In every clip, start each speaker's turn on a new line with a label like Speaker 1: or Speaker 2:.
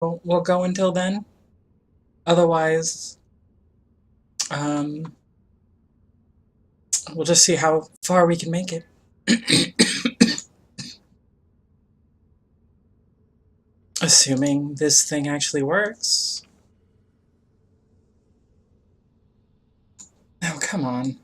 Speaker 1: we'll go until then. Otherwise, we'll just see how far we can make it. Assuming this thing actually works. Oh, come on.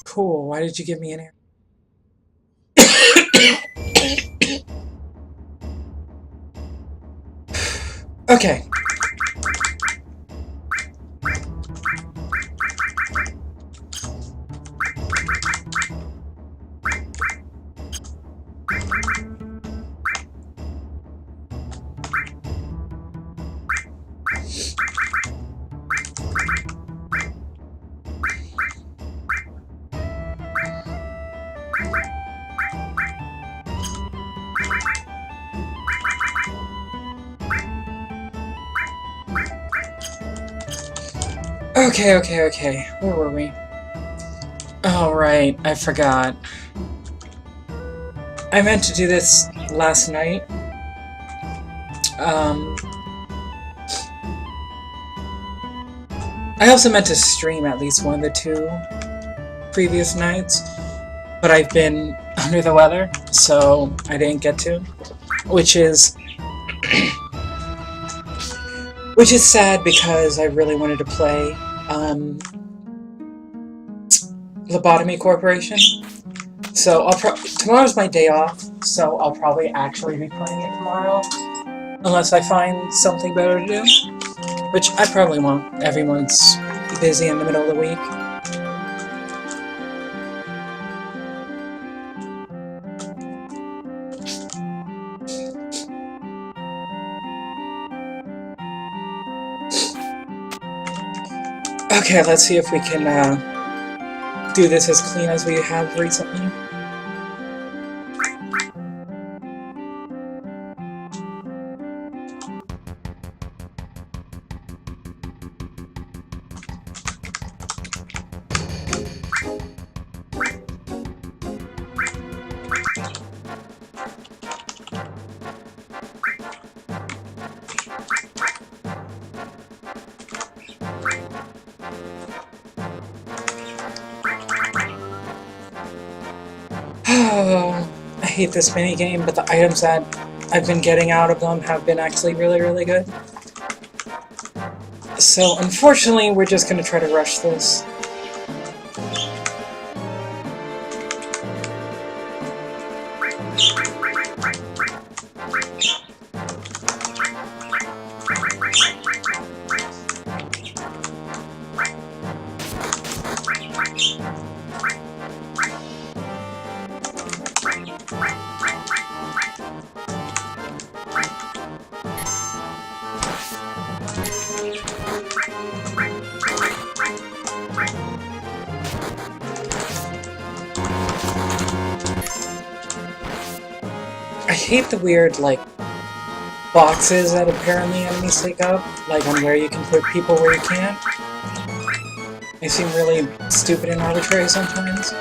Speaker 1: Cool, why did you give me an air? Okay. Okay. Where were we? Oh, right. I forgot. I meant to do this last night. I also meant to stream at least one of the 2 previous nights, but I've been under the weather, so I didn't get to. Which is sad because I really wanted to play Lobotomy Corporation. So tomorrow's my day off, so I'll probably actually be playing it tomorrow, unless I find something better to do, which I probably won't. Everyone's busy in the middle of the week. Okay, let's see if we can do this as clean as we have recently. I hate this minigame, but the items that I've been getting out of them have been actually really good. So, unfortunately, we're just gonna try to rush this. I hate the weird, like, boxes that apparently enemies take up, like on where you can put people where you can't. They seem really stupid and arbitrary sometimes.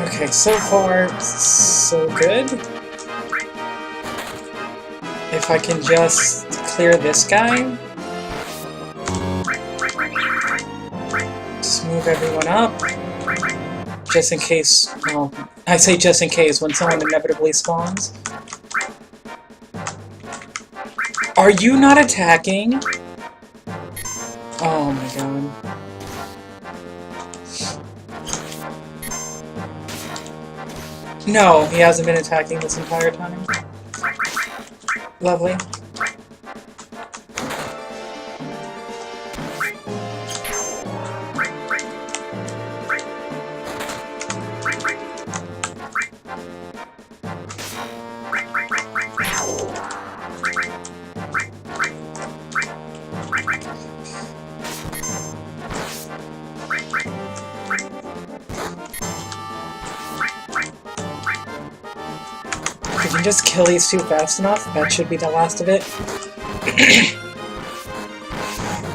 Speaker 1: Okay, so far, so good. If I can just clear this guy. Just move everyone up. Just in case, well, I say just in case, when someone inevitably spawns. Are you not attacking? Oh my god. No, he hasn't been attacking this entire time. Lovely. can just kill these two fast enough. That should be the last of it.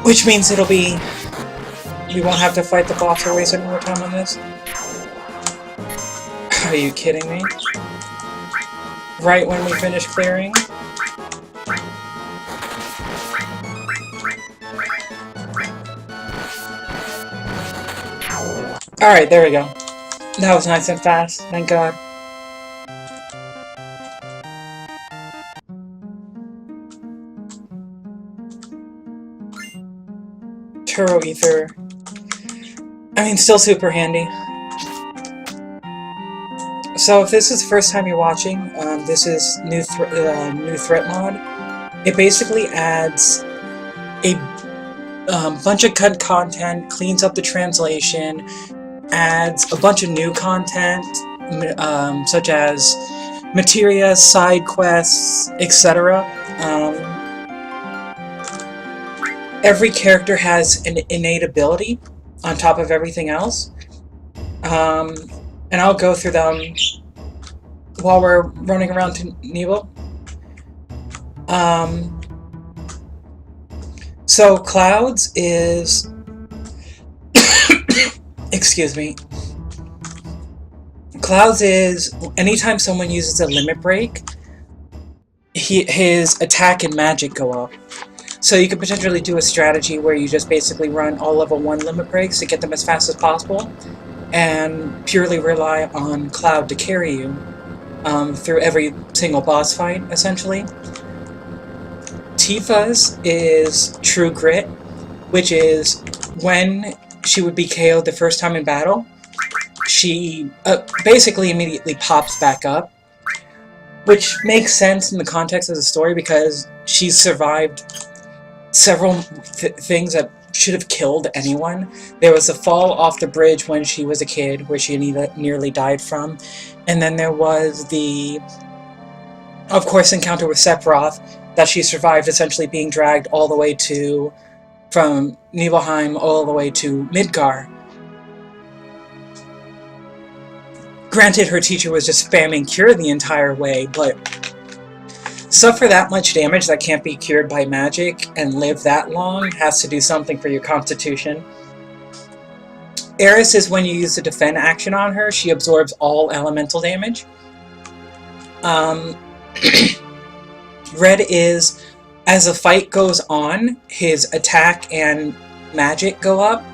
Speaker 1: Which means it'll be... we won't have to fight the boss or waste any more time on this. Are you kidding me? Right when we finish clearing? Alright, there we go. That was nice and fast, thank God. Turo Ether. I mean, still super handy. So if this is the first time you're watching, this is new threat mod. It basically adds a bunch of content, cleans up the translation, adds a bunch of new content, such as materia, side quests, etc. Every character has an innate ability on top of everything else. And I'll go through them while we're running around to Nibel. So Clouds is... excuse me. Clouds is... anytime someone uses a limit break, his attack and magic go up. So you could potentially do a strategy where you just basically run all level 1 limit breaks to get them as fast as possible, and purely rely on Cloud to carry you through every single boss fight, essentially. Tifa's is True Grit, which is when she would be KO'd the first time in battle, she basically immediately pops back up, which makes sense in the context of the story because she survived several things that should have killed anyone. There was a fall off the bridge when she was a kid, where she nearly died from, and then there was the, of course, encounter with Sephiroth that she survived, essentially being dragged all the way to, from Nibelheim all the way to Midgar. Granted, her teacher was just spamming cure the entire way, but suffer that much damage that can't be cured by magic and live that long has to do something for your constitution. Eris is when you use the defend action on her, she absorbs all elemental damage. Red is, as the fight goes on, his attack and magic go up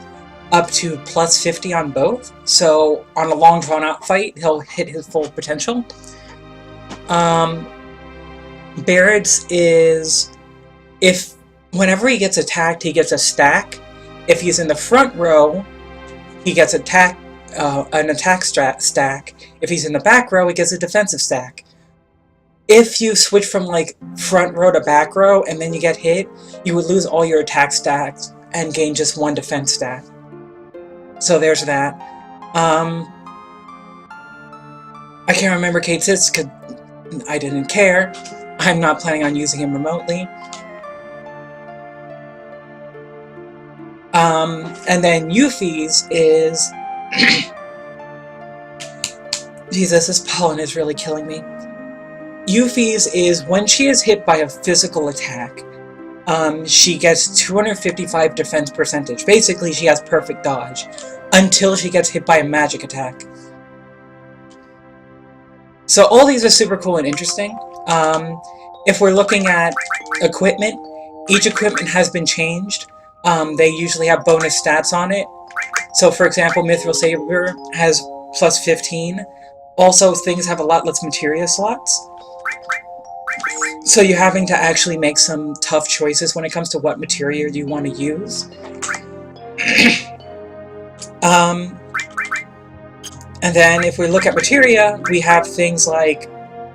Speaker 1: to plus 50 on both. So on a long drawn out fight, he'll hit his full potential. Barrett's is, if whenever he gets attacked, he gets a stack. If he's in the front row, he gets an attack stack. If he's in the back row, he gets a defensive stack. If you switch from like front row to back row and then you get hit, you would lose all your attack stacks and gain just one defense stack. So there's that. I can't remember Kate's because I didn't care. I'm not planning on using him remotely. And then Yuffie's is... Jesus, this pollen is really killing me. Yuffie's is when she is hit by a physical attack, she gets 255 defense percentage. Basically, she has perfect dodge until she gets hit by a magic attack. So all these are super cool and interesting. If we're looking at equipment, each equipment has been changed. They usually have bonus stats on it. So for example, Mithril Saber has plus 15. Also, things have a lot less materia slots. So you're having to actually make some tough choices when it comes to what materia you want to use. And then if we look at materia, we have things like,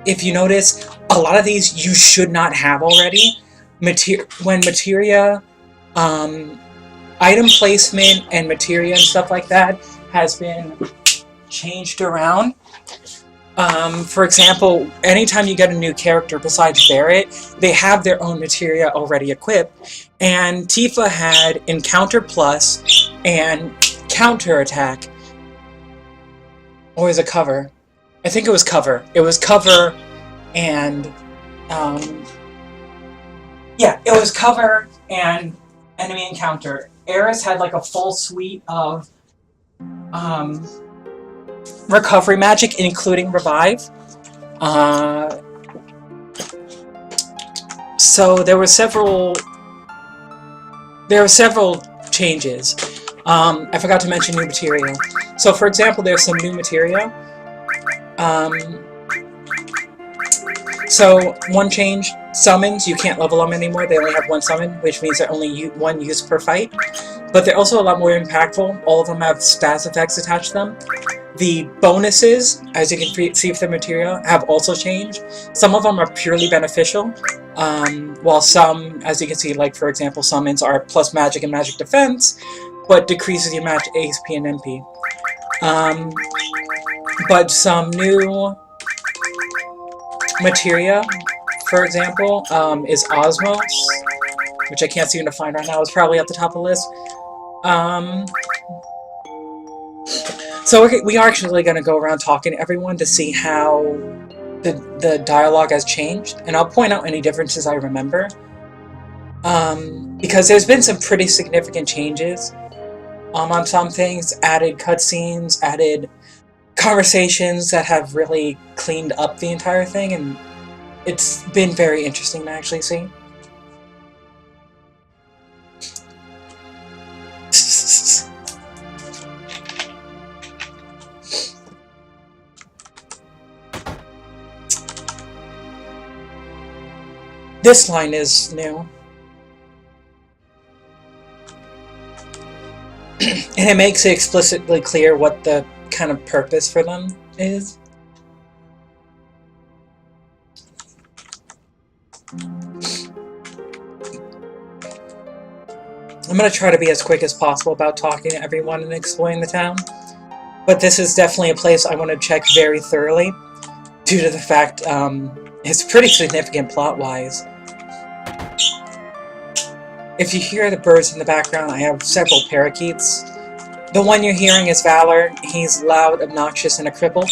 Speaker 1: if you notice, a lot of these you should not have already. When materia, item placement and materia and stuff like that has been changed around. For example, anytime you get a new character besides Barret, they have their own materia already equipped. And Tifa had Encounter Plus and Counter Attack. Or was it Cover? I think it was Cover. It was Cover and yeah, it was cover and enemy encounter. Eris had like a full suite of recovery magic, including revive. So there were several changes. I forgot to mention new materia. So for example, there's some new materia. So one change, summons, you can't level them anymore. They only have one summon, which means they're only one use per fight. But they're also a lot more impactful. All of them have stats effects attached to them. The bonuses, as you can see with the materia, have also changed. Some of them are purely beneficial, while some, as you can see, like for example, summons are plus magic and magic defense, but decreases your match HP and MP. But some new materia, for example, is Osmos, which I can't seem to find right now. It's probably at the top of the list. So we are actually going to go around talking to everyone to see how the dialogue has changed, and I'll point out any differences I remember. Because there's been some pretty significant changes on some things, added cutscenes, added conversations that have really cleaned up the entire thing, and it's been very interesting to actually see. This line is new. And it makes it explicitly clear what the kind of purpose for them is. I'm going to try to be as quick as possible about talking to everyone and exploring the town. But this is definitely a place I want to check very thoroughly, due to the fact it's pretty significant plot-wise. If you hear the birds in the background, I have several parakeets. The one you're hearing is Valor. He's loud, obnoxious, and a cripple.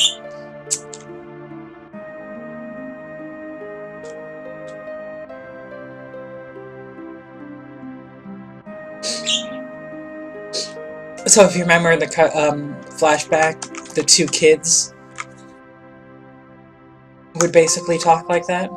Speaker 1: So if you remember in the flashback, the two kids would basically talk like that.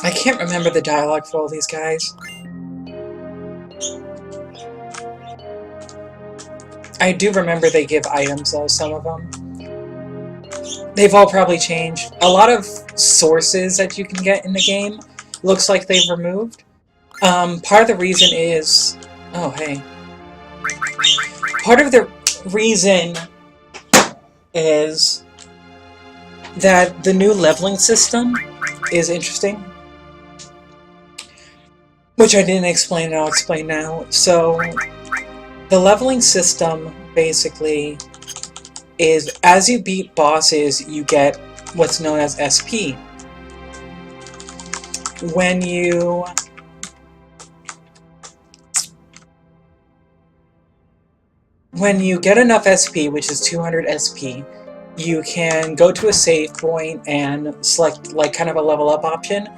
Speaker 1: I can't remember the dialogue for all these guys. I do remember they give items though, some of them. They've all probably changed. A lot of sources that you can get in the game looks like they've removed. Part of the reason is... Oh, hey. Part of the reason is that the new leveling system is interesting. Which I didn't explain, and I'll explain now. So, the leveling system, basically, is as you beat bosses, you get what's known as SP. When you get enough SP, which is 200 SP, you can go to a save point and select like kind of a level up option.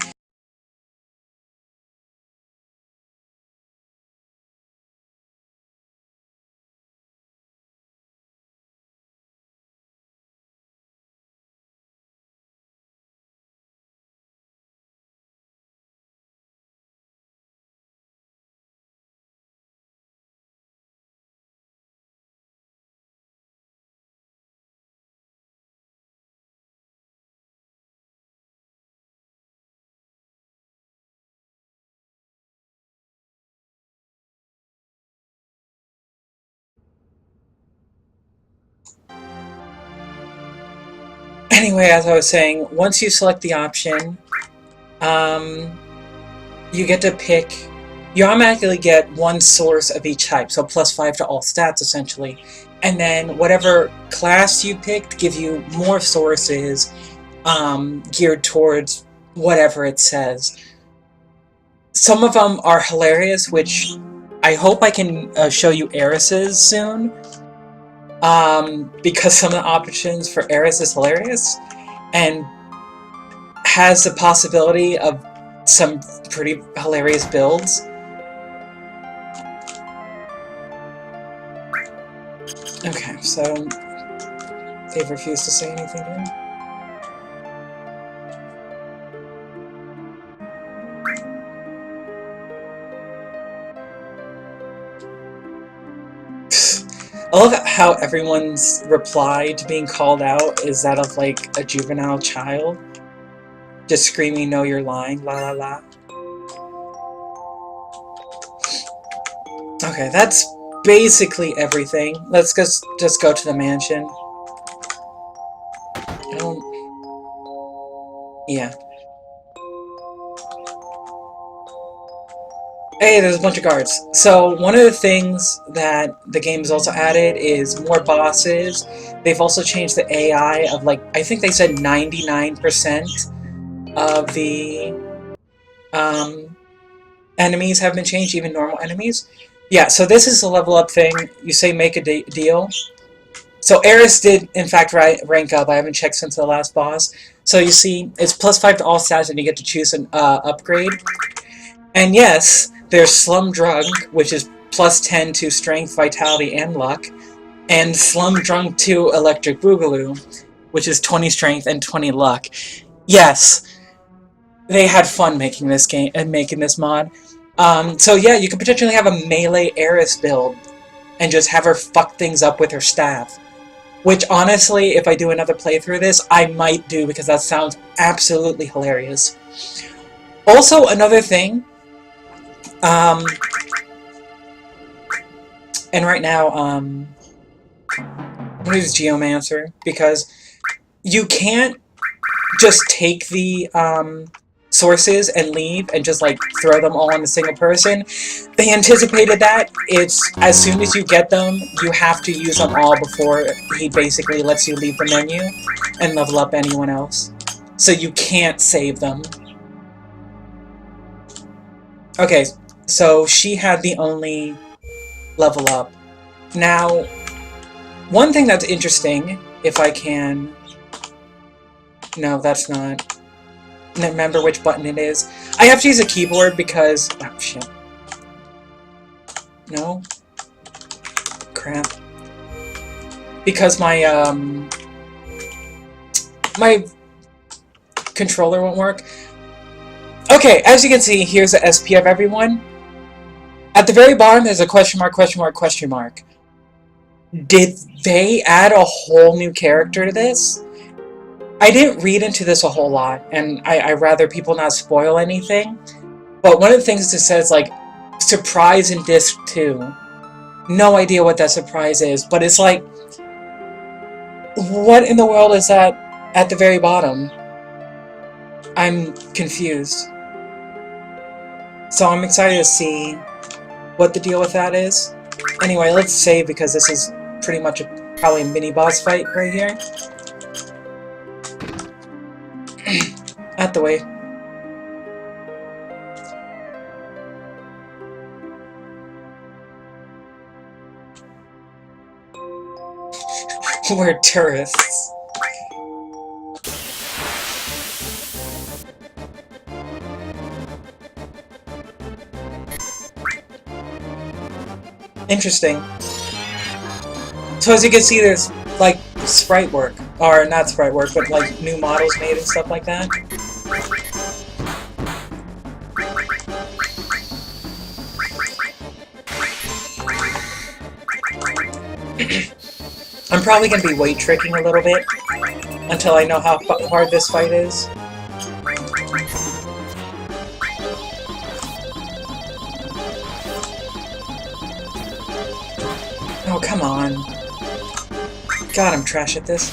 Speaker 1: Anyway, as I was saying, once you select the option, you get to pick... You automatically get one source of each type, so +5 to all stats, essentially. And then whatever class you picked gives you more sources, geared towards whatever it says. Some of them are hilarious, which I hope I can show you Eris's soon, because some of the options for Eris is hilarious, and has the possibility of some pretty hilarious builds. Okay, so they've refused to say anything here. I love how everyone's reply to being called out is that of like a juvenile child. Just screaming, "No, you're lying, la la la." Okay, that's basically everything. Let's just go to the mansion. I don't... Yeah. Hey, there's a bunch of guards. So, one of the things that the game has also added is more bosses. They've also changed the AI of, like, I think they said 99% of the enemies have been changed, even normal enemies. Yeah, so this is a level up thing. You say make a deal. So Eris did, in fact, rank up. I haven't checked since the last boss. So you see, it's +5 to all stats, and you get to choose an upgrade. And yes, there's Slum Drunk, which is +10 to Strength, Vitality, and Luck. And Slum Drunk 2 Electric Boogaloo, which is 20 Strength and 20 Luck. Yes, they had fun making this game and making this mod. So yeah, you could potentially have a melee Eris build and just have her fuck things up with her staff. Which, honestly, if I do another playthrough of this, I might do, because that sounds absolutely hilarious. Also, another thing, and right now, I'm gonna use Geomancer, because you can't just take the, sources and leave and just like throw them all on a single person. They anticipated that. It's as soon as you get them, you have to use them all before he basically lets you leave the menu and level up anyone else. So you can't save them. Okay, so she had the only level up. Now, one thing that's interesting, if I can... No, that's not... remember which button it is. I have to use a keyboard because... Oh, shit. No? Crap. Because my, my controller won't work. Okay, as you can see, here's the SP of everyone. At the very bottom, there's a question mark, question mark, question mark. Did they add a whole new character to this? I didn't read into this a whole lot, and I'd rather people not spoil anything. But one of the things that says, like, surprise in Disc 2. No idea what that surprise is, but it's like... What in the world is that at the very bottom? I'm confused. So I'm excited to see what the deal with that is. Anyway, let's save, because this is pretty much probably a mini-boss fight right here. Out the way. We're tourists. Interesting. So as you can see, there's like sprite work, or not sprite work, but like new models made and stuff like that. I'm probably going to be weight tricking a little bit until I know how hard this fight is. Oh, come on. God, I'm trash at this.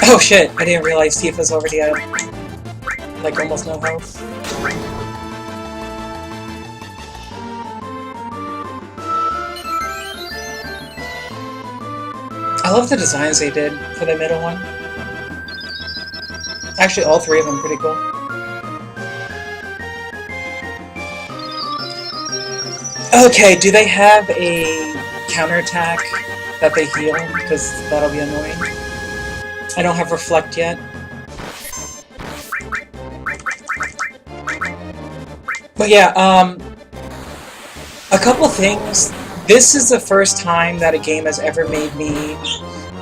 Speaker 1: Oh shit, I didn't realize Tifa's already at, like, almost no health. I love the designs they did for the middle one. Actually, all three of them pretty cool. Okay, do they have a counterattack that they heal? Because that'll be annoying. I don't have Reflect yet. But yeah, a couple things. This is the first time that a game has ever made me,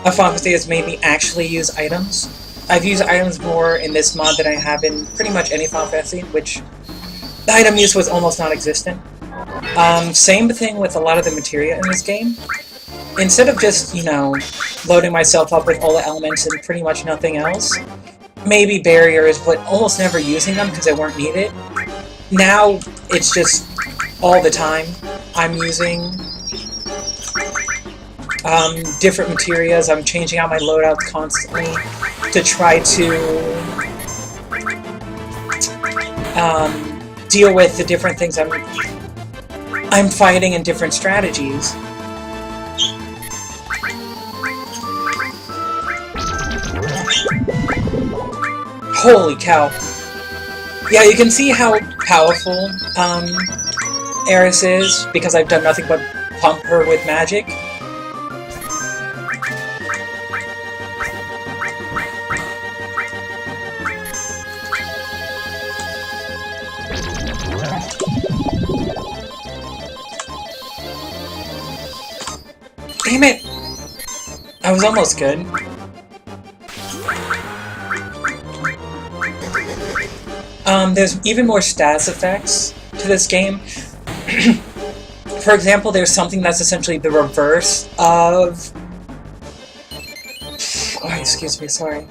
Speaker 1: a Final Fantasy has made me actually use items. I've used items more in this mod than I have in pretty much any Final Fantasy, which the item use was almost non-existent. Same thing with a lot of the materia in this game. Instead of just, you know, loading myself up with all the elements and pretty much nothing else, maybe barriers, but almost never using them because they weren't needed. Now, it's just all the time. I'm using different materials. I'm changing out my loadouts constantly to try to deal with the different things I'm fighting and different strategies. Holy cow. Yeah, you can see how powerful Aeris is, because I've done nothing but pump her with magic. Damn it! I was almost good. There's even more status effects to this game. For example, there's something that's essentially the reverse of... Oh, excuse me, sorry.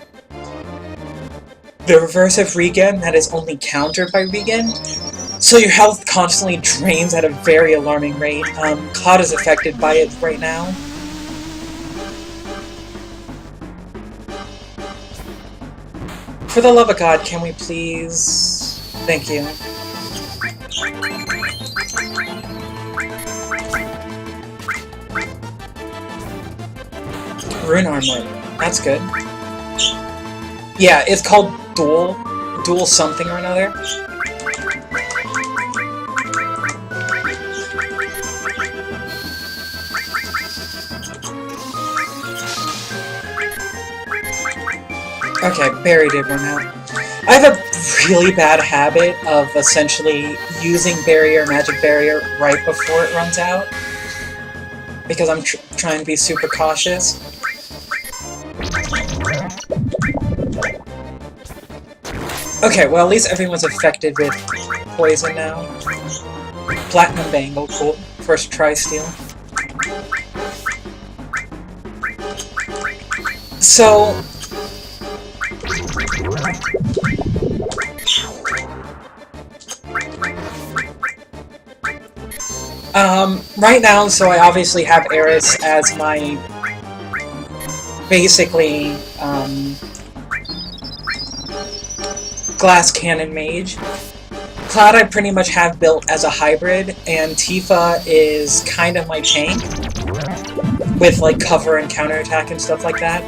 Speaker 1: The reverse of regen that is only countered by regen. So your health constantly drains at a very alarming rate. Cloud is affected by it right now. For the love of God, can we please... Thank you. Rune Armlet. That's good. Yeah, it's called Dual something or another. Okay, Barry did run out. I have a really bad habit of essentially using Magic Barrier right before it runs out. Because I'm trying to be super cautious. Okay, well at least everyone's affected with poison now. Platinum Bangle, cool. First tri-steal. So... right now, so I obviously have Aeris as my, basically, glass cannon mage. Cloud I pretty much have built as a hybrid, and Tifa is kind of my tank, with, like, cover and counterattack and stuff like that.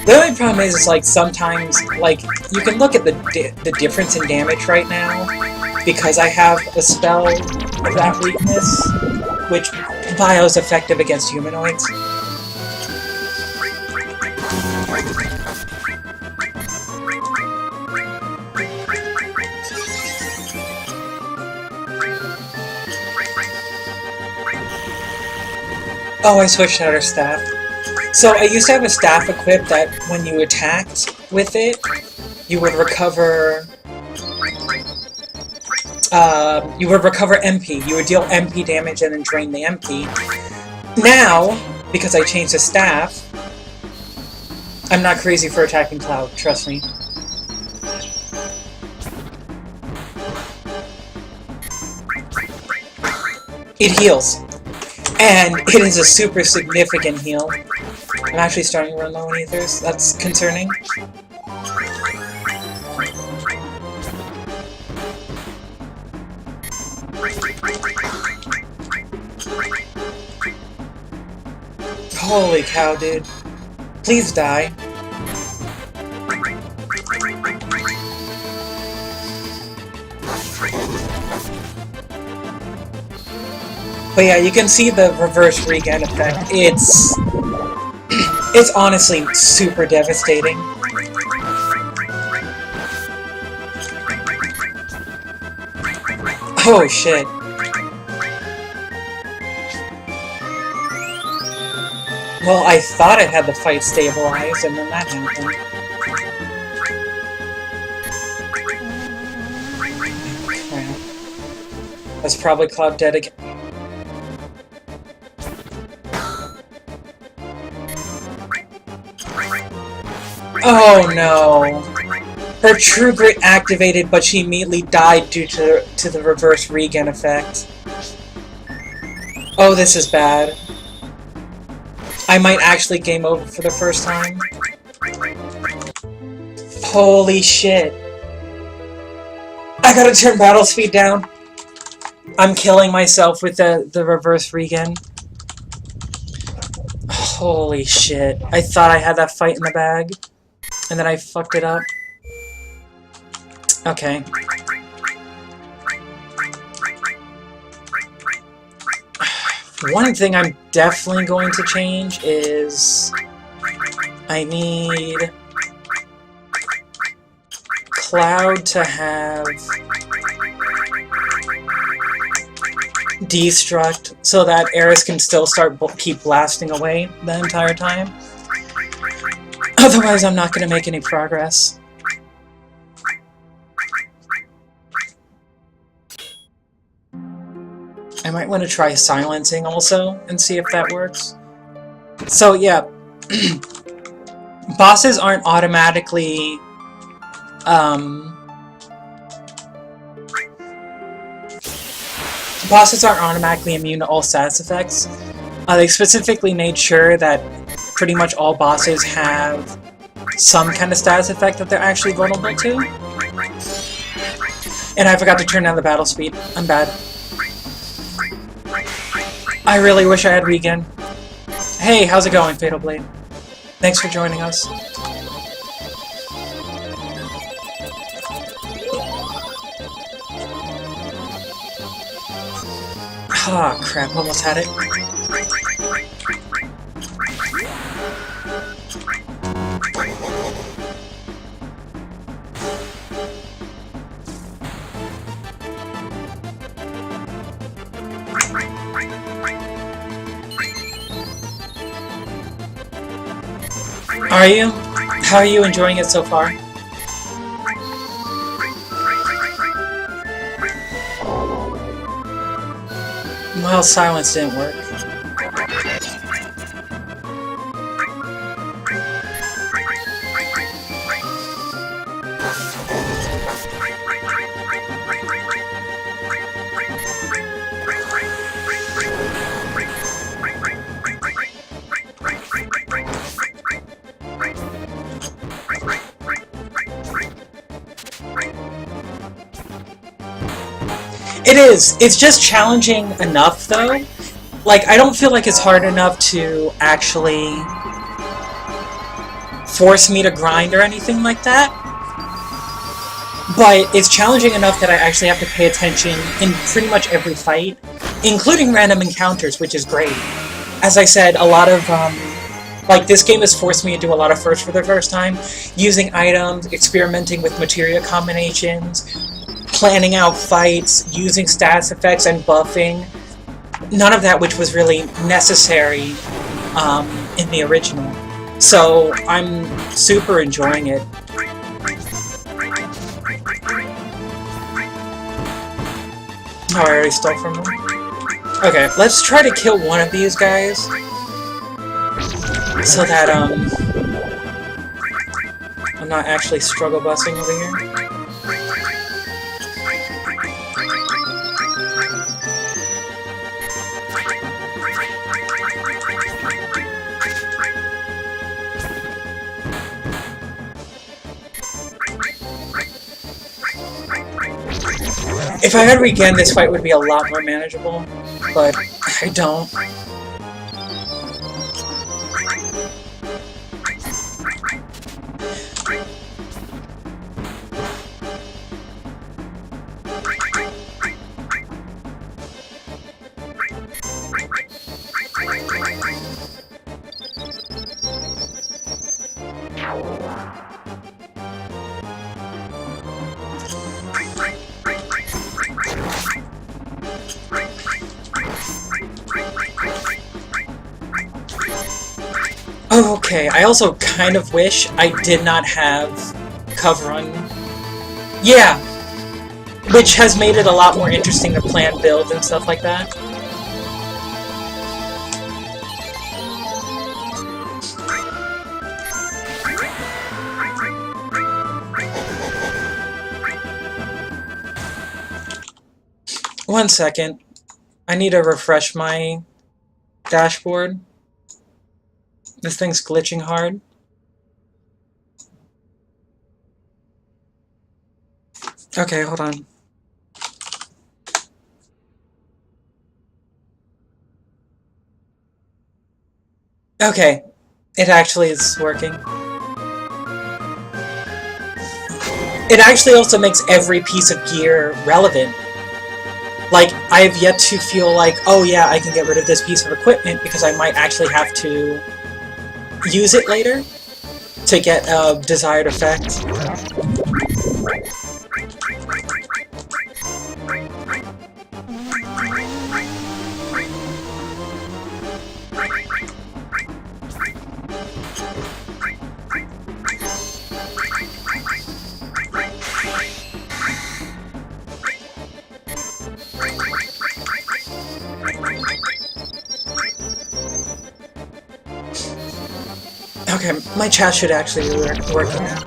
Speaker 1: The only problem is like, sometimes, like, you can look at the difference in damage right now, because I have a spell of that weakness, which Bio is effective against humanoids. Oh, I switched out her staff. So I used to have a staff equipped that when you attacked with it, you would recover... MP. You would deal MP damage and then drain the MP. Now, because I changed the staff, I'm not crazy for attacking Cloud, trust me. It heals. And it is a super significant heal. I'm actually starting to run low on ethers. That's concerning. Holy cow, dude. Please die. But yeah, you can see the reverse regen effect. It's honestly super devastating. Oh shit. Well, I thought I had the fight stabilized, and then that happened. Crap. That's probably Cloud dead again. Oh no! Her True Grit activated, but she immediately died due to the reverse regen effect. Oh, this is bad. I might actually game over for the first time. Holy shit. I gotta turn battle speed down. I'm killing myself with the reverse regen. Holy shit. I thought I had that fight in the bag. And then I fucked it up. Okay. One thing I'm definitely going to change is I need Cloud to have Destruct so that Aeris can still keep blasting away the entire time. Otherwise, I'm not going to make any progress. I might want to try silencing also and see if that works. So yeah, bosses aren't automatically immune to all status effects. They specifically made sure that pretty much all bosses have some kind of status effect that they're actually vulnerable to. And I forgot to turn down the battle speed. I'm bad. I really wish I had regen. Hey, how's it going, Fatal Blade? Thanks for joining us. Ah, crap, almost had it. Are you? How are you enjoying it so far? Well, silence didn't work. It is. It's just challenging enough, though. Like, I don't feel like it's hard enough to actually force me to grind or anything like that. But it's challenging enough that I actually have to pay attention in pretty much every fight, including random encounters, which is great. As I said, a lot of, like, this game has forced me to do a lot of firsts for the first time, using items, experimenting with materia combinations, planning out fights, using status effects and buffing. None of that which was really necessary in the original. So I'm super enjoying it. Oh, I already stole from them? Okay, let's try to kill one of these guys. So that, I'm not actually struggle busing over here. If I had regen, this fight would be a lot more manageable, but I don't. Oh, okay. I also kind of wish I did not have cover run. Yeah, which has made it a lot more interesting to plan builds and stuff like that. One second. I need to refresh my dashboard. This thing's glitching hard. Okay, hold on. Okay, it actually is working. It actually also makes every piece of gear relevant. Like, I have yet to feel like, oh yeah, I can get rid of this piece of equipment because I might actually have to use it later to get a desired effect. Okay, my chat should actually be working now.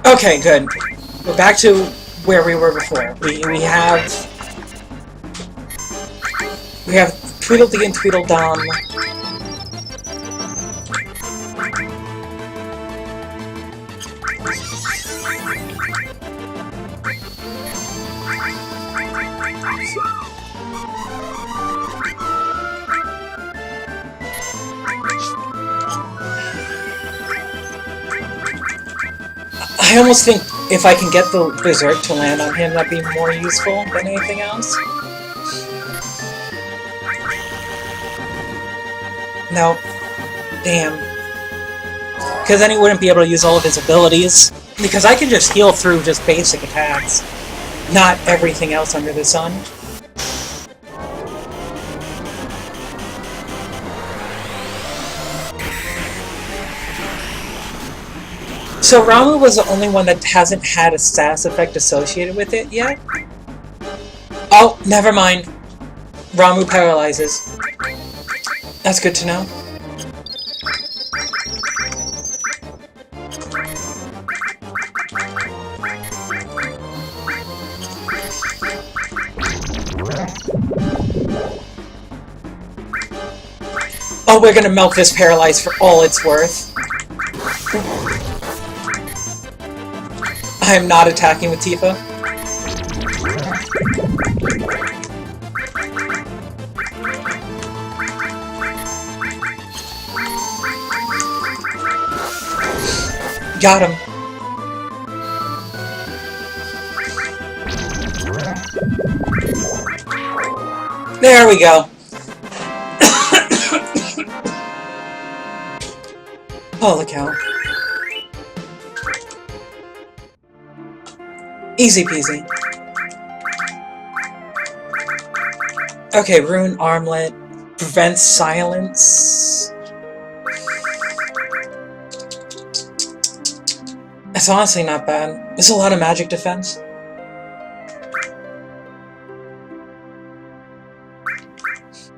Speaker 1: Okay, good. We're back to where we were before. We have Tweedledee and Tweedledum. I almost think if I can get the Berserk to land on him, that'd be more useful than anything else. No. Damn. Because then he wouldn't be able to use all of his abilities. Because I can just heal through just basic attacks. Not everything else under the sun. So Ramuh was the only one that hasn't had a status effect associated with it yet? Oh, never mind. Ramuh paralyzes. That's good to know. Oh, we're gonna milk this paralyze for all it's worth. I am not attacking with Tifa. Got him. There we go. Holy cow. Easy peasy. Okay, Rune Armlet prevents silence. That's honestly not bad. There's a lot of magic defense.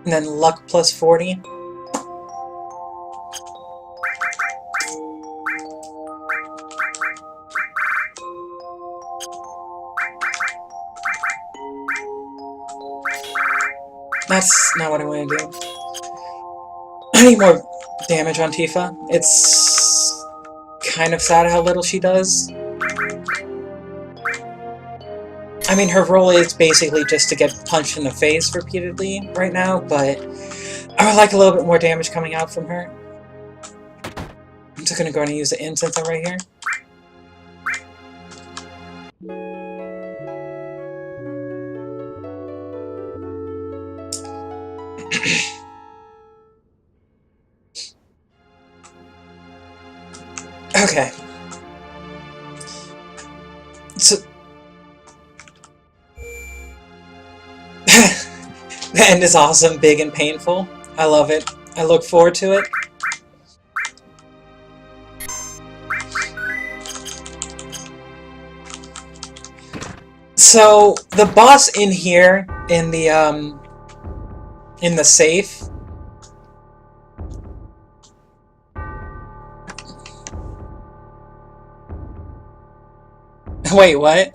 Speaker 1: And then luck plus 40. That's not what I want to do. I need more damage on Tifa. It's kind of sad how little she does. I mean, her role is basically just to get punched in the face repeatedly right now, but I would like a little bit more damage coming out from her. I'm just gonna go ahead and use the incense right here. Okay. So the end is awesome, big, and painful. I love it. I look forward to it. So, the boss in here, in the safe... Wait, what?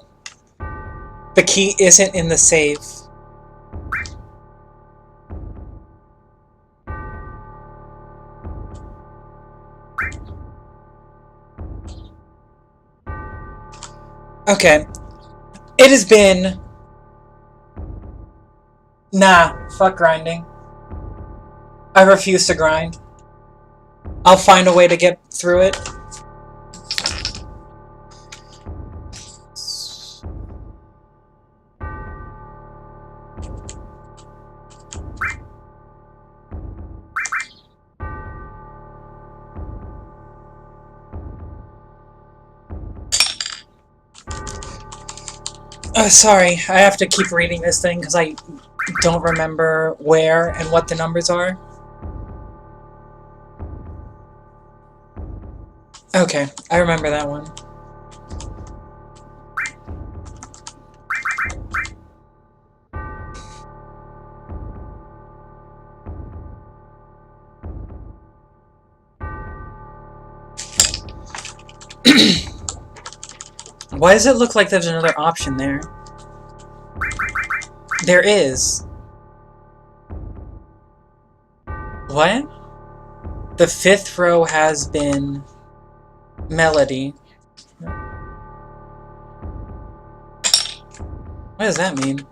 Speaker 1: The key isn't in the safe. Okay. It has been... Nah, fuck grinding. I refuse to grind. I'll find a way to get through it. Sorry, I have to keep reading this thing because I don't remember where and what the numbers are. Okay, I remember that one. Why does it look like there's another option there? There is. What? The 5th row has been melody. What does that mean?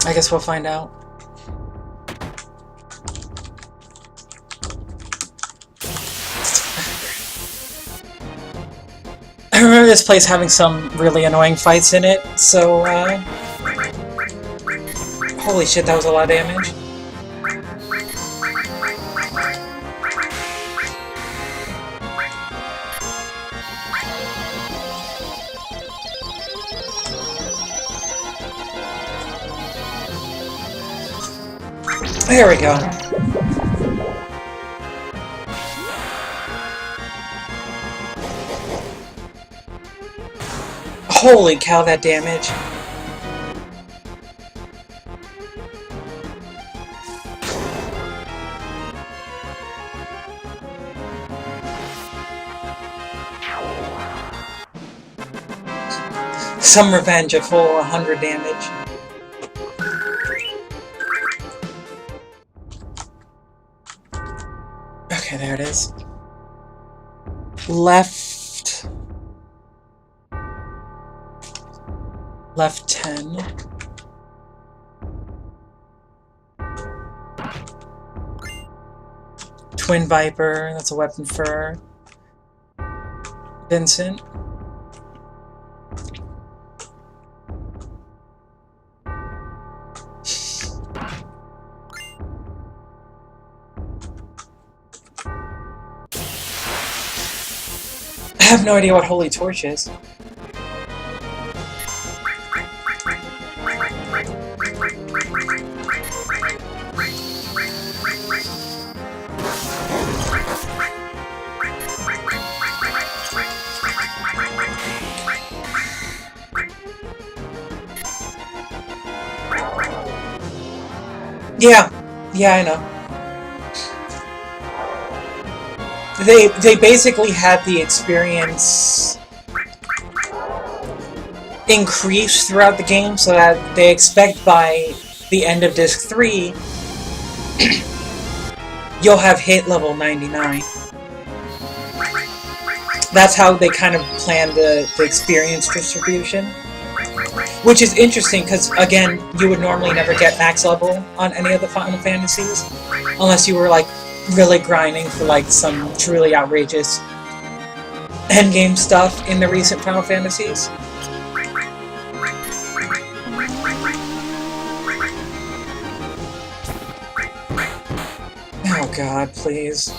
Speaker 1: I guess we'll find out. I remember this place having some really annoying fights in it, so, holy shit, that was a lot of damage. There we go. Holy cow, that damage. Some revenge at full 100 damage. Okay, there it is. Left 10. Twin Viper, that's a weapon for Vincent. I have no idea what Holy Torch is. Yeah, I know. They basically had the experience increase throughout the game so that they expect by the end of Disc 3 you'll have hit level 99. That's how they kind of plan the experience distribution. Which is interesting, because, again, you would normally never get max level on any of the Final Fantasies, unless you were, like, really grinding for, like, some truly outrageous endgame stuff in the recent Final Fantasies. Oh god, please.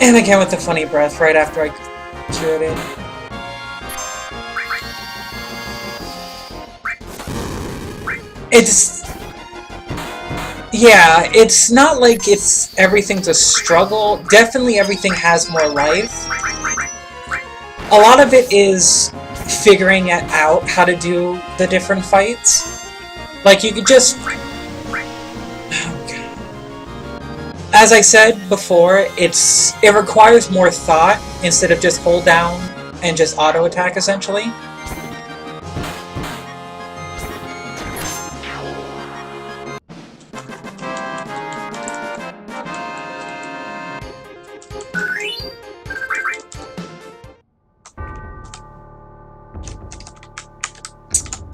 Speaker 1: And again with the funny breath right after I cured it. It's... yeah, it's not like everything's a struggle. Definitely everything has more life. A lot of it is figuring out how to do the different fights. Like, you could just... as I said before, it requires more thought instead of just hold down and just auto attack, essentially.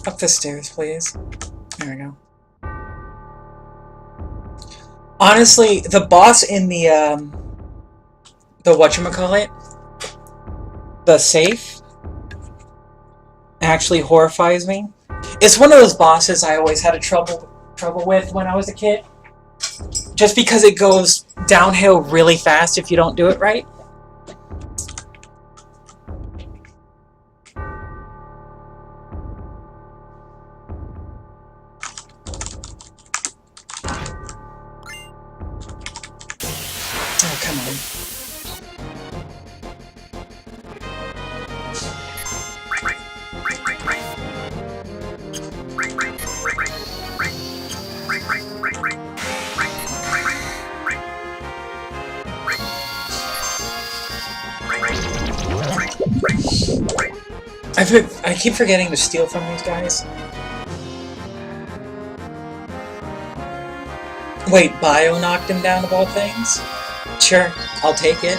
Speaker 1: Up the stairs, please. There we go. Honestly, the boss in the whatchamacallit, the safe, actually horrifies me. It's one of those bosses I always had trouble with when I was a kid. Just because it goes downhill really fast if you don't do it right. Oh, come on. I keep forgetting to steal from these guys. Wait, Bio knocked him down of all things? Sure, I'll take it.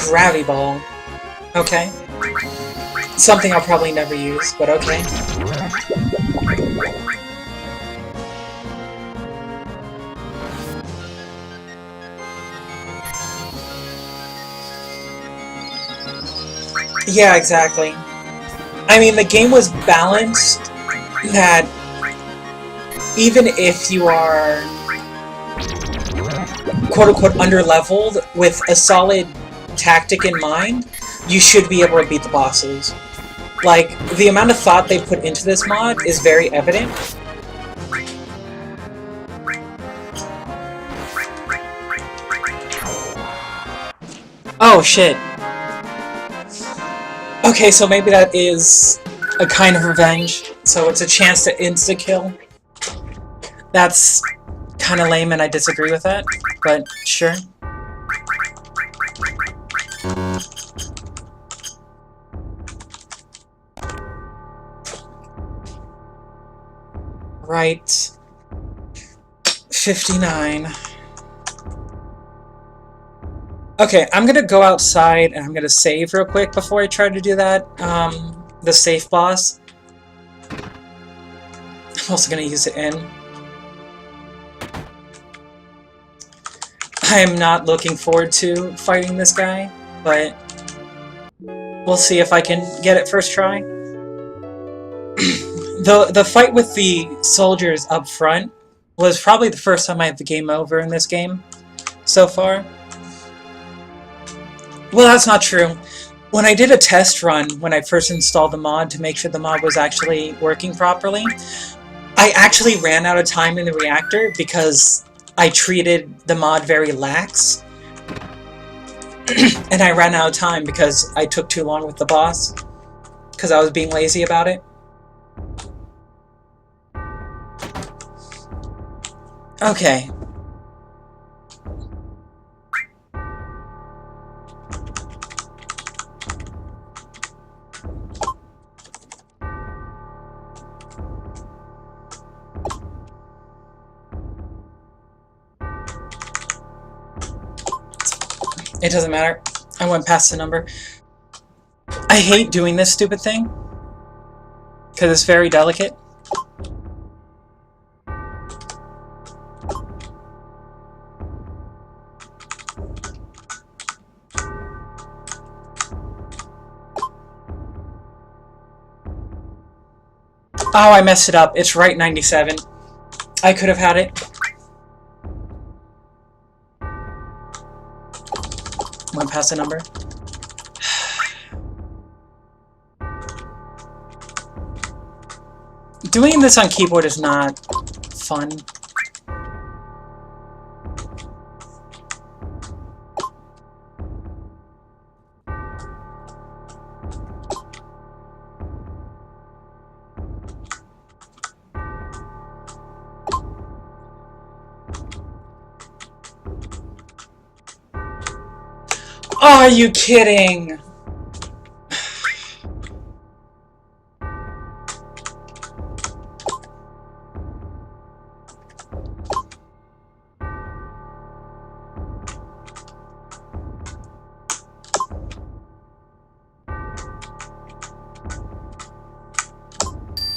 Speaker 1: Gravity Ball. Okay. Something I'll probably never use, but okay. Yeah, exactly. I mean, the game was balanced that even if you are quote-unquote under-leveled with a solid tactic in mind, you should be able to beat the bosses. Like, the amount of thought they put into this mod is very evident. Oh, shit. Okay, so maybe that is a kind of revenge. So it's a chance to insta-kill. That's kind of lame and I disagree with that, but sure. Right. 59. Okay, I'm gonna go outside and I'm gonna save real quick before I try to do that, the safe boss. I'm also gonna use it in. I am not looking forward to fighting this guy, but we'll see if I can get it first try. The fight with the soldiers up front was probably the first time I had the game over in this game so far. Well, that's not true. When I did a test run, when I first installed the mod to make sure the mod was actually working properly, I actually ran out of time in the reactor because I treated the mod very lax. And I ran out of time because I took too long with the boss. Because I was being lazy about it. Okay. It doesn't matter. I went past the number. I hate doing this stupid thing. Because it's very delicate. Oh, I messed it up. It's right 97. I could have had it. Went past the number. Doing this on keyboard is not fun. Oh, are you kidding?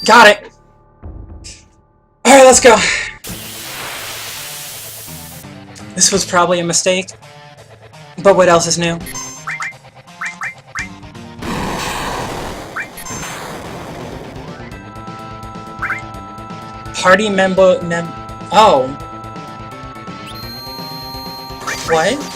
Speaker 1: Got it! Alright, let's go. This was probably a mistake. But what else is new? Party member... Oh. What?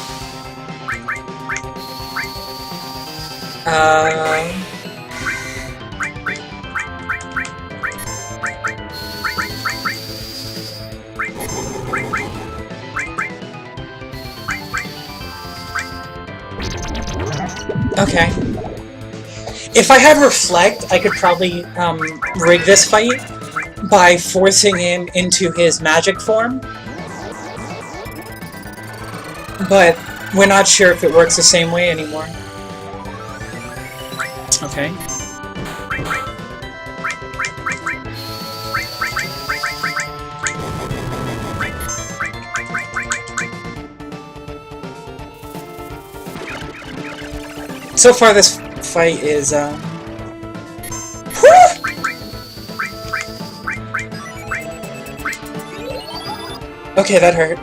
Speaker 1: Okay. If I had Reflect, I could probably rig this fight by forcing him into his magic form. But we're not sure if it works the same way anymore. Okay. So far, this fight is, okay, that hurt.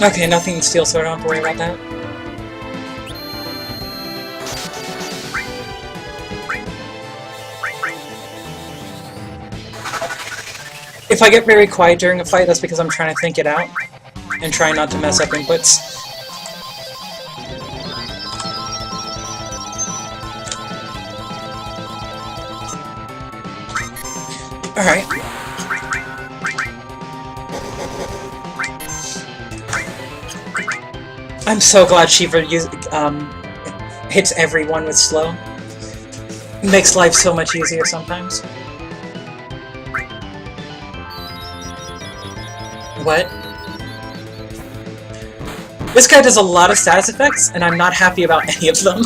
Speaker 1: Okay, nothing steel, so I don't have to worry about that. If I get very quiet during a fight, that's because I'm trying to think it out and try not to mess up inputs. Alright. I'm so glad Shiva hits everyone with slow. Makes life so much easier sometimes. What? This guy does a lot of status effects, and I'm not happy about any of them.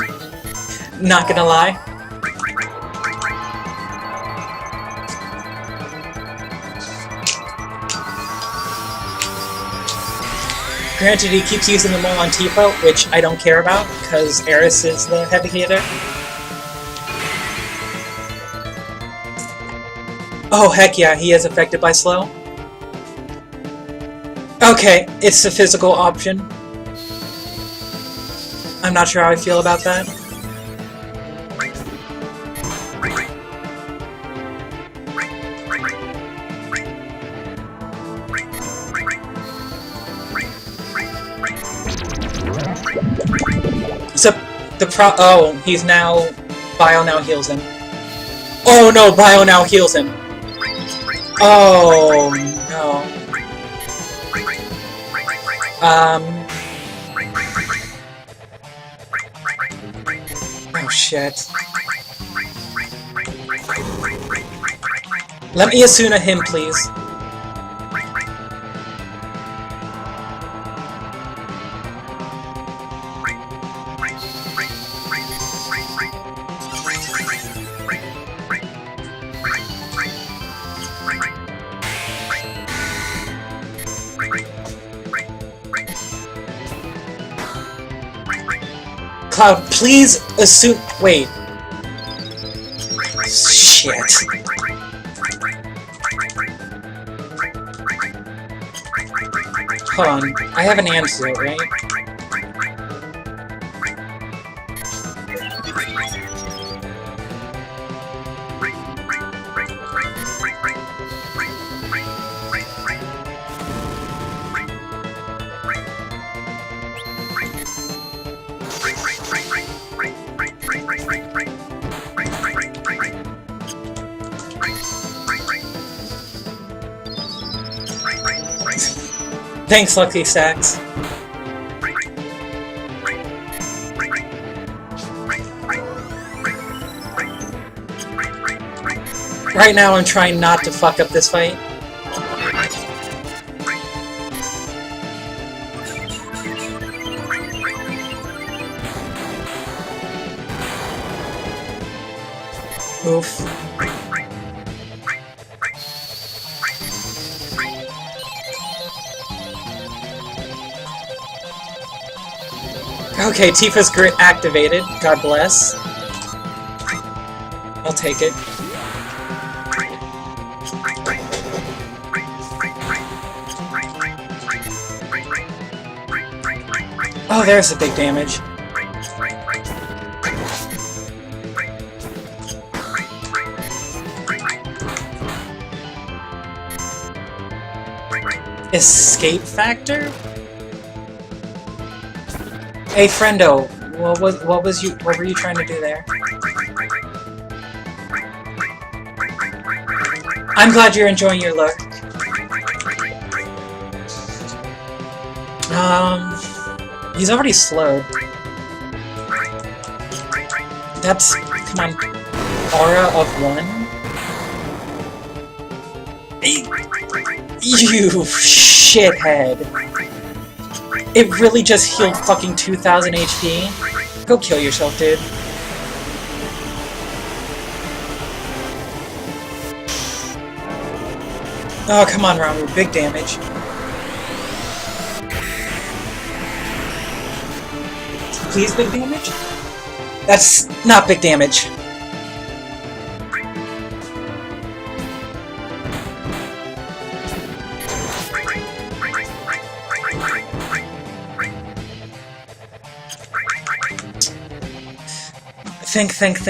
Speaker 1: Not gonna lie. Granted, he keeps using them all on Tifa, which I don't care about, because Eris is the heavy hitter. Oh, heck yeah, he is affected by slow. Okay, it's the physical option. I'm not sure how I feel about that. So, oh, he's now... Bio now heals him. Oh no, Bio now heals him. Oh, no. Oh shit. Let me Asuna him, please. Cloud, please assume. Wait. Shit. Hold on, I have an antidote, right? Thanks, Lucky Stacks. Right now I'm trying not to fuck up this fight. Oof. Okay, Tifa's Grit activated. God bless. I'll take it. Oh, there's the big damage. Escape factor? Hey, friendo, what were you trying to do there? I'm glad you're enjoying your look. He's already slowed. That's, come on, aura of 1? You shithead. It really just healed fucking 2,000 HP? Go kill yourself, dude. Oh, come on, Ramu. Big damage. Please, big damage? That's not big damage. Think.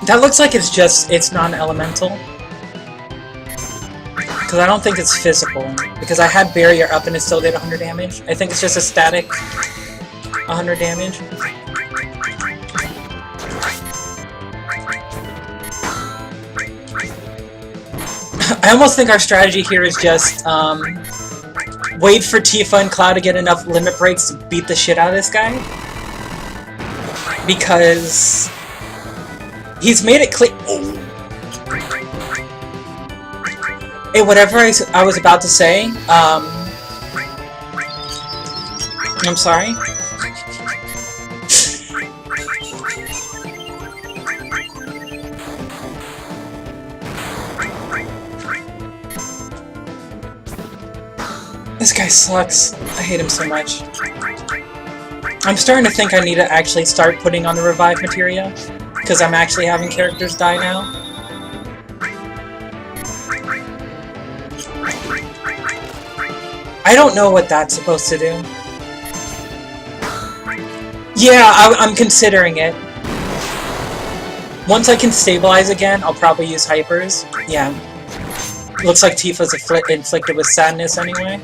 Speaker 1: That looks like it's non-elemental. Because I don't think it's physical. Because I had barrier up and it still did 100 damage. I think it's just a static 100 damage. I almost think our strategy here is just, wait for Tifa and Cloud to get enough limit breaks to beat the shit out of this guy. Because he's made it clear. Oh. Hey, whatever I was about to say, I'm sorry. This guy sucks. I hate him so much. I'm starting to think I need to actually start putting on the revive materia, because I'm actually having characters die now. I don't know what that's supposed to do. Yeah, I'm considering it. Once I can stabilize again, I'll probably use hypers. Yeah. Looks like Tifa's inflicted with sadness anyway.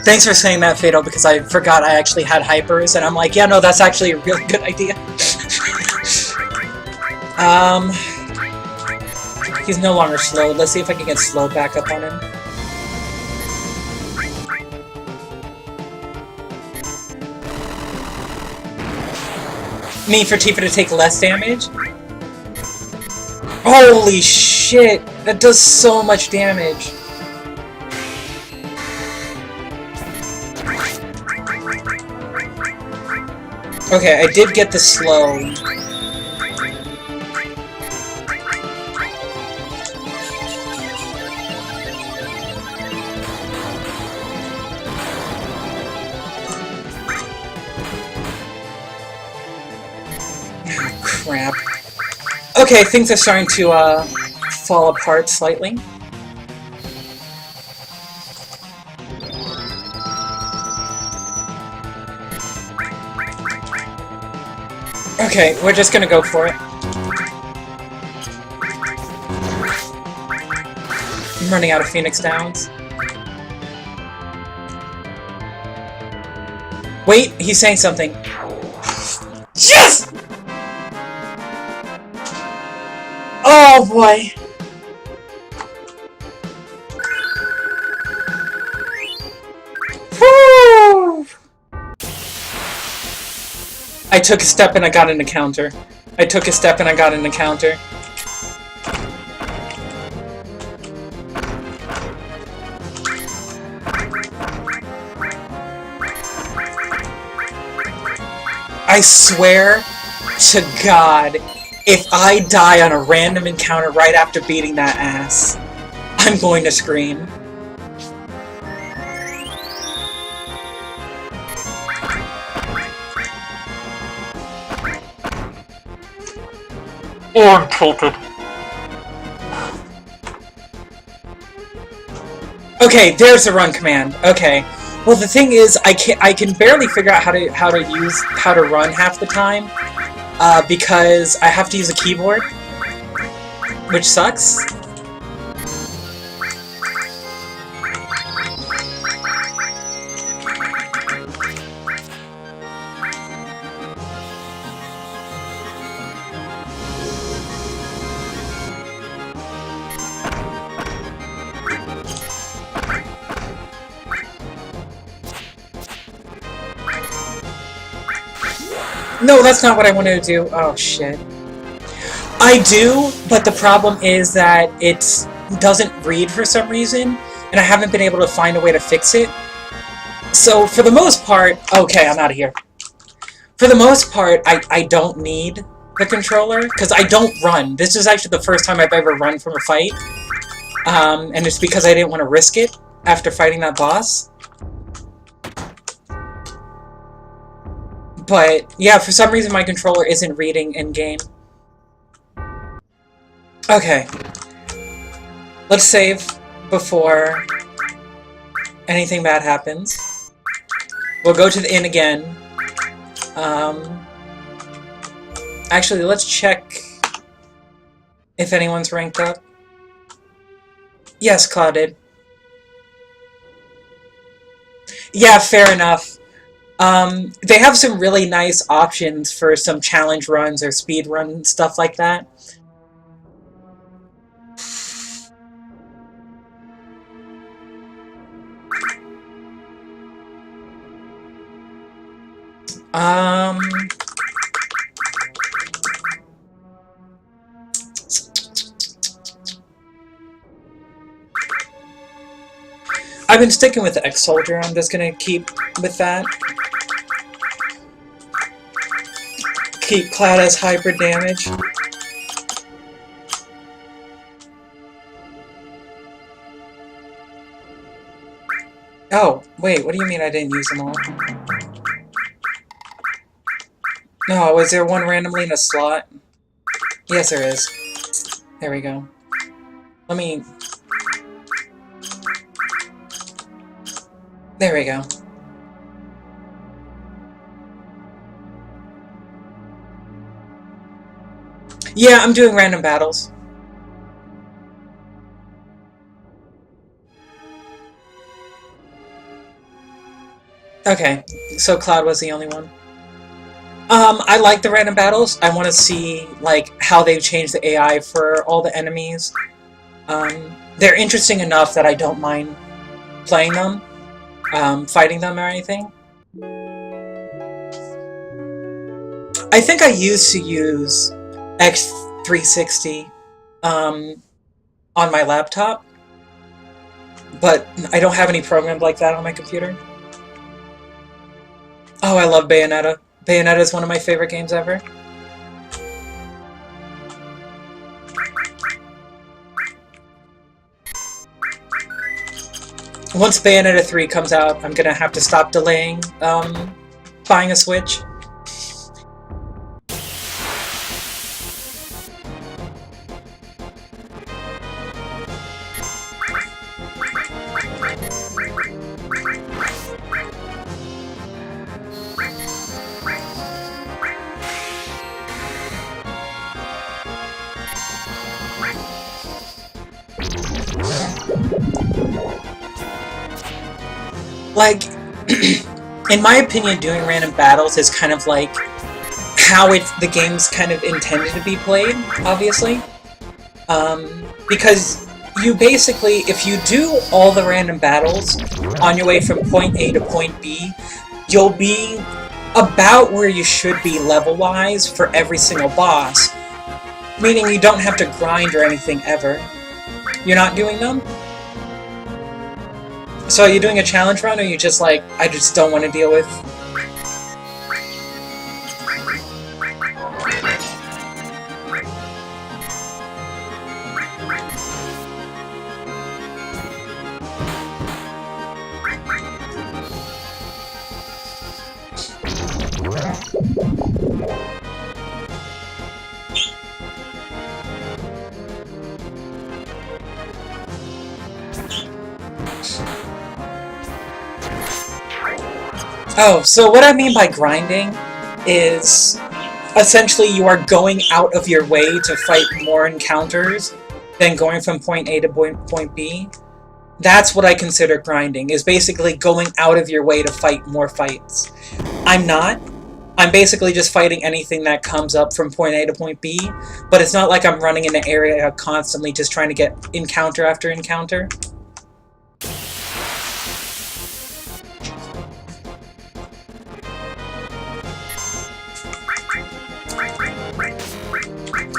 Speaker 1: Thanks for saying that, Fatal, because I forgot I actually had hypers, and I'm like, yeah, no, that's actually a really good idea. He's no longer slow. Let's see if I can get slow back up on him. Me for Tifa to take less damage? Holy shit! That does so much damage. Okay, I did get the slow. Crap. Okay, things are starting to, fall apart slightly. Okay, we're just gonna go for it. I'm running out of Phoenix Downs. Wait, he's saying something. Yes! Oh boy. Woo! I took a step and I got an encounter. I took a step and I got an encounter. I swear to God, if I die on a random encounter right after beating that ass, I'm going to scream. Oh, I'm tilted. Okay, there's the run command. Okay. Well, the thing is, I can barely figure out how to run half the time, because I have to use a keyboard, which sucks. No, that's not what I wanted to do. Oh, shit. I do, but the problem is that it doesn't read for some reason, and I haven't been able to find a way to fix it. So, for the most part... Okay, I'm out of here. For the most part, I don't need the controller, because I don't run. This is actually the first time I've ever run from a fight. And it's because I didn't want to risk it after fighting that boss. But, yeah, for some reason my controller isn't reading in-game. Okay. Let's save before anything bad happens. We'll go to the inn again. Actually, let's check if anyone's ranked up. Yes, Clouded. Yeah, fair enough. They have some really nice options for some challenge runs or speed run stuff like that. I've been sticking with the X-Soldier. I'm just gonna keep with that. Keep Cloud as hybrid damage. Oh, wait, what do you mean I didn't use them all? No, is there one randomly in a slot? Yes, there is. There we go. Let me... There we go. Yeah, I'm doing random battles. Okay, so Cloud was the only one. I like the random battles. I want to see, like, how they've changed the AI for all the enemies. They're interesting enough that I don't mind playing them, fighting them or anything. I think I used to use X360 on my laptop, but I don't have any programs like that on my computer. Oh, I love Bayonetta. Bayonetta is one of my favorite games ever. Once Bayonetta 3 comes out, I'm gonna have to stop delaying buying a Switch. Like, in my opinion, doing random battles is kind of like how the game's kind of intended to be played, obviously. Because you basically, if you do all the random battles on your way from point A to point B, you'll be about where you should be level-wise for every single boss. Meaning you don't have to grind or anything ever. You're not doing them? So are you doing a challenge run, or are you just like, I just don't want to deal with... Oh, so what I mean by grinding is essentially you are going out of your way to fight more encounters than going from point A to point B. That's what I consider grinding, is basically going out of your way to fight more fights. I'm not. I'm basically just fighting anything that comes up from point A to point B, but it's not like I'm running in an area constantly just trying to get encounter after encounter.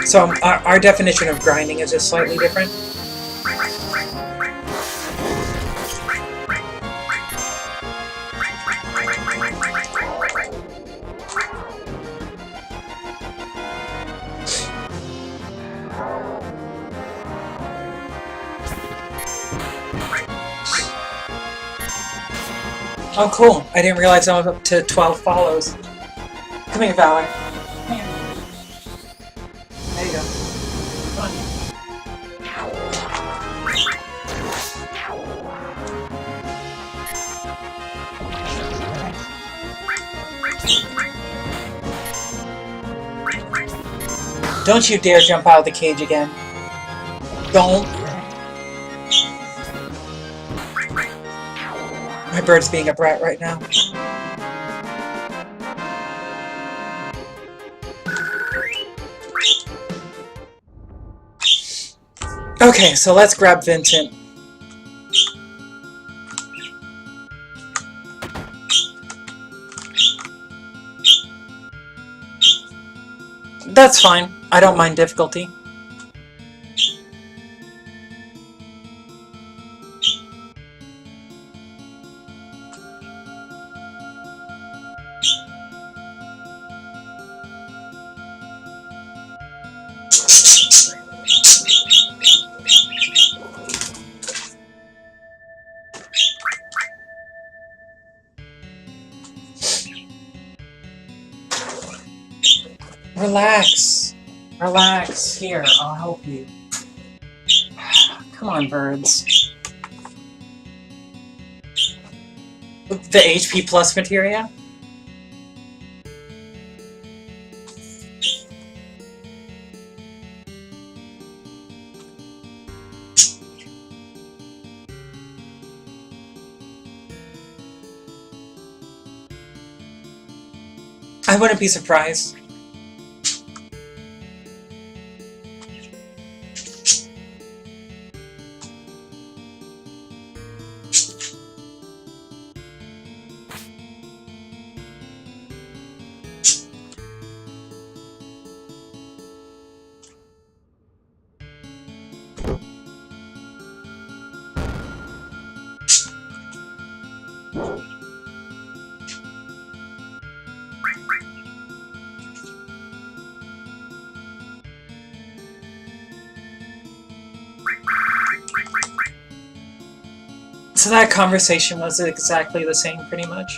Speaker 1: So our definition of grinding is just slightly different. Oh, cool. I didn't realize I was up to 12 follows. Come here, Valor. Come here. There you go. Come on. Don't you dare jump out of the cage again. Don't. My bird's being a brat right now. Okay, so let's grab Vincent. That's fine. I don't mind difficulty. Relax. Relax. Here, I'll help you. Come on, birds. The HP plus materia? I wouldn't be surprised. So that conversation was exactly the same, pretty much.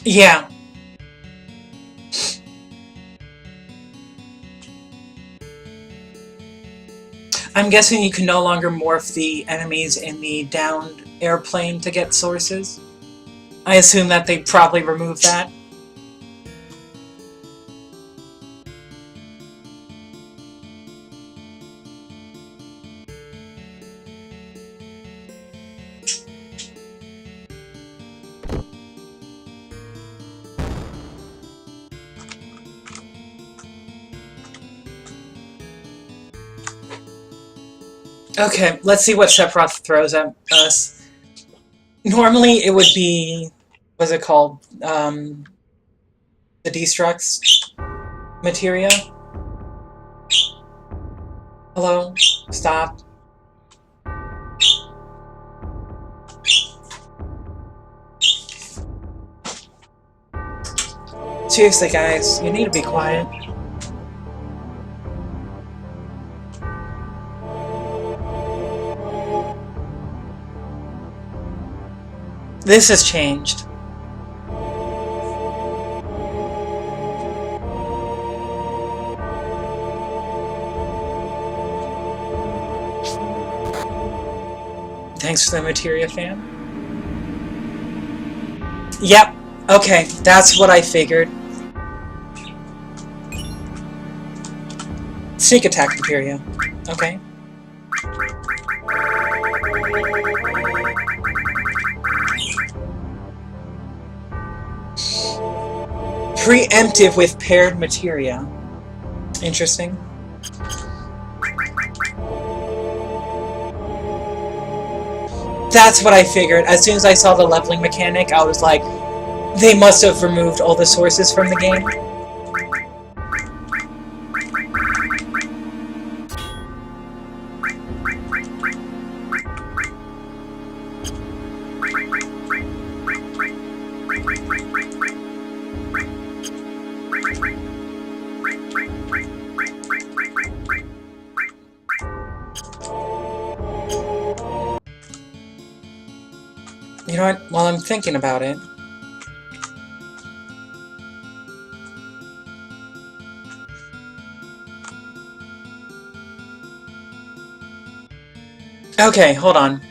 Speaker 1: Yeah. I'm guessing you can no longer morph the enemies in the downed airplane to get sources. I assume that they probably removed that. Okay, let's see what Sephiroth throws at us. Normally it would be, what's it called? The Destructs materia. Hello? Stop. Seriously, guys, you need to be quiet. This has changed. Thanks for the materia, fan. Yep. Okay, that's what I figured. Sneak attack materia. Okay. Preemptive with paired materia. Interesting. That's what I figured. As soon as I saw the leveling mechanic, I was like, they must have removed all the sources from the game. You know what? While I'm thinking about it... Okay, hold on.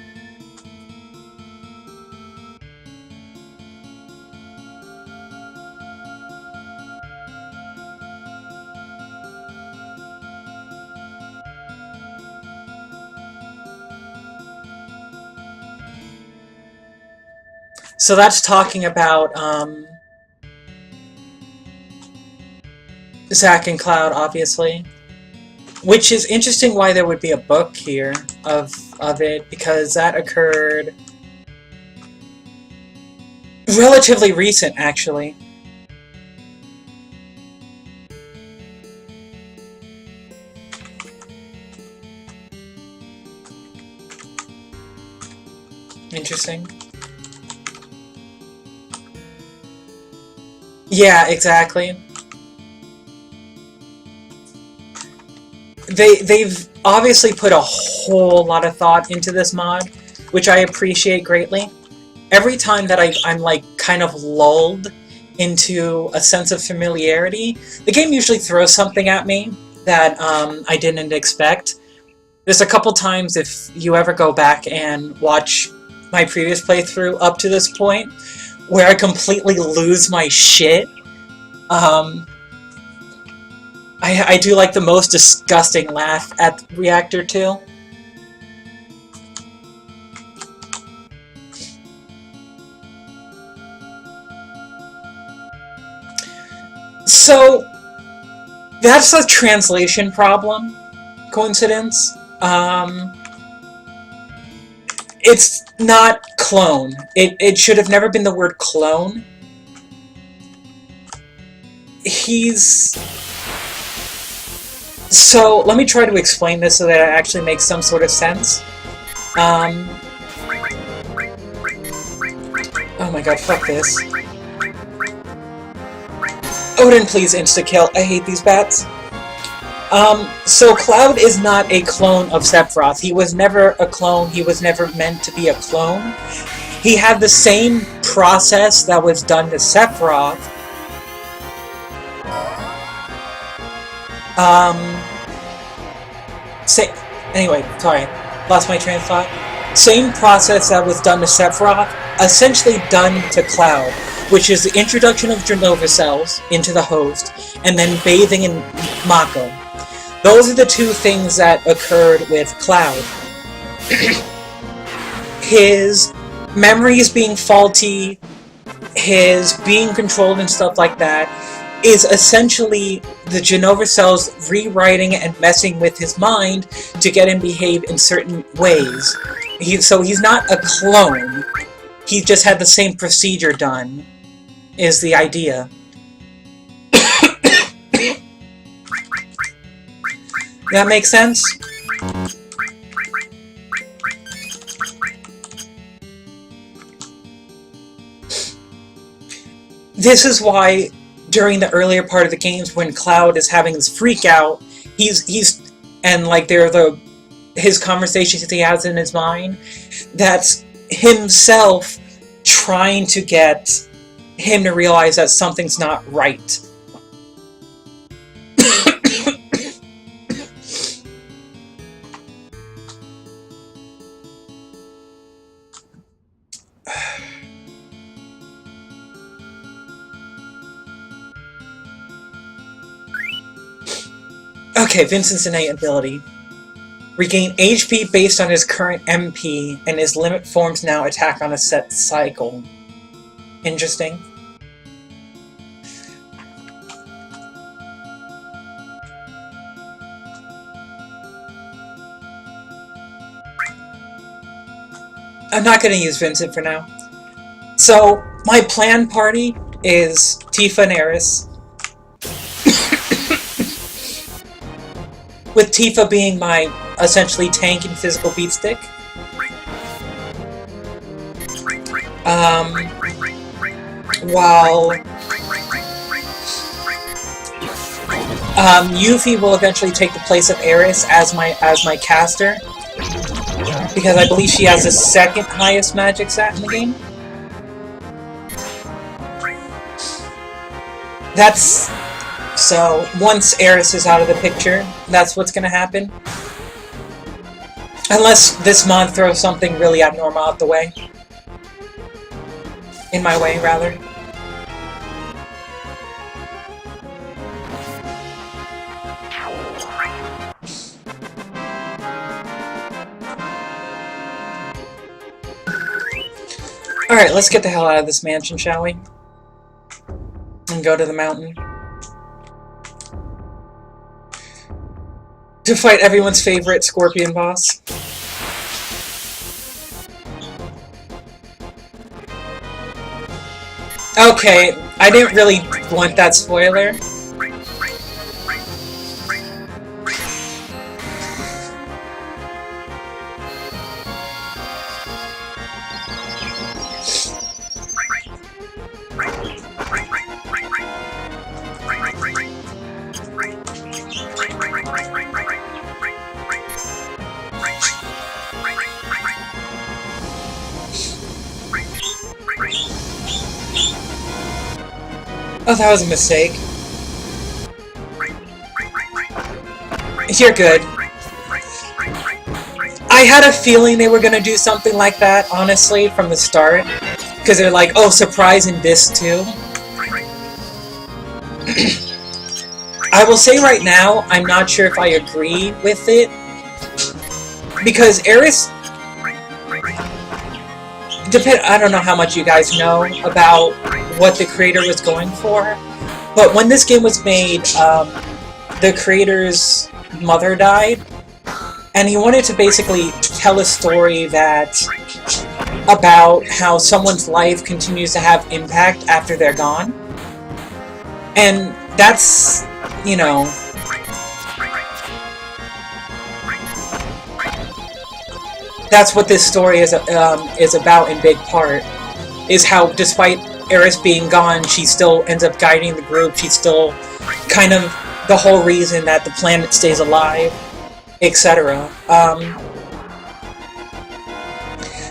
Speaker 1: So that's talking about, Zack and Cloud, obviously. Which is interesting why there would be a book here of it, because that occurred relatively recent, actually. Interesting. Yeah, exactly. They've obviously put a whole lot of thought into this mod, which I appreciate greatly. Every time that I'm like kind of lulled into a sense of familiarity, the game usually throws something at me that I didn't expect. There's a couple times, if you ever go back and watch my previous playthrough up to this point, where I completely lose my shit. I do like the most disgusting laugh at Reactor 2. So, that's a translation problem. Coincidence? It's not clone. It should have never been the word clone. So, let me try to explain this so that it actually makes some sort of sense. Oh my god, fuck this. Odin, please insta-kill. I hate these bats. So Cloud is not a clone of Sephiroth. He was never a clone. He was never meant to be a clone. He had the same process that was done to Sephiroth. Anyway, sorry. Lost my train of thought. Same process that was done to Sephiroth, essentially done to Cloud, which is the introduction of Genova cells into the host, and then bathing in Mako. Those are the two things that occurred with Cloud. His memories being faulty, his being controlled and stuff like that, is essentially the Genova cells rewriting and messing with his mind to get him behave in certain ways. So he's not a clone. He just had the same procedure done, is the idea. That makes sense? This is why during the earlier part of the games when Cloud is having this freak out, and like his conversations that he has in his mind, that's himself trying to get him to realize that something's not right. Okay, Vincent's innate ability. Regain HP based on his current MP, and his limit forms now attack on a set cycle. Interesting. I'm not going to use Vincent for now. So, my planned party is Tifa and Aeris. With Tifa being my, essentially, tank and physical beat stick. While Yuffie will eventually take the place of Aeris as my caster, because I believe she has the second highest magic stat in the game. So, once Aeris is out of the picture, that's what's gonna happen. Unless this mod throws something really abnormal out the way. In my way, rather. Alright, let's get the hell out of this mansion, shall we? And go to the mountain. To fight everyone's favorite Scorpion boss. Okay, I didn't really want that spoiler. Oh, that was a mistake. You're good. I had a feeling they were gonna do something like that, honestly, from the start. Because they're like, oh, surprise in this too. I will say right now, I'm not sure if I agree with it. Because Aeris... I don't know how much you guys know about what the creator was going for. But when this game was made, the creator's mother died. And he wanted to basically tell a story that... about how someone's life continues to have impact after they're gone. And that's, you know... that's what this story is about in big part. Is how, despite Aeris being gone, she still ends up guiding the group. She's still kind of the whole reason that the planet stays alive, etc.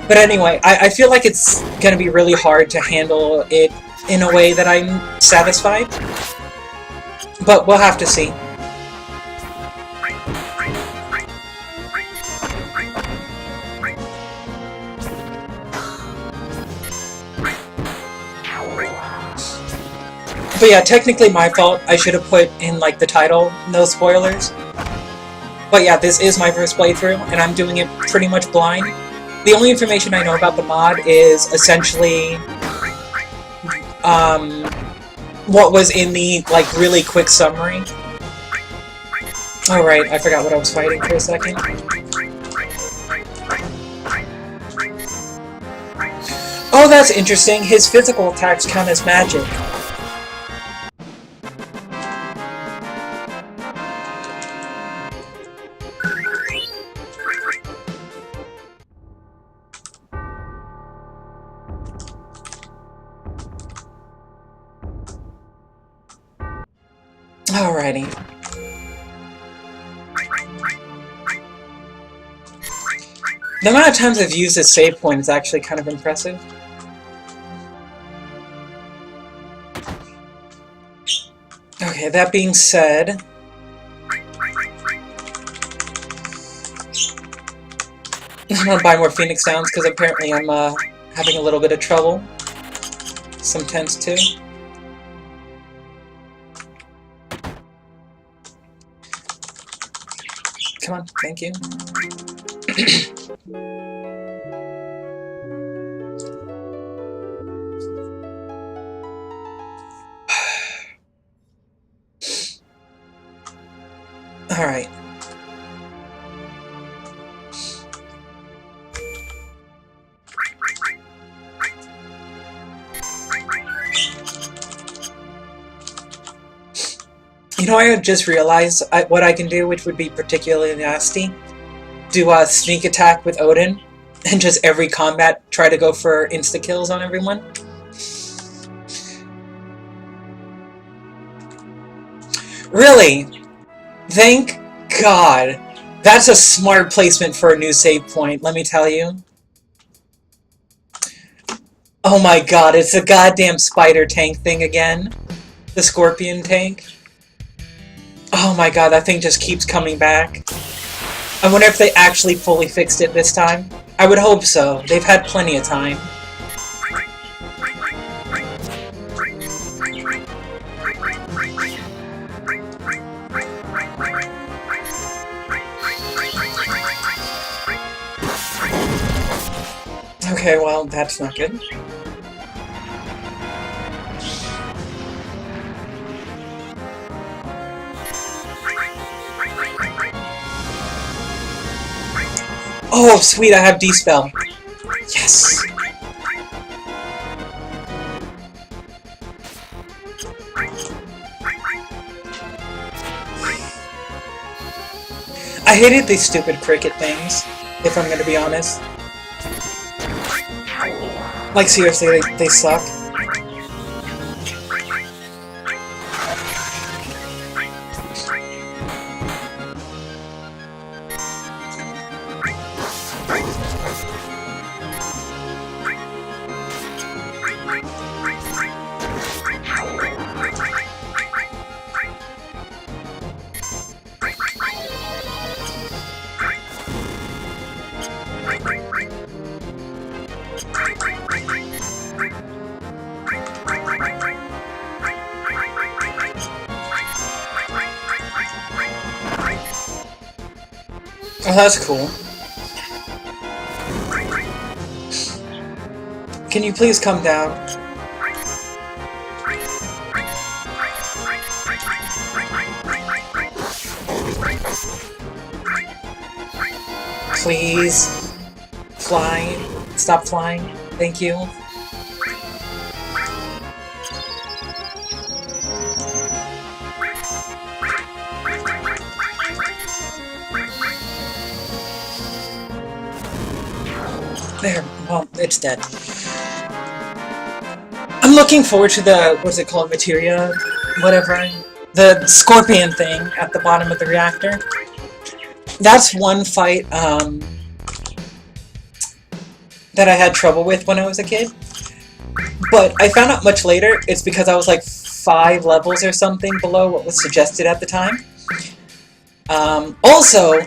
Speaker 1: But anyway, I feel like it's going to be really hard to handle it in a way that I'm satisfied. But we'll have to see. But yeah, technically my fault. I should have put in, like, the title, no spoilers. But yeah, this is my first playthrough, and I'm doing it pretty much blind. The only information I know about the mod is essentially what was in the, like, really quick summary. Alright, I forgot what I was fighting for a second. Oh, that's interesting. His physical attacks count as magic. Alrighty. The amount of times I've used this save point is actually kind of impressive. Okay, that being said... I'm gonna buy more Phoenix Downs because apparently I'm having a little bit of trouble. Some tents too. Come on, thank you. Alright. You know, I just realized what I can do, which would be particularly nasty. Do a sneak attack with Odin, and just every combat try to go for insta-kills on everyone. Really? Thank God. That's a smart placement for a new save point, let me tell you. Oh my god, it's the goddamn spider tank thing again. The scorpion tank. Oh my god, that thing just keeps coming back. I wonder if they actually fully fixed it this time. I would hope so. They've had plenty of time. Okay, well, that's not good. Oh, sweet, I have D-Spell. Yes! I hated these stupid cricket things, if I'm gonna be honest. Like, seriously, they suck. Oh, that's cool. Can you please come down? Please. Fly. Stop flying. Thank you. There. Well, it's dead. I'm looking forward to the, what's it called, materia? Whatever. The scorpion thing at the bottom of the reactor. That's one fight, that I had trouble with when I was a kid. But I found out much later it's because I was like 5 levels or something below what was suggested at the time. Also,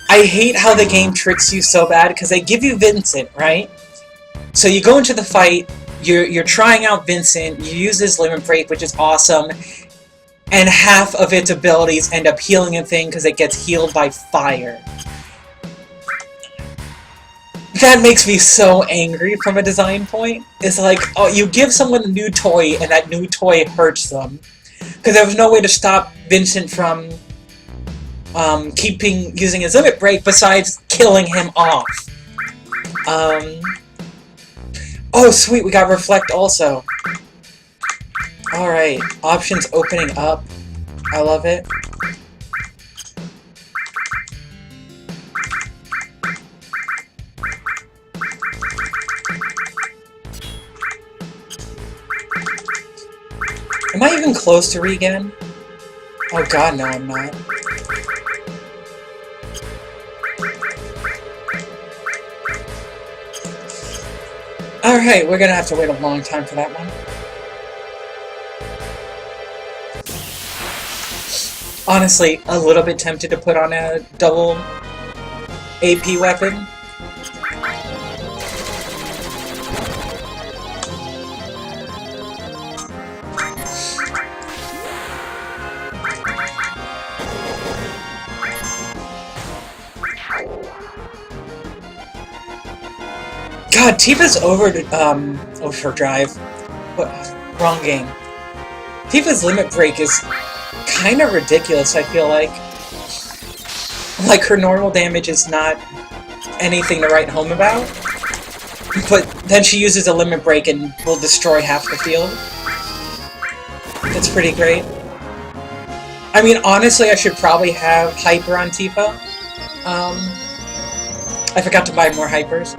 Speaker 1: I hate how the game tricks you so bad because they give you Vincent, right? So you go into the fight, you're trying out Vincent, you use his limit break, which is awesome, and half of its abilities end up healing a thing because it gets healed by fire. That makes me so angry from a design point. It's like, oh, you give someone a new toy and that new toy hurts them. Because there was no way to stop Vincent from using his limit break besides killing him off. Oh sweet, we got Reflect also. Alright, options opening up. I love it. Am I even close to regen? Oh god, no I'm not. Alright, we're gonna have to wait a long time for that one. Honestly, a little bit tempted to put on a double AP weapon. God, Tifa's overdrive. What? Wrong game. Tifa's limit break is kind of ridiculous, I feel like. Like, her normal damage is not anything to write home about. But then she uses a limit break and will destroy half the field. It's pretty great. I mean, honestly, I should probably have Hyper on Tifa. I forgot to buy more Hypers.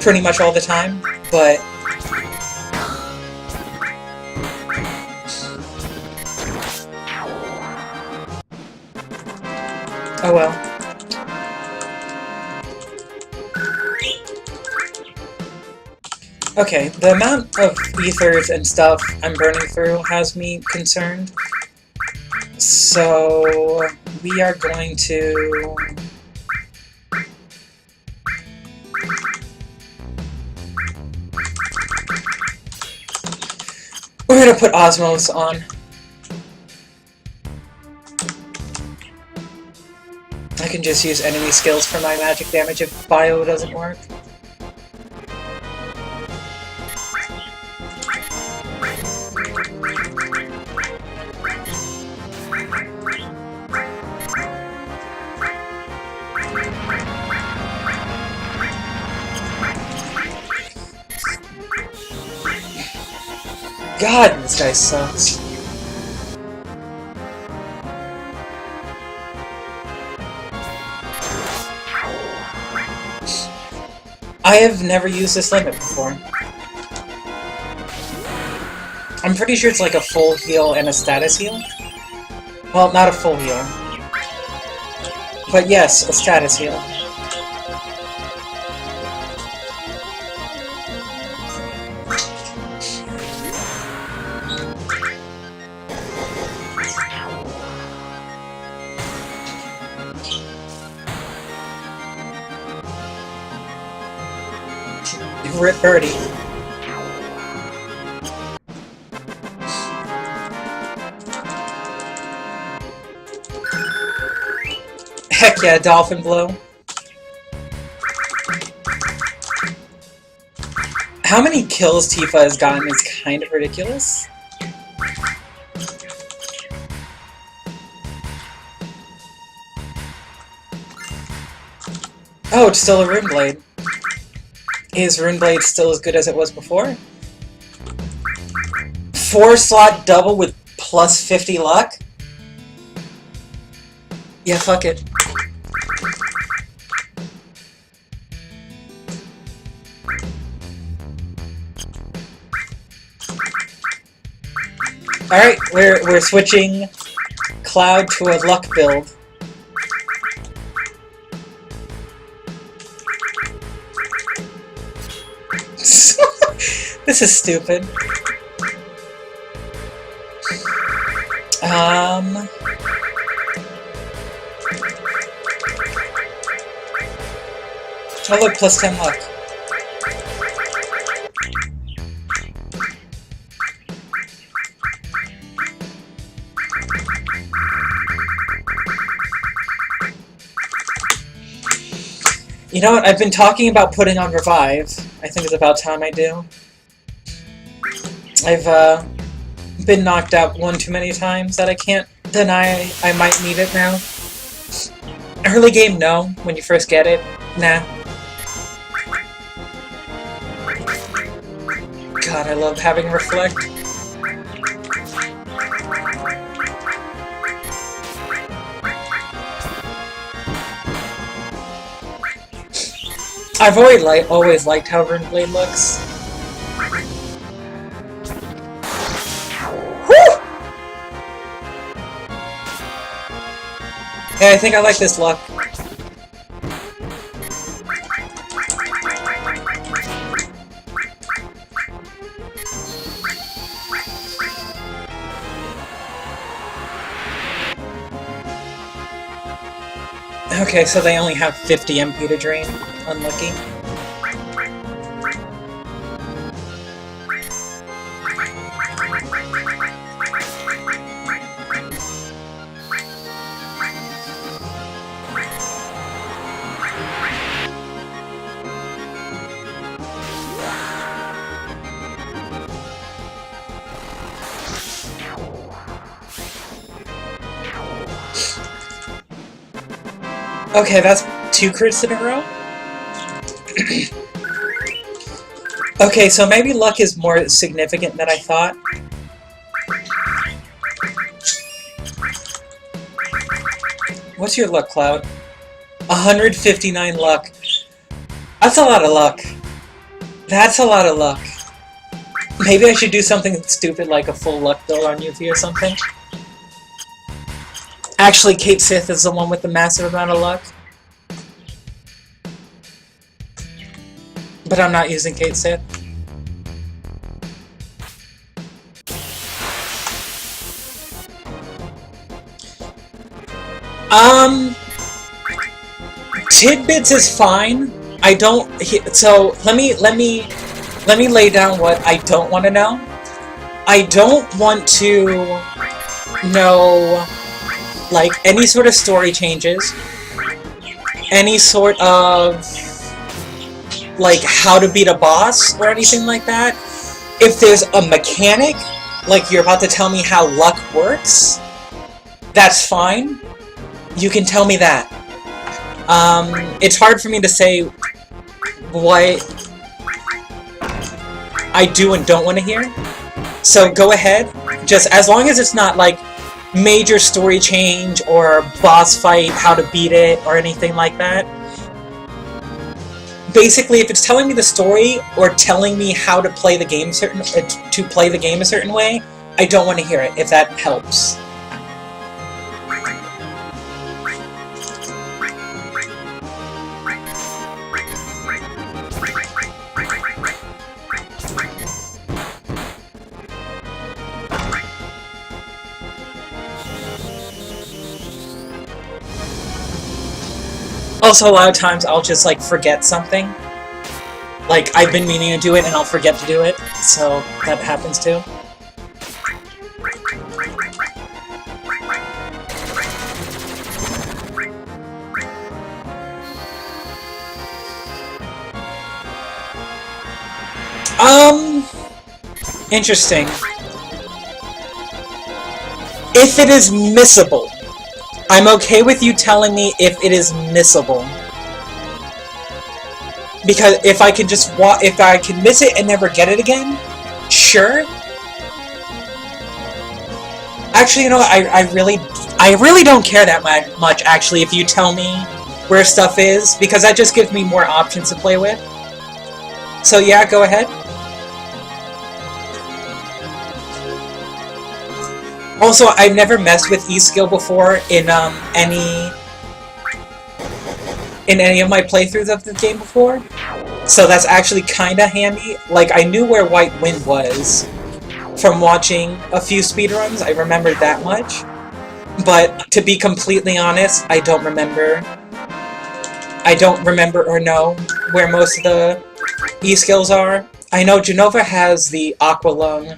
Speaker 1: Pretty much all the time, but... oh well. Okay, the amount of ethers and stuff I'm burning through has me concerned. So... we are going to... we're gonna put Osmos on. I can just use enemy skills for my magic damage if Bio doesn't work. God, this guy sucks. I have never used this limit before. I'm pretty sure it's like a full heal and a status heal. Well, not a full heal. But yes, a status heal. Rip Birdie. Heck yeah, Dolphin Blow. How many kills Tifa has gotten is kind of ridiculous. Oh, it's still a Rune Blade. Is Rune Blade still as good as it was before? 4-slot double with plus 50 luck? Yeah, fuck it. Alright, we're switching Cloud to a luck build. This is stupid. Oh look, plus 10 luck. You know what, I've been talking about putting on Revive. I think it's about time I do. I've been knocked out one too many times that I can't deny I might need it now. Early game, no. When you first get it, nah. God, I love having Reflect. I've always liked how Rune Blade looks. Whew! Yeah, I think I like this luck. Okay, so they only have 50 MP to drain. Unlucky. Okay, that's 2 crits in a row? Okay, so maybe luck is more significant than I thought. What's your luck, Cloud? 159 luck. That's a lot of luck. That's a lot of luck. Maybe I should do something stupid like a full luck build on Yuffie or something. Actually, Cait Sith is the one with the massive amount of luck. But I'm not using Cait Sith. Tidbits is fine. I don't. So let me lay down what I don't want to know. I don't want to know like any sort of story changes, any sort of like how to beat a boss or anything like that. If there's a mechanic, like you're about to tell me how luck works, that's fine. You can tell me that. It's hard for me to say what I do and don't want to hear. So go ahead. Just as long as it's not like major story change or boss fight, how to beat it, or anything like that. Basically, if it's telling me the story or telling me how to play the game a certain way, I don't want to hear it, if that helps. Also, a lot of times I'll just, like, forget something. Like, I've been meaning to do it and I'll forget to do it, so that happens too. Interesting. If it is missable, I'm okay with you telling me if it is missable. Because if I can just if I can miss it and never get it again, sure. Actually, you know what? I really don't care that much, actually, if you tell me where stuff is, because that just gives me more options to play with. So yeah, go ahead. Also, I've never messed with E-Skill before in any of my playthroughs of the game before, so that's actually kinda handy. Like, I knew where White Wind was from watching a few speedruns, I remembered that much, but to be completely honest, I don't remember or know where most of the E-Skills are. I know Jenova has the Aqua Lung,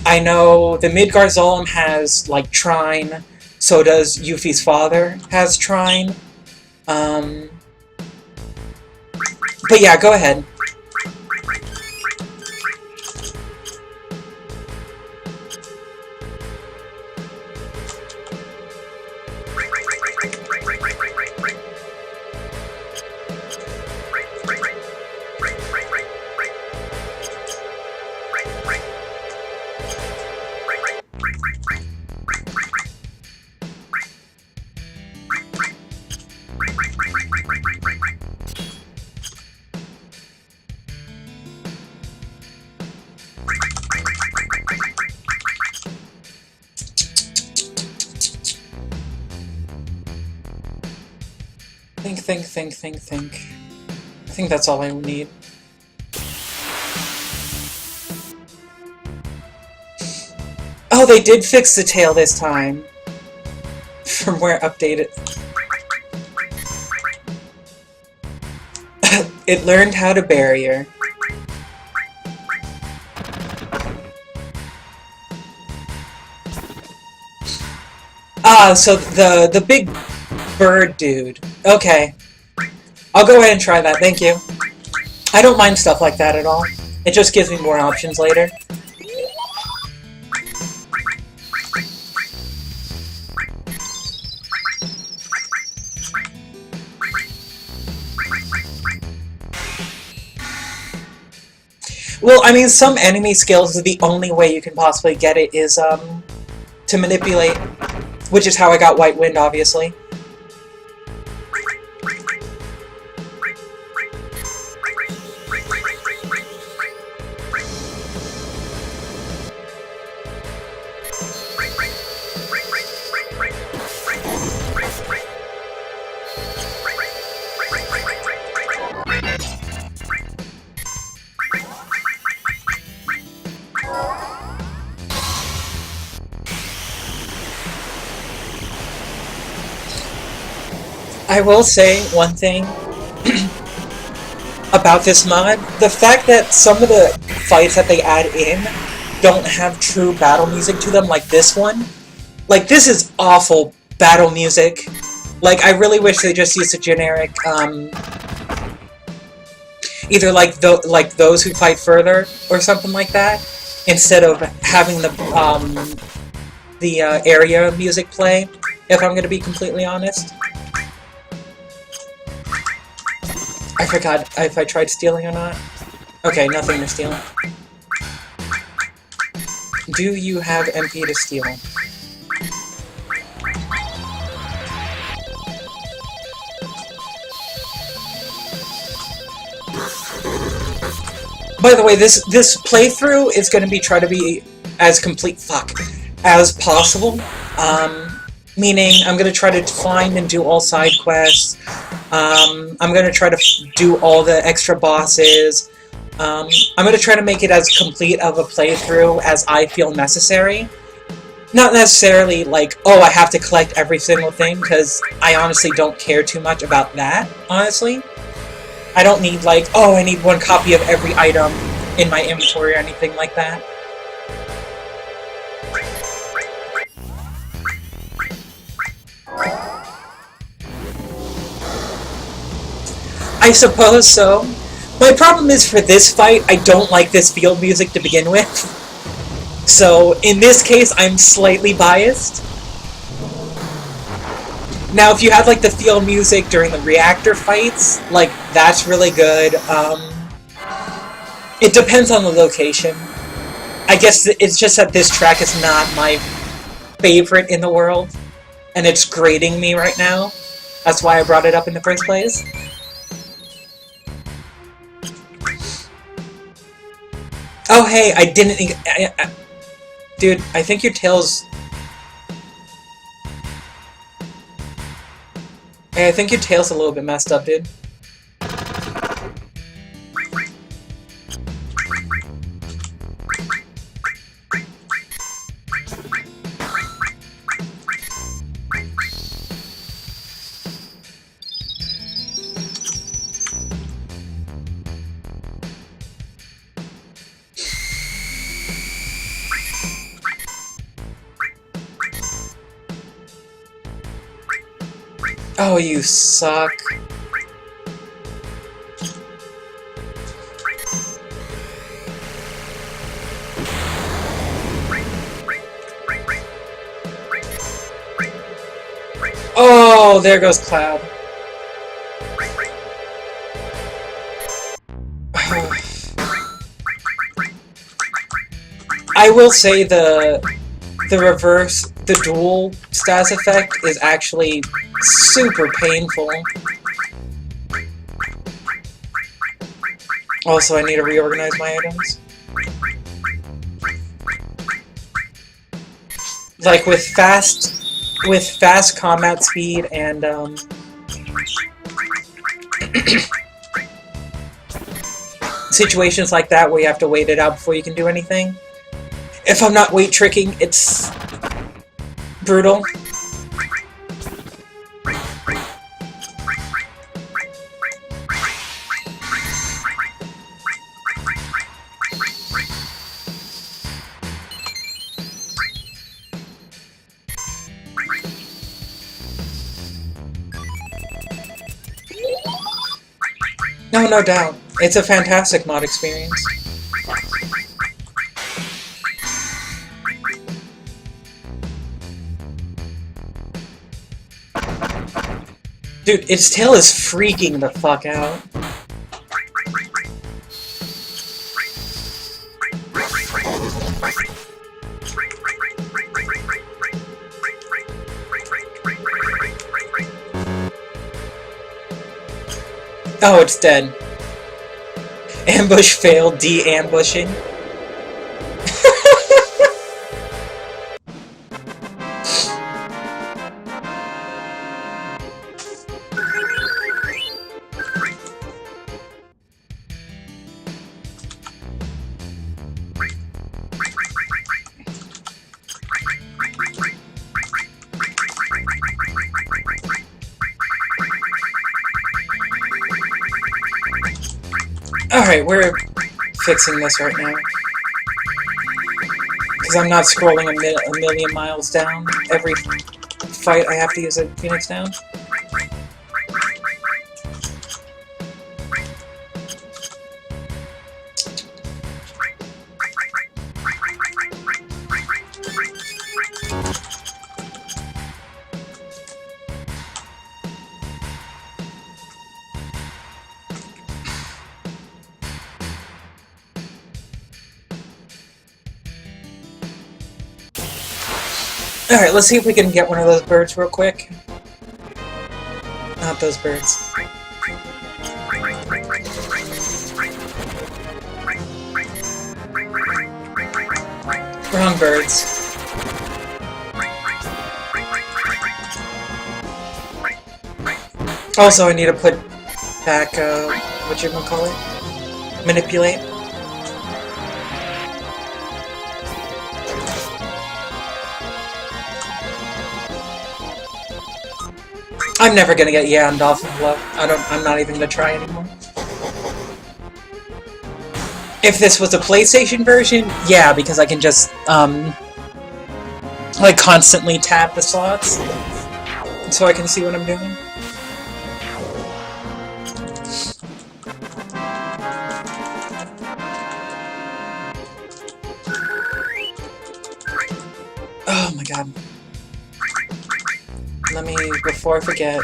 Speaker 1: I know the Midgar Zolom has, like, Trine, so does Yuffie's father has Trine. But yeah, go ahead. Think. I think that's all I need. Oh, they did fix the tail this time. Firmware updated. It learned how to barrier. Ah, so the big bird dude. Okay. I'll go ahead and try that, thank you. I don't mind stuff like that at all. It just gives me more options later. Well, I mean, some enemy skills, the only way you can possibly get it is, to manipulate, which is how I got White Wind, obviously. I will say one thing about this mod. The fact that some of the fights that they add in don't have true battle music to them, like this one. Like, this is awful battle music. Like, I really wish they just used a generic, either like those who fight further, or something like that, instead of having the area music play, if I'm gonna be completely honest. I forgot if I tried stealing or not. Okay, nothing to steal. Do you have MP to steal? By the way, this playthrough is going to be try to be as complete as possible. Meaning, I'm going to try to find and do all side quests. I'm going to try to do all the extra bosses. I'm going to try to make it as complete of a playthrough as I feel necessary. Not necessarily like, oh, I have to collect every single thing, because I honestly don't care too much about that, honestly. I don't need, like, oh, I need one copy of every item in my inventory or anything like that. I suppose so, My problem is for this fight, I don't like this field music to begin with. So, in this case, I'm slightly biased. Now, if you had, like, the field music during the reactor fights, like, that's really good. It depends on the location. I guess it's just that this track is not my favorite in the world, and it's grating me right now. That's why I brought it up in the first place. Oh, hey, I didn't... dude, I think your tail's... Hey, I think your tail's a little bit messed up, dude. Oh, you suck. Oh, there goes Cloud. I will say the dual status effect is actually super painful. Also, I need to reorganize my items. Like with fast combat speed and situations like that where you have to wait it out before you can do anything. If I'm not weight tricking, it's brutal. No, no doubt. It's a fantastic mod experience. Dude, its tail is freaking the fuck out. Oh, it's dead. Ambush failed, de-ambushing. Alright, we're fixing this right now. Because I'm not scrolling a million miles down. Every fight I have to use a Phoenix down. Alright, let's see if we can get one of those birds real quick. Not those birds. Wrong birds. Also, I need to put back, whatchamacallit? Manipulate. I'm never gonna get Yand off of Love. I'm not even gonna try anymore. If this was a PlayStation version, yeah, because I can just, like, constantly tap the slots, so I can see what I'm doing. before I forget.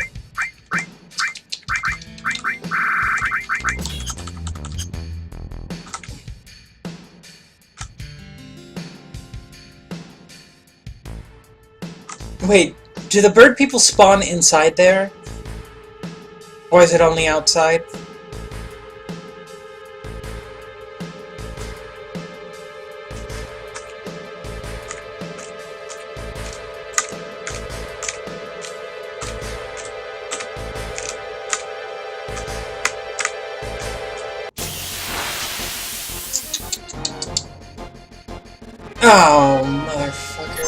Speaker 1: Wait, do the bird people spawn inside there? Or is it only outside? Oh, motherfucker.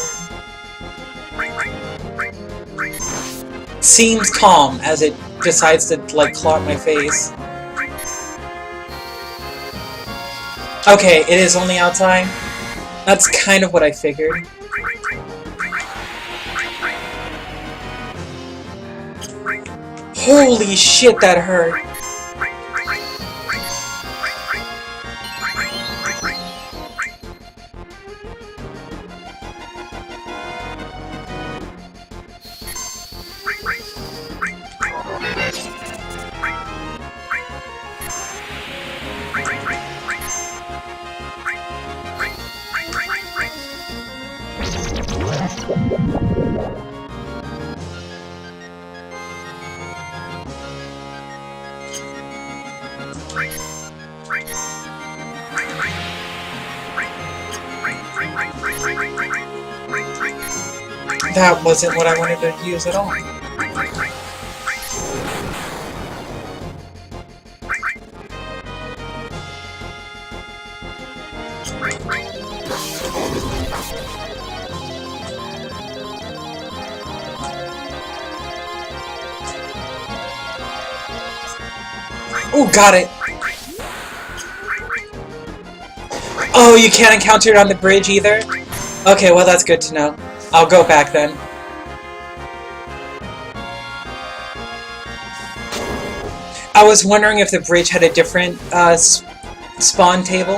Speaker 1: Seems calm as it decides to, like, claw my face. Okay, it is only outside. That's kind of what I figured. Holy shit, that hurt. That wasn't what I wanted to use at all. Oh, got it! Oh, you can't encounter it on the bridge either? Okay, well that's good to know. I'll go back then. I was wondering if the bridge had a different spawn table.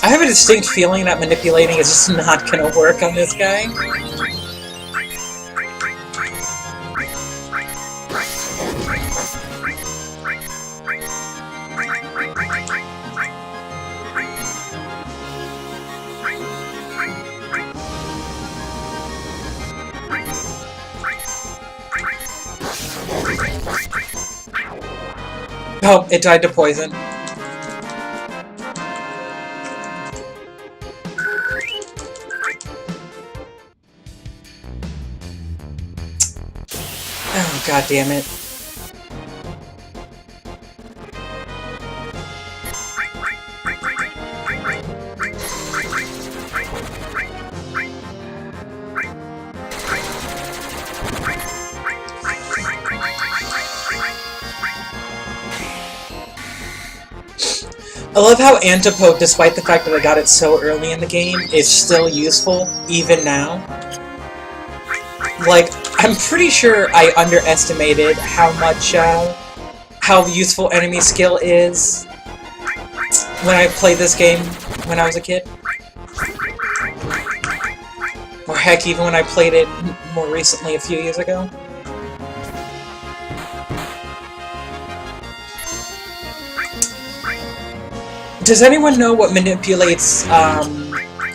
Speaker 1: I have a distinct feeling that manipulating is just not gonna work on this guy. Oh, it died to poison. Oh, god damn it. I love how Antipode, despite the fact that I got it so early in the game, is still useful, even now. Like, I'm pretty sure I underestimated how much, how useful enemy skill is when I played this game when I was a kid. Or heck, even when I played it more recently, a few years ago. Does anyone know what Manipulate's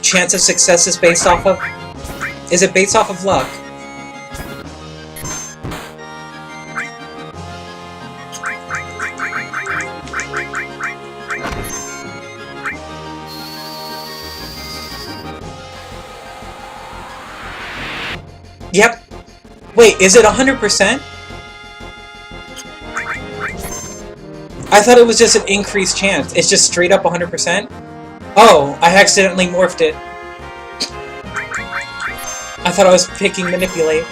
Speaker 1: chance of success is based off of? Is it based off of luck? Yep. Wait, is it 100%? I thought it was just an increased chance. It's just straight up 100%? Oh, I accidentally morphed it. I thought I was picking Manipulate.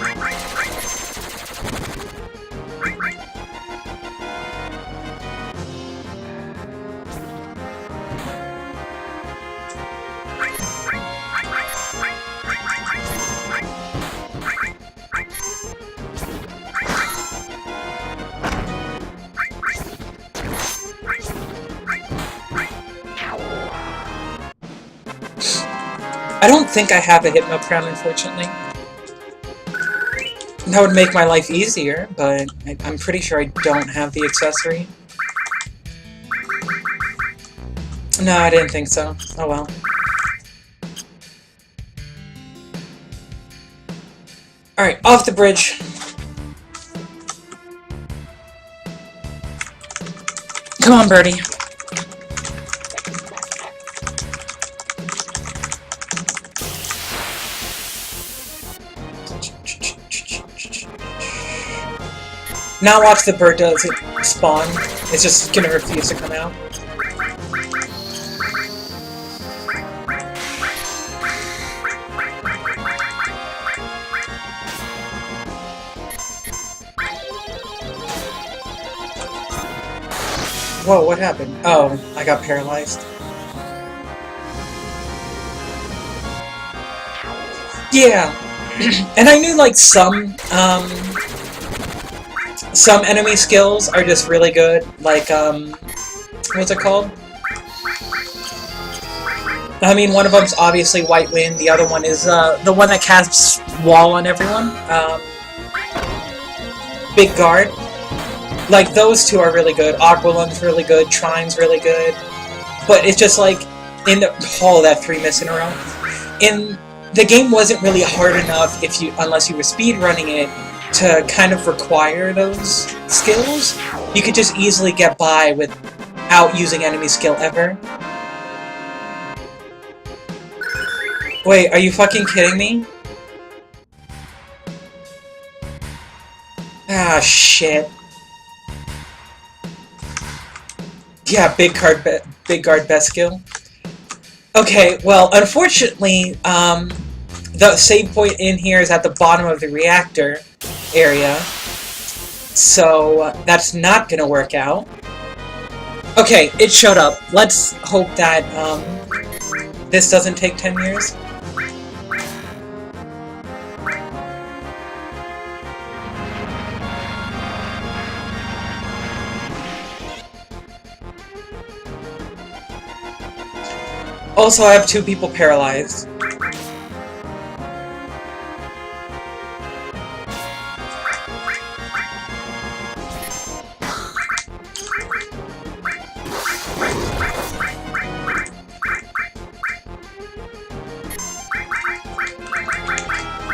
Speaker 1: I don't think I have a Hypnocrown, unfortunately. That would make my life easier, but I'm pretty sure I don't have the accessory. No, I didn't think so. Oh well. Alright, off the bridge. Come on, birdie. Now watch the bird doesn't spawn. It's just gonna refuse to come out. Whoa, what happened? Oh, I got paralyzed. Yeah, and I knew like some enemy skills are just really good, like, what's it called? I mean, one of them's obviously White Wind, the other one is, the one that casts Wall on everyone, Big Guard. Like, those two are really good. Aqualung's really good, Trine's really good, but it's just like, in the, oh, that 3 miss in a row. The game wasn't really hard enough unless you were speedrunning it, to kind of require those skills. You could just easily get by without using enemy skill ever. Wait, are you fucking kidding me? Ah, shit. Yeah, Big Guard best skill. Okay, well, unfortunately, the save point in here is at the bottom of the reactor area, so that's not gonna work out. Okay, it showed up. Let's hope that this doesn't take 10 years. Also, I have 2 people paralyzed.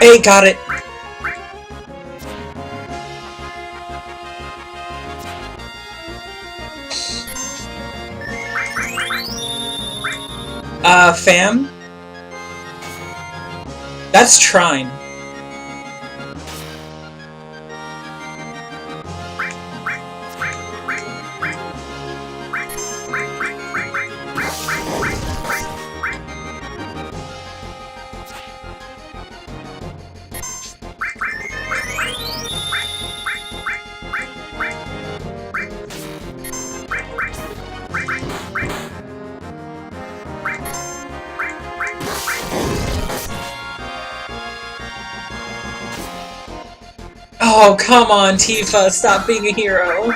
Speaker 1: Hey, got it! Fam? That's Trine. Oh, come on, Tifa, stop being a hero.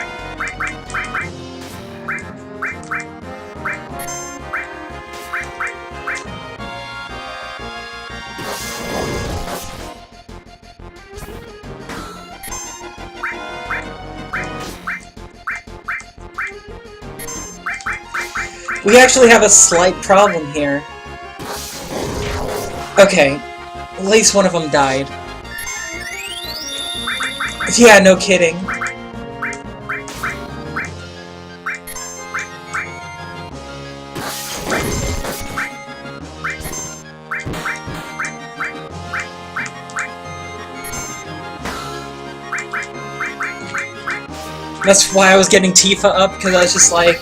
Speaker 1: We actually have a slight problem here. Okay, at least one of them died. Yeah, no kidding. That's why I was getting Tifa up, because I was just like,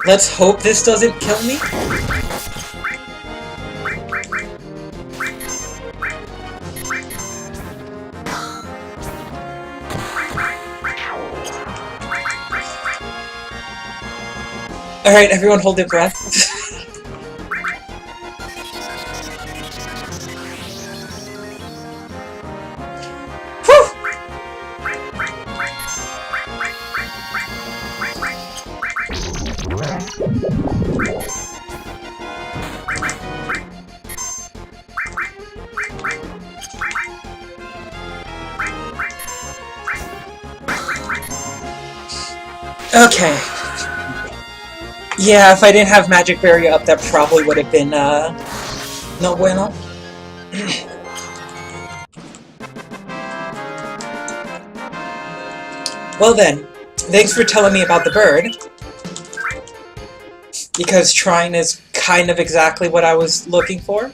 Speaker 1: let's hope this doesn't kill me. Alright, everyone hold their breath. Okay. Yeah, if I didn't have Magic Barrier up, that probably would have been, no bueno. Well then, thanks for telling me about the bird. Because Trine is kind of exactly what I was looking for.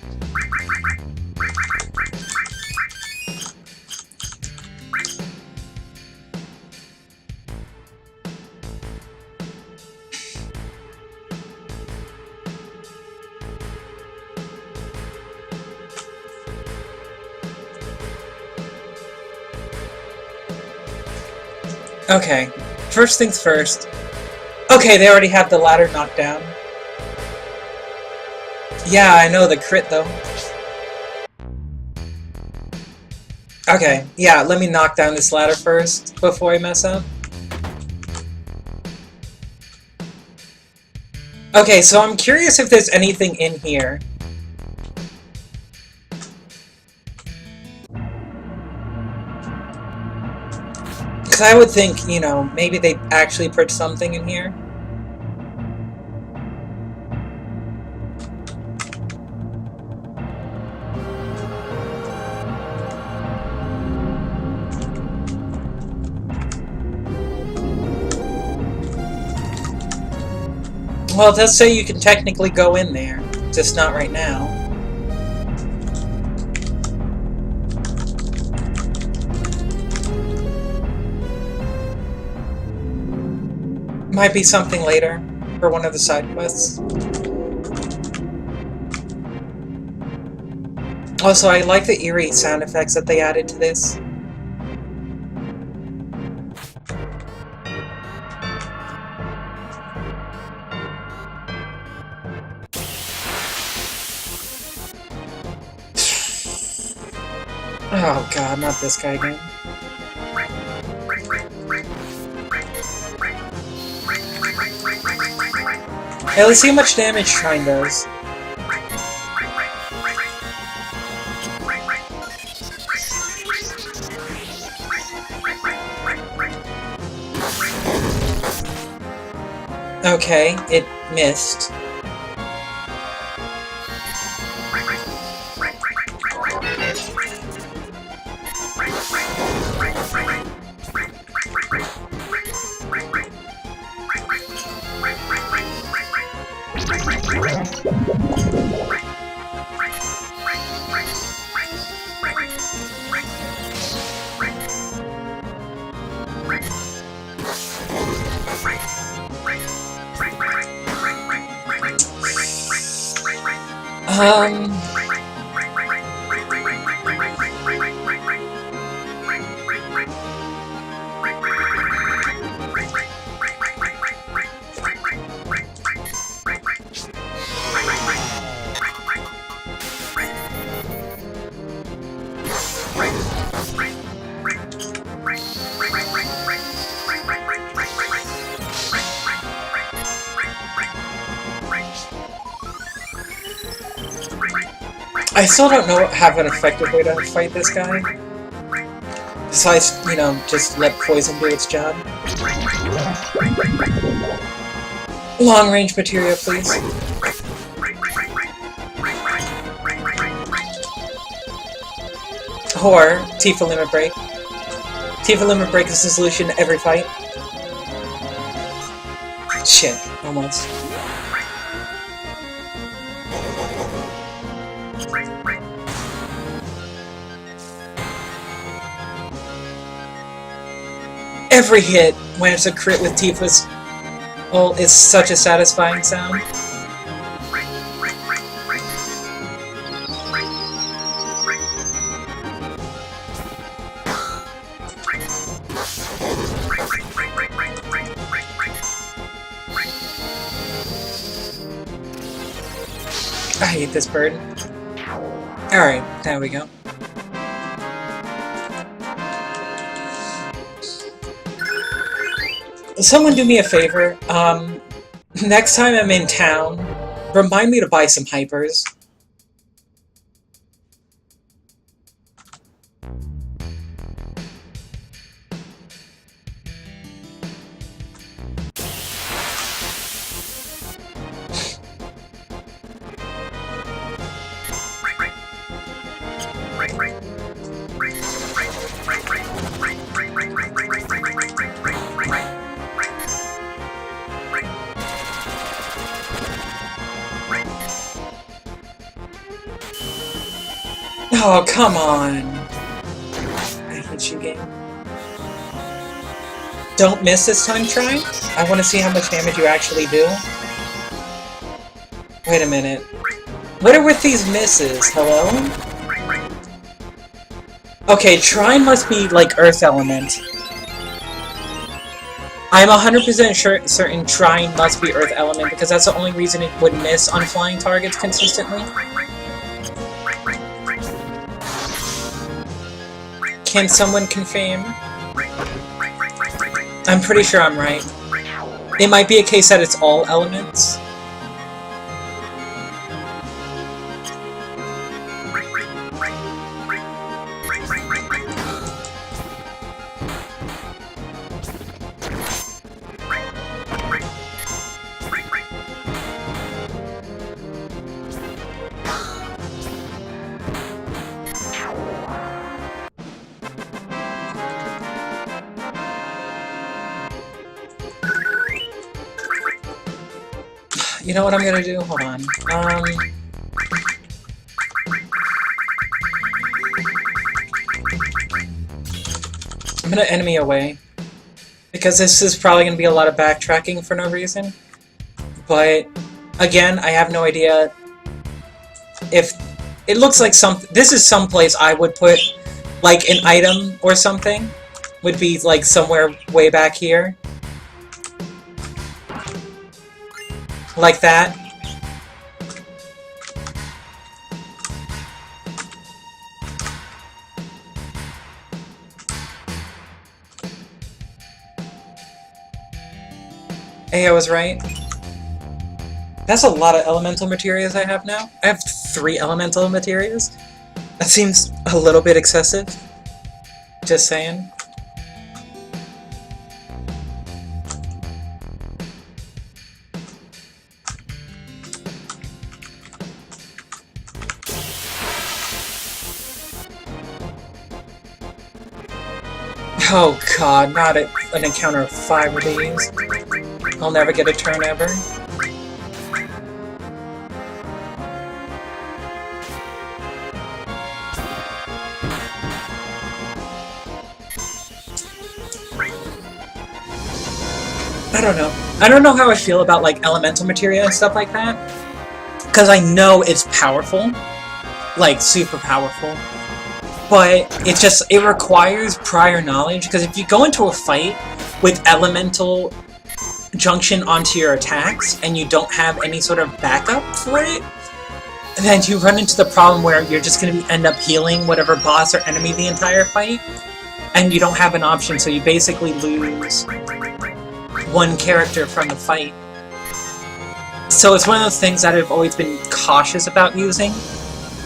Speaker 1: Okay, first things first. Okay, they already have the ladder knocked down. Yeah, I know the crit though. Okay, yeah, let me knock down this ladder first before I mess up. Okay, so I'm curious if there's anything in here. Because I would think, you know, maybe they actually put something in here. Well, it does say you can technically go in there, just not right now. Might be something later, for one of the side quests. Also, I like the eerie sound effects that they added to this. Oh god, not this guy again. Hey, let's see how much damage Trine does. Okay, it missed. I still don't have an effective way to fight this guy. Besides, you know, just let poison do its job. Long range materia, please. Or Tifa Limit Break. Tifa Limit Break is the solution to every fight. Shit, almost. Every hit, when it's a crit with Tifa's ult, is such a satisfying sound. I hate this bird. Alright, there we go. Someone do me a favor. Next time I'm in town, remind me to buy some hypers. Oh, come on! I hate you, game. Don't miss this time, try? I want to see how much damage you actually do. Wait a minute. What are with these misses? Hello? Okay, Trine must be like Earth Element. I'm 100% certain Trine must be Earth Element because that's the only reason it would miss on flying targets consistently. Can someone confirm? I'm pretty sure I'm right. It might be a case that it's all elements. You know what I'm gonna do? Hold on. I'm gonna enemy away. Because this is probably gonna be a lot of backtracking for no reason. But, again, I have no idea if... It looks like this is someplace I would put, like, an item or something. Would be, like, somewhere way back here. Like that. Hey, I was right. That's a lot of elemental materials I have now. I have 3 elemental materials. That seems a little bit excessive. Just saying. Oh god, not an encounter of 5 of these. I'll never get a turn ever. I don't know. I don't know how I feel about like elemental materia and stuff like that. Because I know it's powerful. Like, super powerful. But it requires prior knowledge, because if you go into a fight with elemental junction onto your attacks, and you don't have any sort of backup for it, then you run into the problem where you're just going to end up healing whatever boss or enemy the entire fight, and you don't have an option, so you basically lose one character from the fight. So it's one of those things that I've always been cautious about using.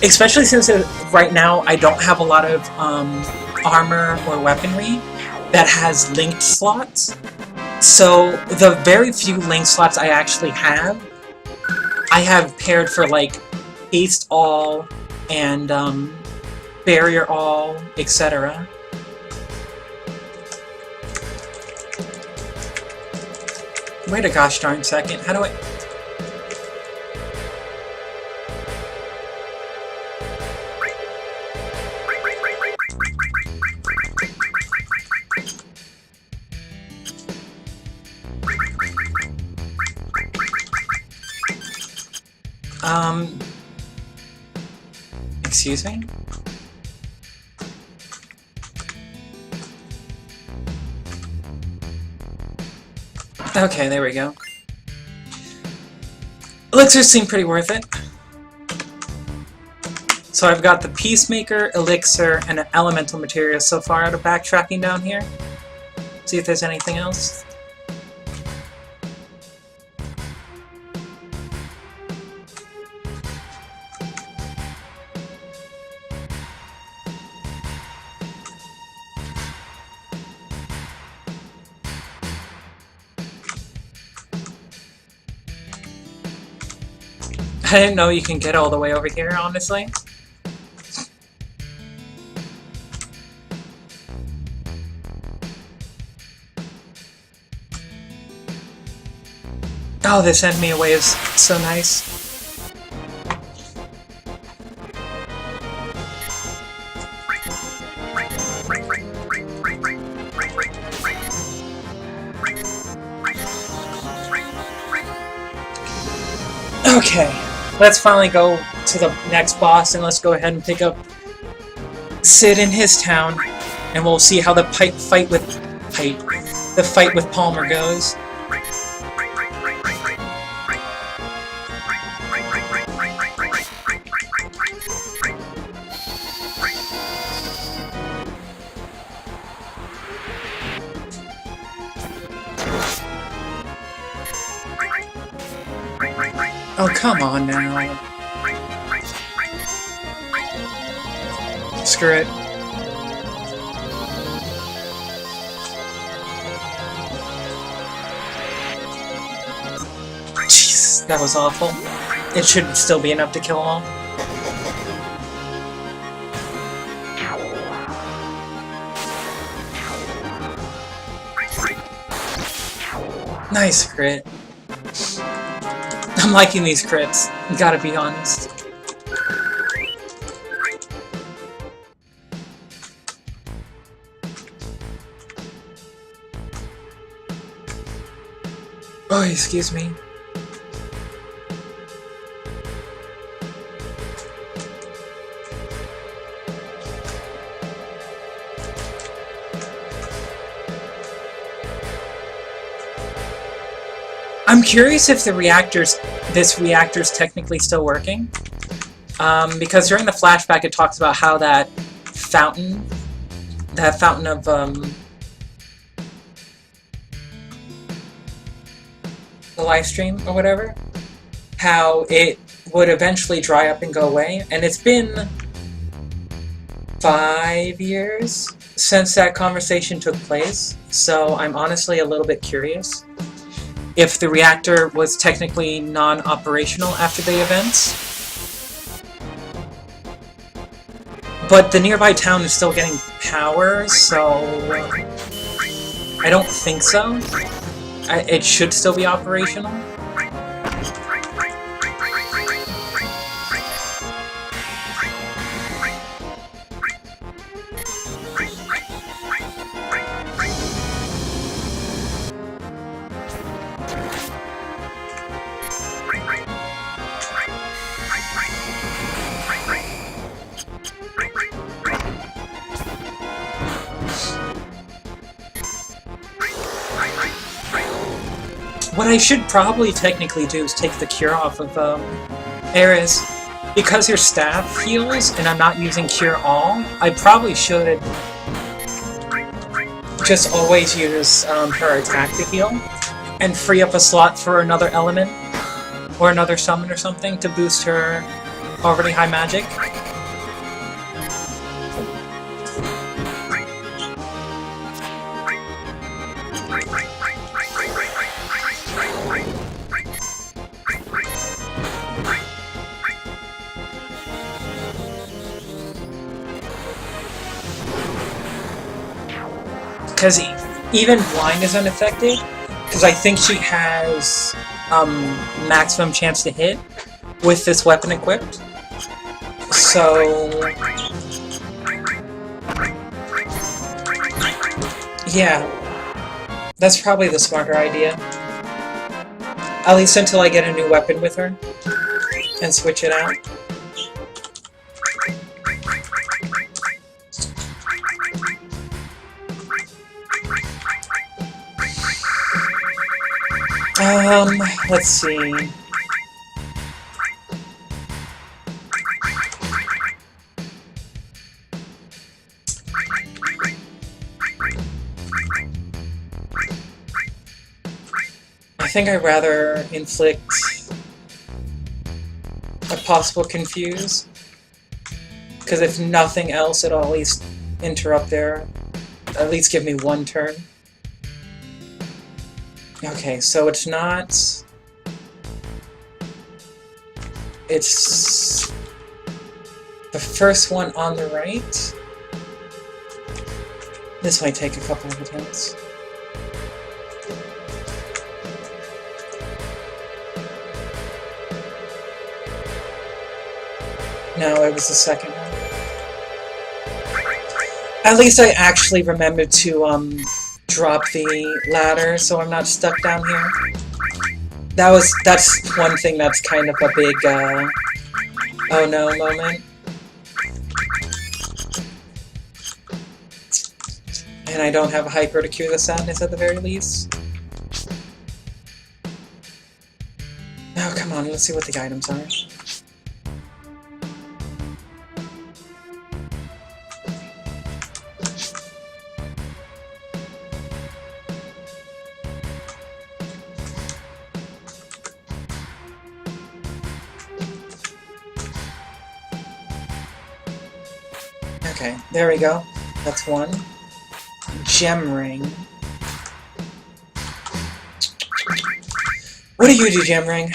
Speaker 1: Especially since right now I don't have a lot of armor or weaponry that has linked slots. So the very few linked slots I actually have, I have paired for like Haste All and Barrier All, etc. Wait a gosh darn second, how do I... Excuse me? Okay, there we go. Elixirs seem pretty worth it. So I've got the Peacemaker, Elixir, and an Elemental Material so far out of backtracking down here. See if there's anything else. I didn't know you can get all the way over here, honestly. Oh, this enemy away is so nice. Okay, let's finally go to the next boss, and let's go ahead and pick up Sid in his town, and we'll see how the fight with Palmer goes. Oh, come on now. Screw it. Jeez, that was awful. It should still be enough to kill them all. Nice crit. I'm liking these crits, gotta be honest. Oh, excuse me. I'm curious if this reactor's technically still working. Because during the flashback it talks about how that fountain of, the live stream or whatever, how it would eventually dry up and go away, and it's been 5 years since that conversation took place, so I'm honestly a little bit curious if the reactor was technically non-operational after the events. But the nearby town is still getting power, so I don't think so. It should still be operational. What I should probably technically do is take the cure off of Ares. Because your staff heals and I'm not using Cure All, I probably should just always use her attack to heal and free up a slot for another element or another summon or something to boost her already high magic. Because even Blind is unaffected, because I think she has maximum chance to hit with this weapon equipped. So yeah, that's probably the smarter idea. At least until I get a new weapon with her and switch it out. Let's see. I think I'd rather inflict a possible confuse, because if nothing else, it'll at least interrupt their, at least give me one turn. Okay, so it's not... It's the first one on the right. This might take a couple of attempts. No, it was the second one. At least I actually remembered to drop the ladder so I'm not stuck down here. That's one thing that's kind of a big, oh no moment. And I don't have a hyper to cure the sadness at the very least. Oh, come on, let's see what the items are. Okay, there we go. That's one. Gem ring. What do you do, Gem ring?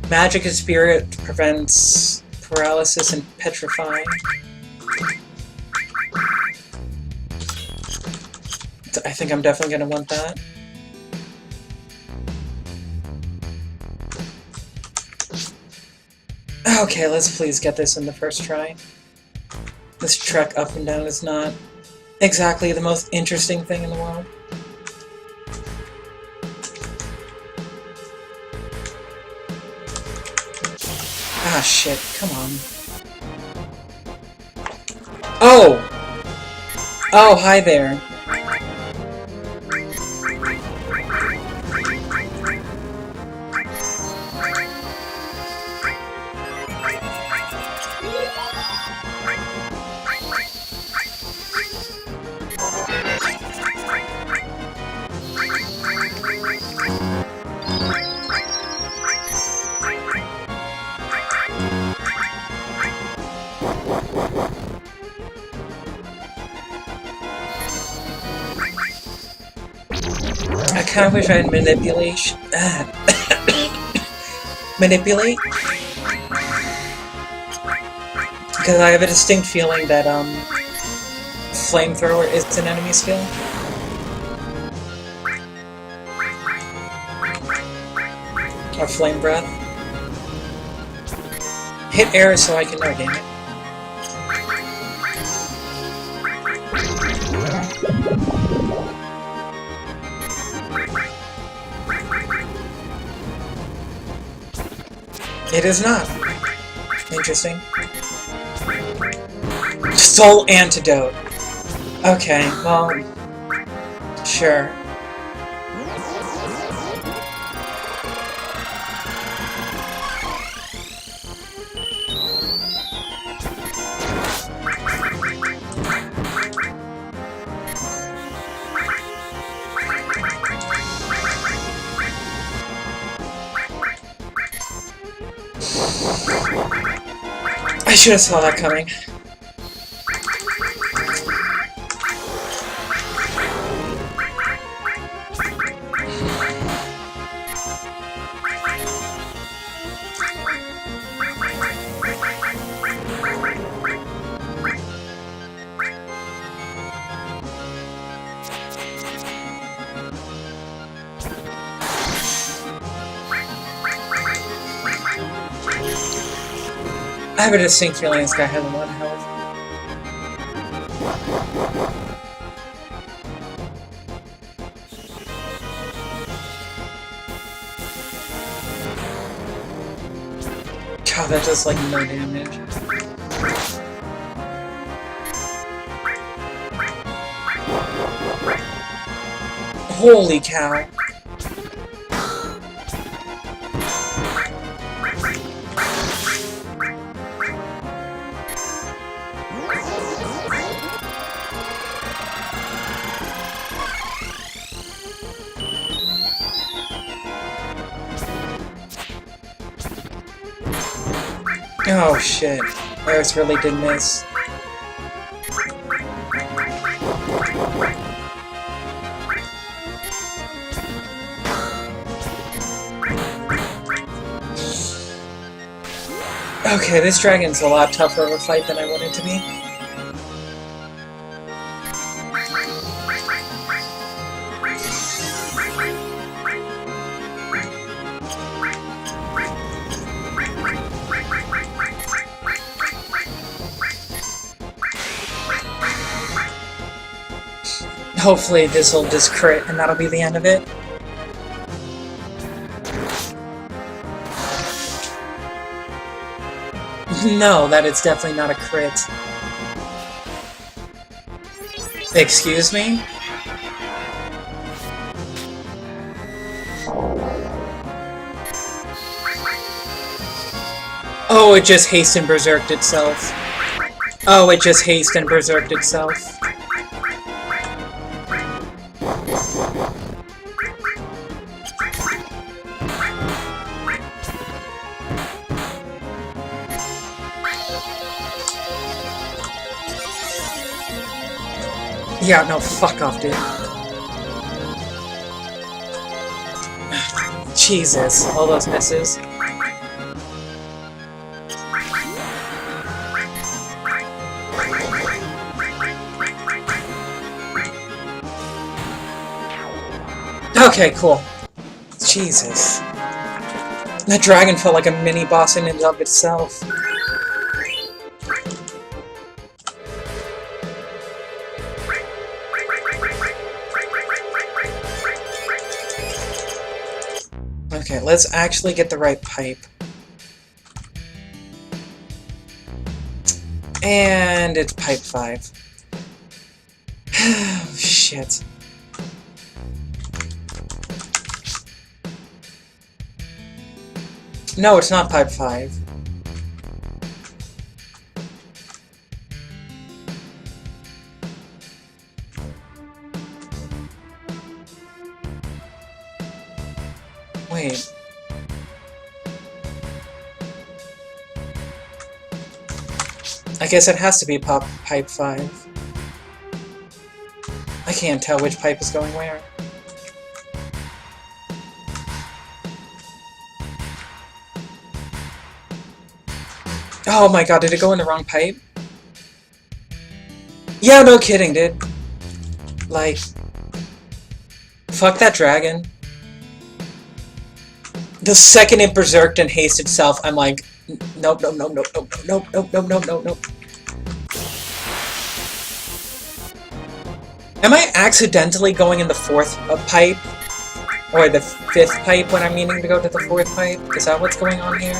Speaker 1: Magic and spirit prevents paralysis and petrifying. I think I'm definitely gonna want that. Okay, let's please get this in the first try. This trek up and down is not exactly the most interesting thing in the world. Ah, shit. Come on. Oh! Oh, hi there. I kind of wish I had manipulate. Manipulate? Because I have a distinct feeling that, flamethrower is an enemy skill. Or flame breath. Hit air so I can know, damn it. It is not. Interesting. Soul antidote. Okay, well, sure. I should have saw that coming. I have a distinct feeling this guy has a lot of health. God, that does like no damage. Holy cow. Oh shit, Eris really did miss. Okay, this dragon's a lot tougher of a fight than I want it to be. Hopefully this'll just crit and that'll be the end of it. No, that is definitely not a crit. Excuse me? Oh, it just hastened berserked itself. Oh, it just hastened berserked itself. Yeah, no, fuck off, dude. Jesus, all those misses. Okay, cool. Jesus. That dragon felt like a mini-boss in and of itself. Okay, let's actually get the right pipe. And it's pipe 5. Shit. No, it's not pipe 5. Wait. I guess it has to be pipe 5. I can't tell which pipe is going where. Oh my god, did it go in the wrong pipe? Yeah, no kidding, dude. Like, fuck that dragon. The second it berserked and hasted itself, I'm like, nope, nope, nope, nope, nope, nope, nope, nope, nope, nope, nope. Am I accidentally going in the 4th pipe? Or the 5th pipe when I'm meaning to go to the 4th pipe? Is that what's going on here?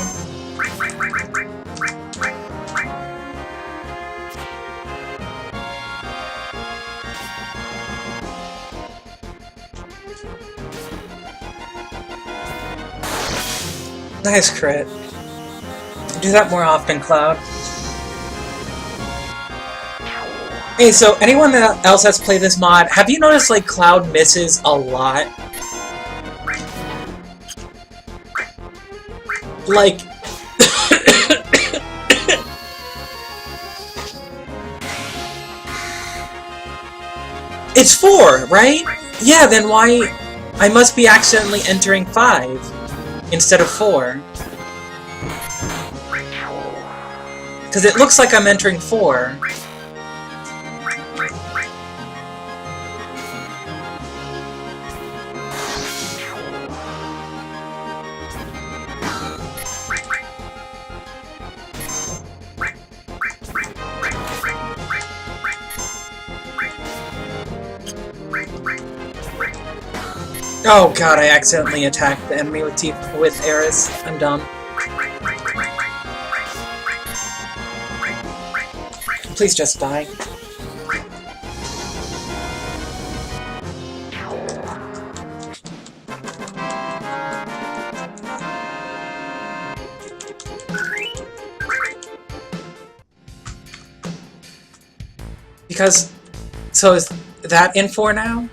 Speaker 1: Nice crit. Do that more often, Cloud. Hey, so anyone else that's played this mod, have you noticed, like, Cloud misses a lot? Like... It's 4, right? Yeah, then why... I must be accidentally entering 5 instead of 4. Because it looks like I'm entering 4. Oh god, I accidentally attacked the enemy with Eris. I'm dumb. Please just die. Because... So is that in 4 now?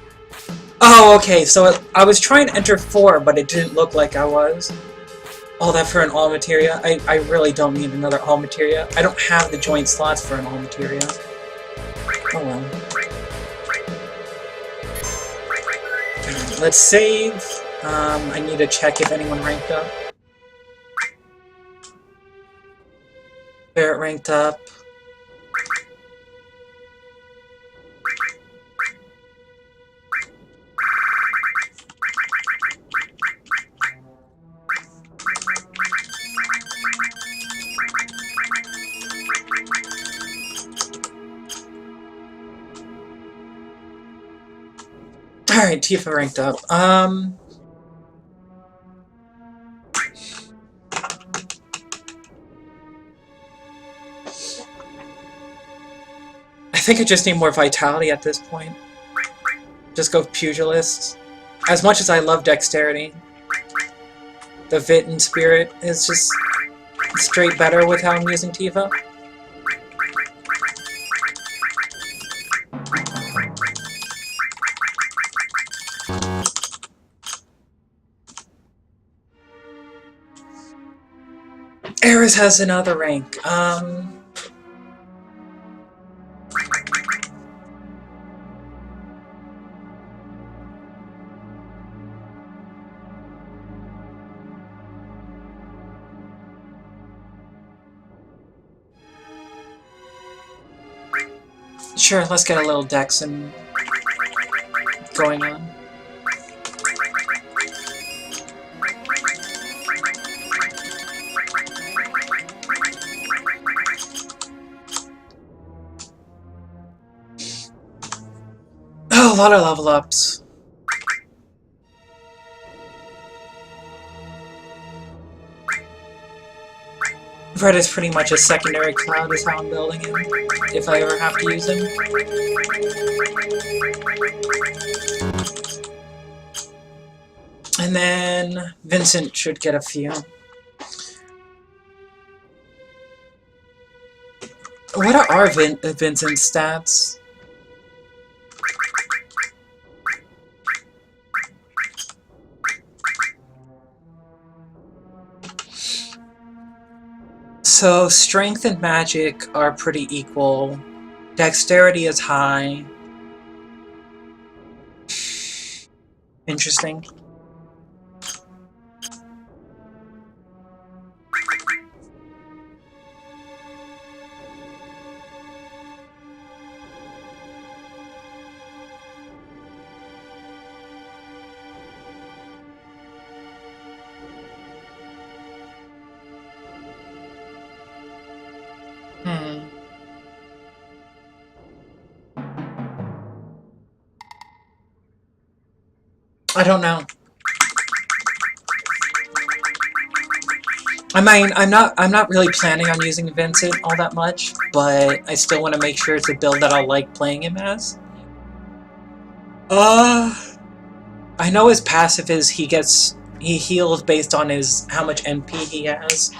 Speaker 1: Oh, okay, so I was trying to enter 4, but it didn't look like I was. All that for an all materia? I really don't need another all materia. I don't have the joint slots for an all materia. Oh well. Let's save. I need to check if anyone ranked up. Barret ranked up. Alright, Tifa ranked up. think I just need more vitality at this point. Just go pugilist. As much as I love dexterity, the Vit and Spirit is just straight better with how I'm using Tifa. Ares has another rank. Sure, let's get a little dex and going on. Oh, a lot of level ups. Red is pretty much a secondary cloud is how I'm building him, if I ever have to use him. And then Vincent should get a few. What are our Vincent's stats? So, strength and magic are pretty equal. Dexterity is high. Interesting. I don't know. I mean, I'm not really planning on using Vincent all that much, but I still want to make sure it's a build that I'll like playing him as. I know his passive is he heals based on how much MP he has.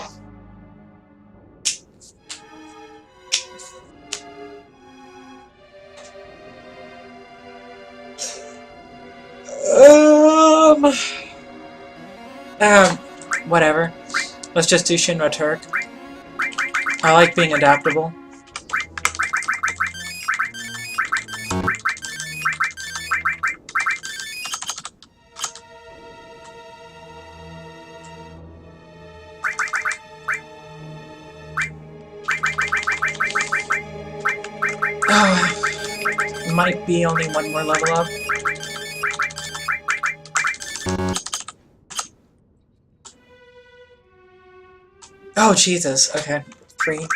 Speaker 1: Whatever. Let's just do Shinra Turk. I like being adaptable. Oh, might be only one more level up. Oh, Jesus. Okay. 3.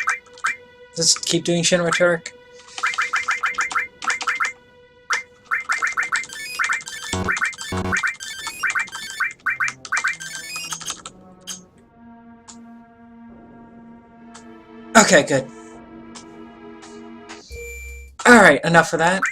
Speaker 1: Just keep doing Shinra Turk. Okay, good. Alright, enough for that.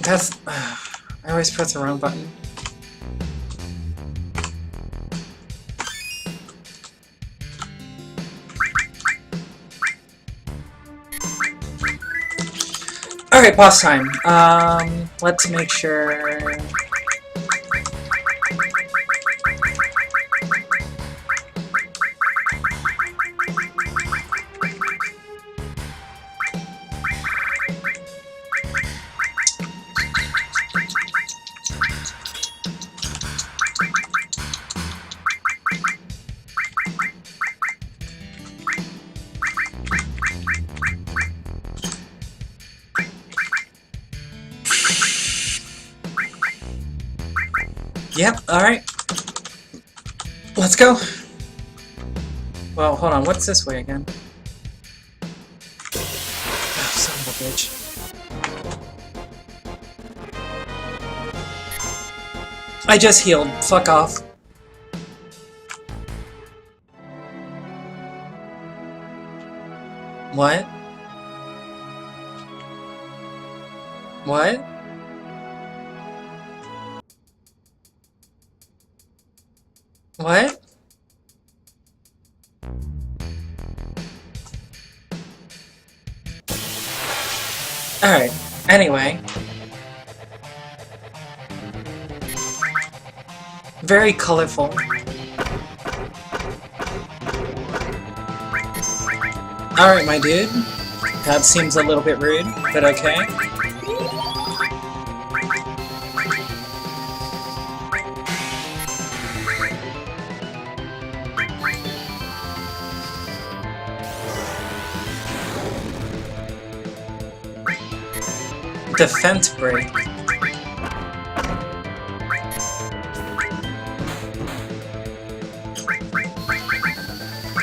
Speaker 1: That's... I always press the wrong button. Alright, boss time. Let's make sure... Yep, alright. Let's go. Well, hold on, what's this way again? bitch. I just healed. Fuck off. What? What? What? Alright, anyway. Very colorful. Alright, my dude. That seems a little bit rude, but okay. Defense break.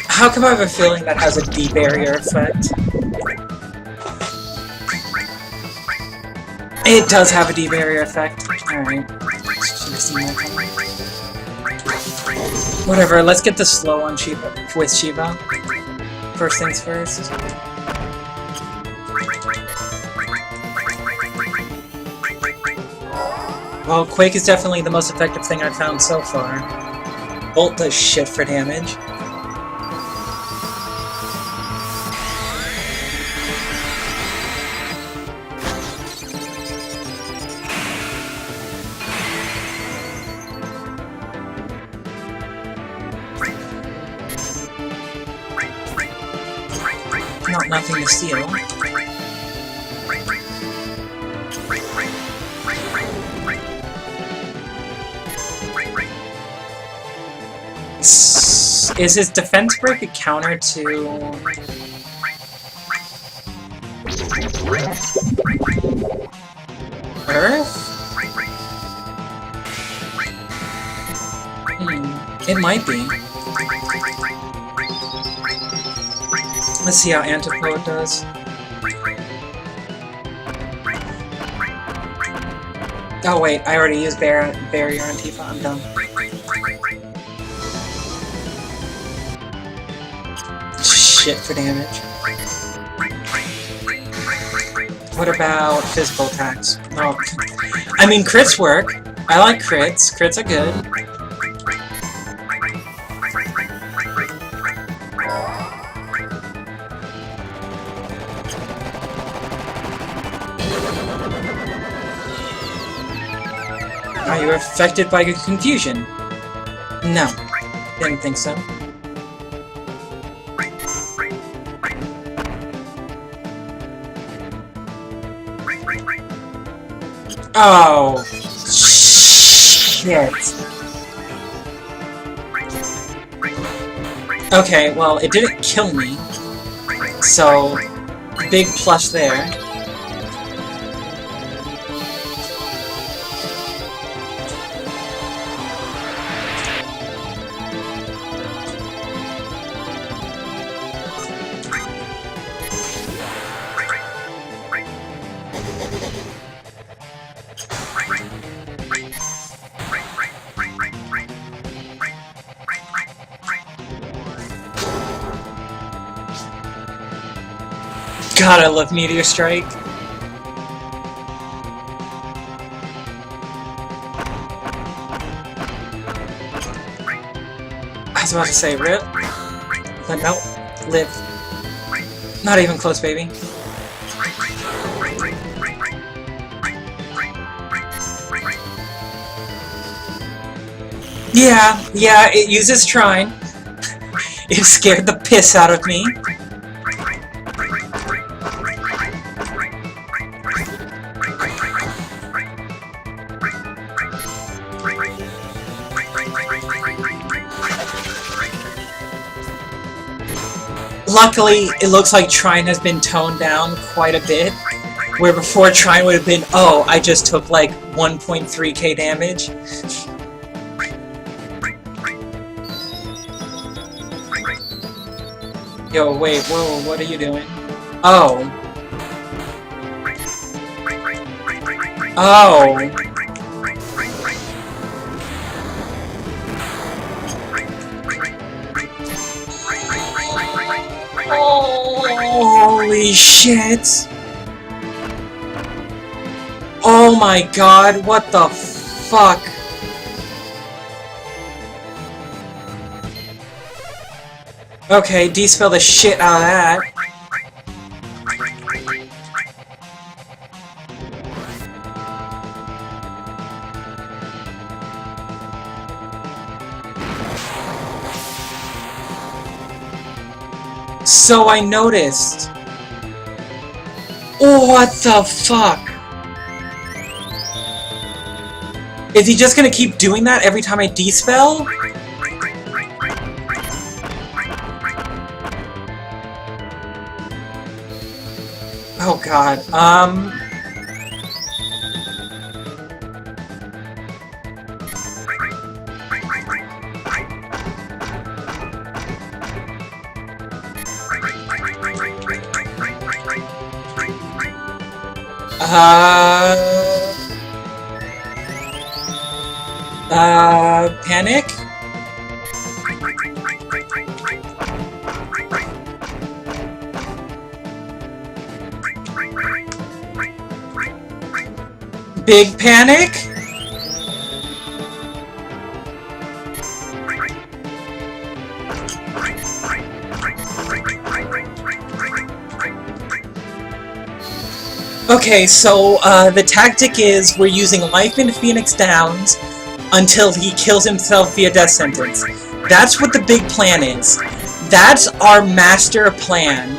Speaker 1: How come I have a feeling that has a D-barrier effect? It does have a D-barrier effect. Alright. Should have seen that coming. Whatever, let's get the slow on Shiva with Shiva. First things first. Well, Quake is definitely the most effective thing I've found so far. Bolt does shit for damage. Nothing to steal. Is his defense break a counter to... Earth? It might be. Let's see how Antipode does. Oh wait, I already used Barrier on Tifa, I'm done. Shit for damage. What about physical attacks? Oh, I mean crits work. I like crits. Crits are good. Are you affected by confusion? No. Didn't think so. Oh, shit. Okay, well, it didn't kill me, so big plus there. God, I love Meteor Strike. I was about to say rip, but nope, live. Not even close, baby. Yeah, it uses Trine. It scared the piss out of me. Luckily, it looks like Trine has been toned down quite a bit, where before Trine would have been, oh, I just took like 1.3k damage. Yo, wait, whoa, what are you doing? Oh. Oh. Holy shit! Oh my god, what the fuck? Okay, de-spell the shit out of that. So I noticed. What the fuck? Is he just gonna keep doing that every time I de-spell? Oh god, Panic? Big Panic? Okay, so, the tactic is we're using life in Phoenix Downs until he kills himself via death sentence. That's what the big plan is. That's our master plan.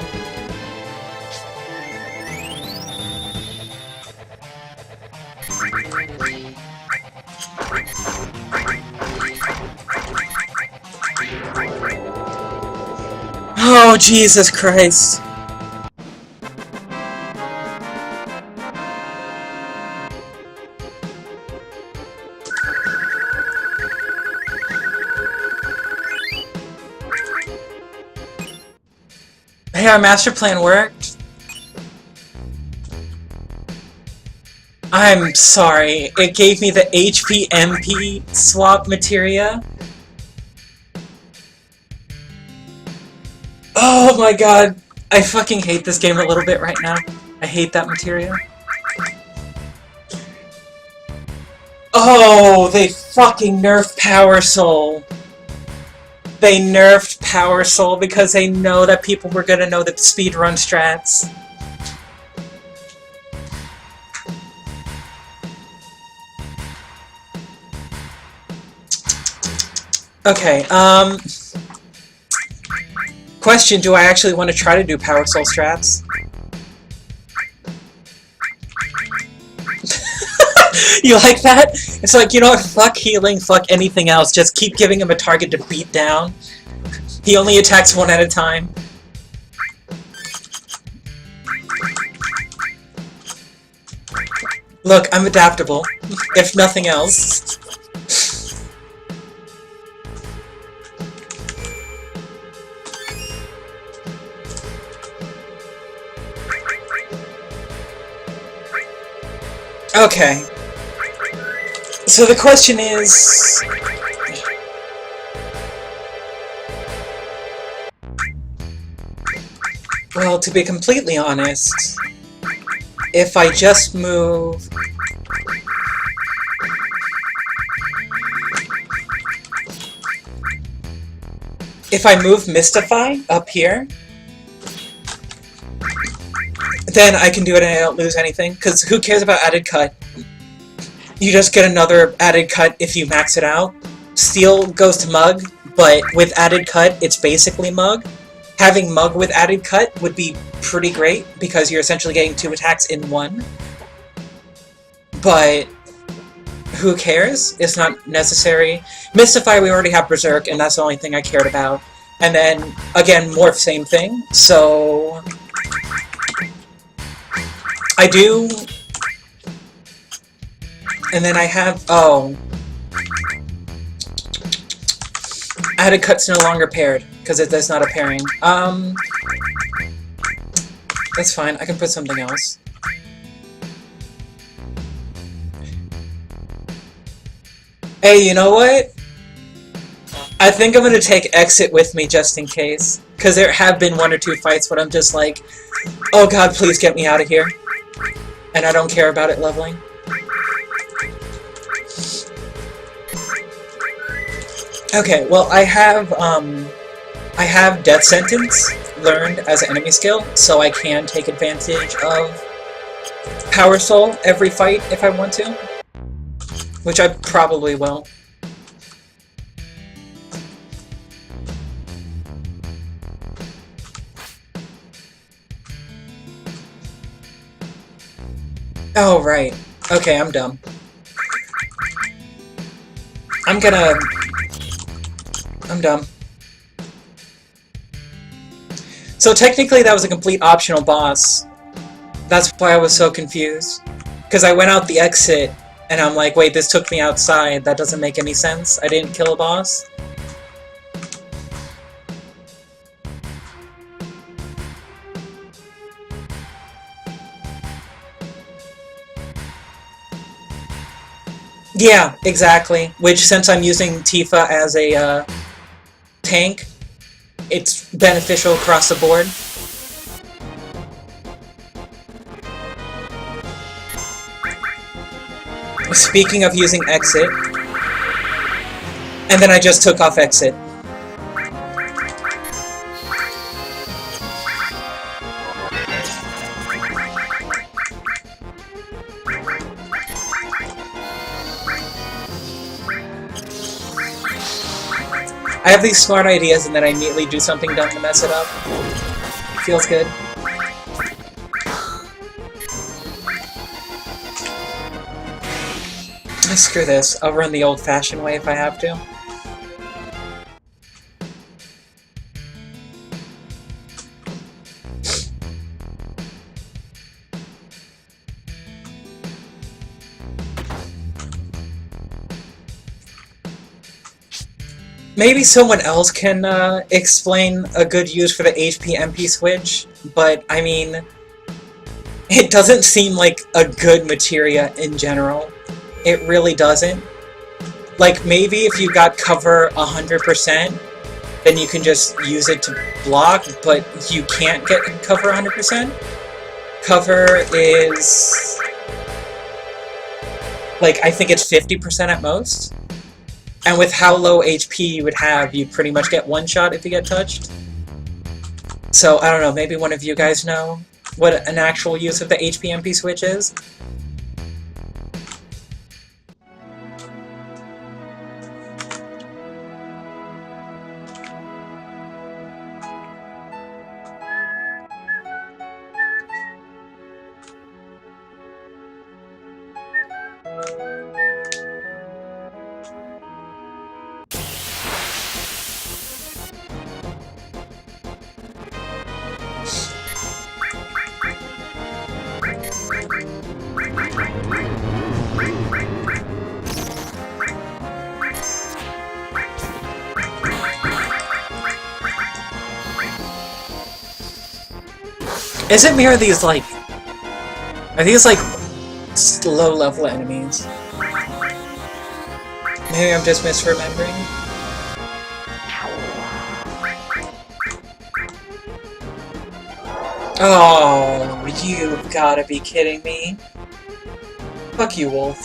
Speaker 1: Oh, Jesus Christ. Hey, our master plan worked. I'm sorry, it gave me the HP-MP swap materia. Oh my god, I fucking hate this game a little bit right now. I hate that materia. Oh, they fucking nerfed Power Soul. They nerfed Power Soul because they know that people were gonna know the speedrun strats. Okay, question, do I actually want to try to do Power Soul strats? You like that? It's like, you know what, fuck healing, fuck anything else, just keep giving him a target to beat down. He only attacks one at a time. Look, I'm adaptable, if nothing else. Okay. So the question is... Well, to be completely honest, if I just move... If I move Mystify up here, then I can do it and I don't lose anything, because who cares about added cut? You just get another added cut if you max it out. Steel goes to Mug, but with added cut, it's basically Mug. Having Mug with added cut would be pretty great, because you're essentially getting 2 attacks in one. But who cares? It's not necessary. Mystify, we already have Berserk, and that's the only thing I cared about. And then, again, Morph, same thing. So... I do... And then I have... Oh. Added cut's no longer paired, because that's not a pairing. That's fine, I can put something else. Hey, you know what? I think I'm gonna take Exit with me just in case. Because there have been 1 or 2 fights when I'm just like, oh god, please get me out of here. And I don't care about it leveling. Okay, well, I have Death Sentence learned as an enemy skill, so I can take advantage of Power Soul every fight if I want to. Which I probably will. Oh, right. Okay, I'm dumb. I'm dumb. So technically that was a complete optional boss. That's why I was so confused. Because I went out the exit, and I'm like, wait, this took me outside. That doesn't make any sense. I didn't kill a boss. Yeah, exactly. Which, since I'm using Tifa as a tank, it's beneficial across the board. Speaking of using Exit, and then I just took off Exit. I have these smart ideas and then I immediately do something dumb to mess it up. Feels good. Screw this. I'll run the old-fashioned way if I have to. Maybe someone else can explain a good use for the HP-MP switch, but I mean, it doesn't seem like a good materia in general. It really doesn't. Like, maybe if you got cover 100%, then you can just use it to block, but you can't get cover 100%. Cover is... like, I think it's 50% at most. And with how low HP you would have, you'd pretty much get one shot if you get touched. So, I don't know, maybe one of you guys know what an actual use of the HP-MP switch is? Isn't Mira these, like... are these, like, low-level enemies? Maybe I'm just misremembering? Oh, you've gotta be kidding me. Fuck you, Wolf.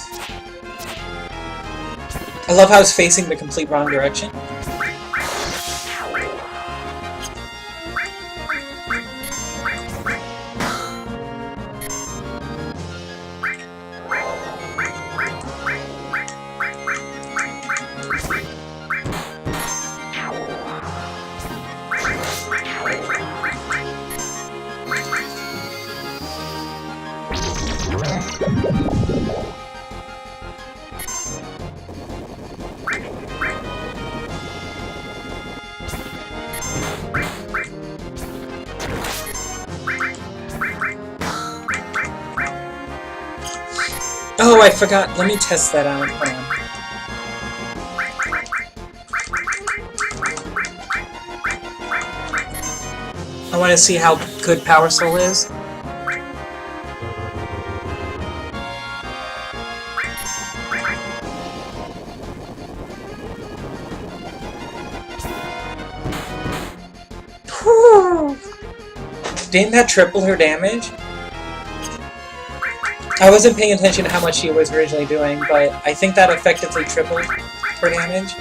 Speaker 1: I love how it's facing the complete wrong direction. Oh, I forgot. Let me test that out. Hold on. I want to see how good Power Soul is. Didn't that triple her damage? I wasn't paying attention to how much she was originally doing, but I think that effectively tripled her damage.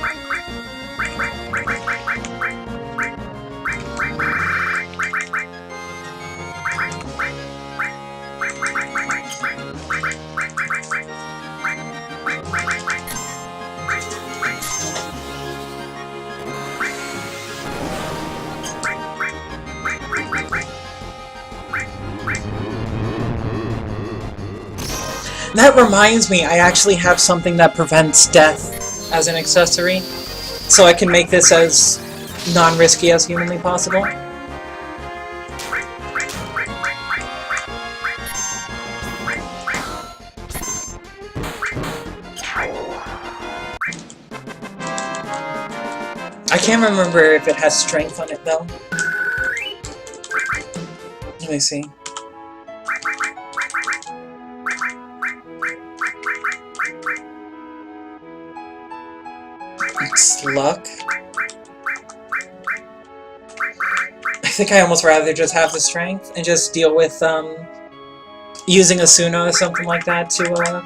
Speaker 1: That reminds me, I actually have something that prevents death as an accessory, so I can make this as non-risky as humanly possible. I can't remember if it has strength on it though. Let me see. It's luck. I think I almost rather just have the strength and just deal with using Asuna or something like that to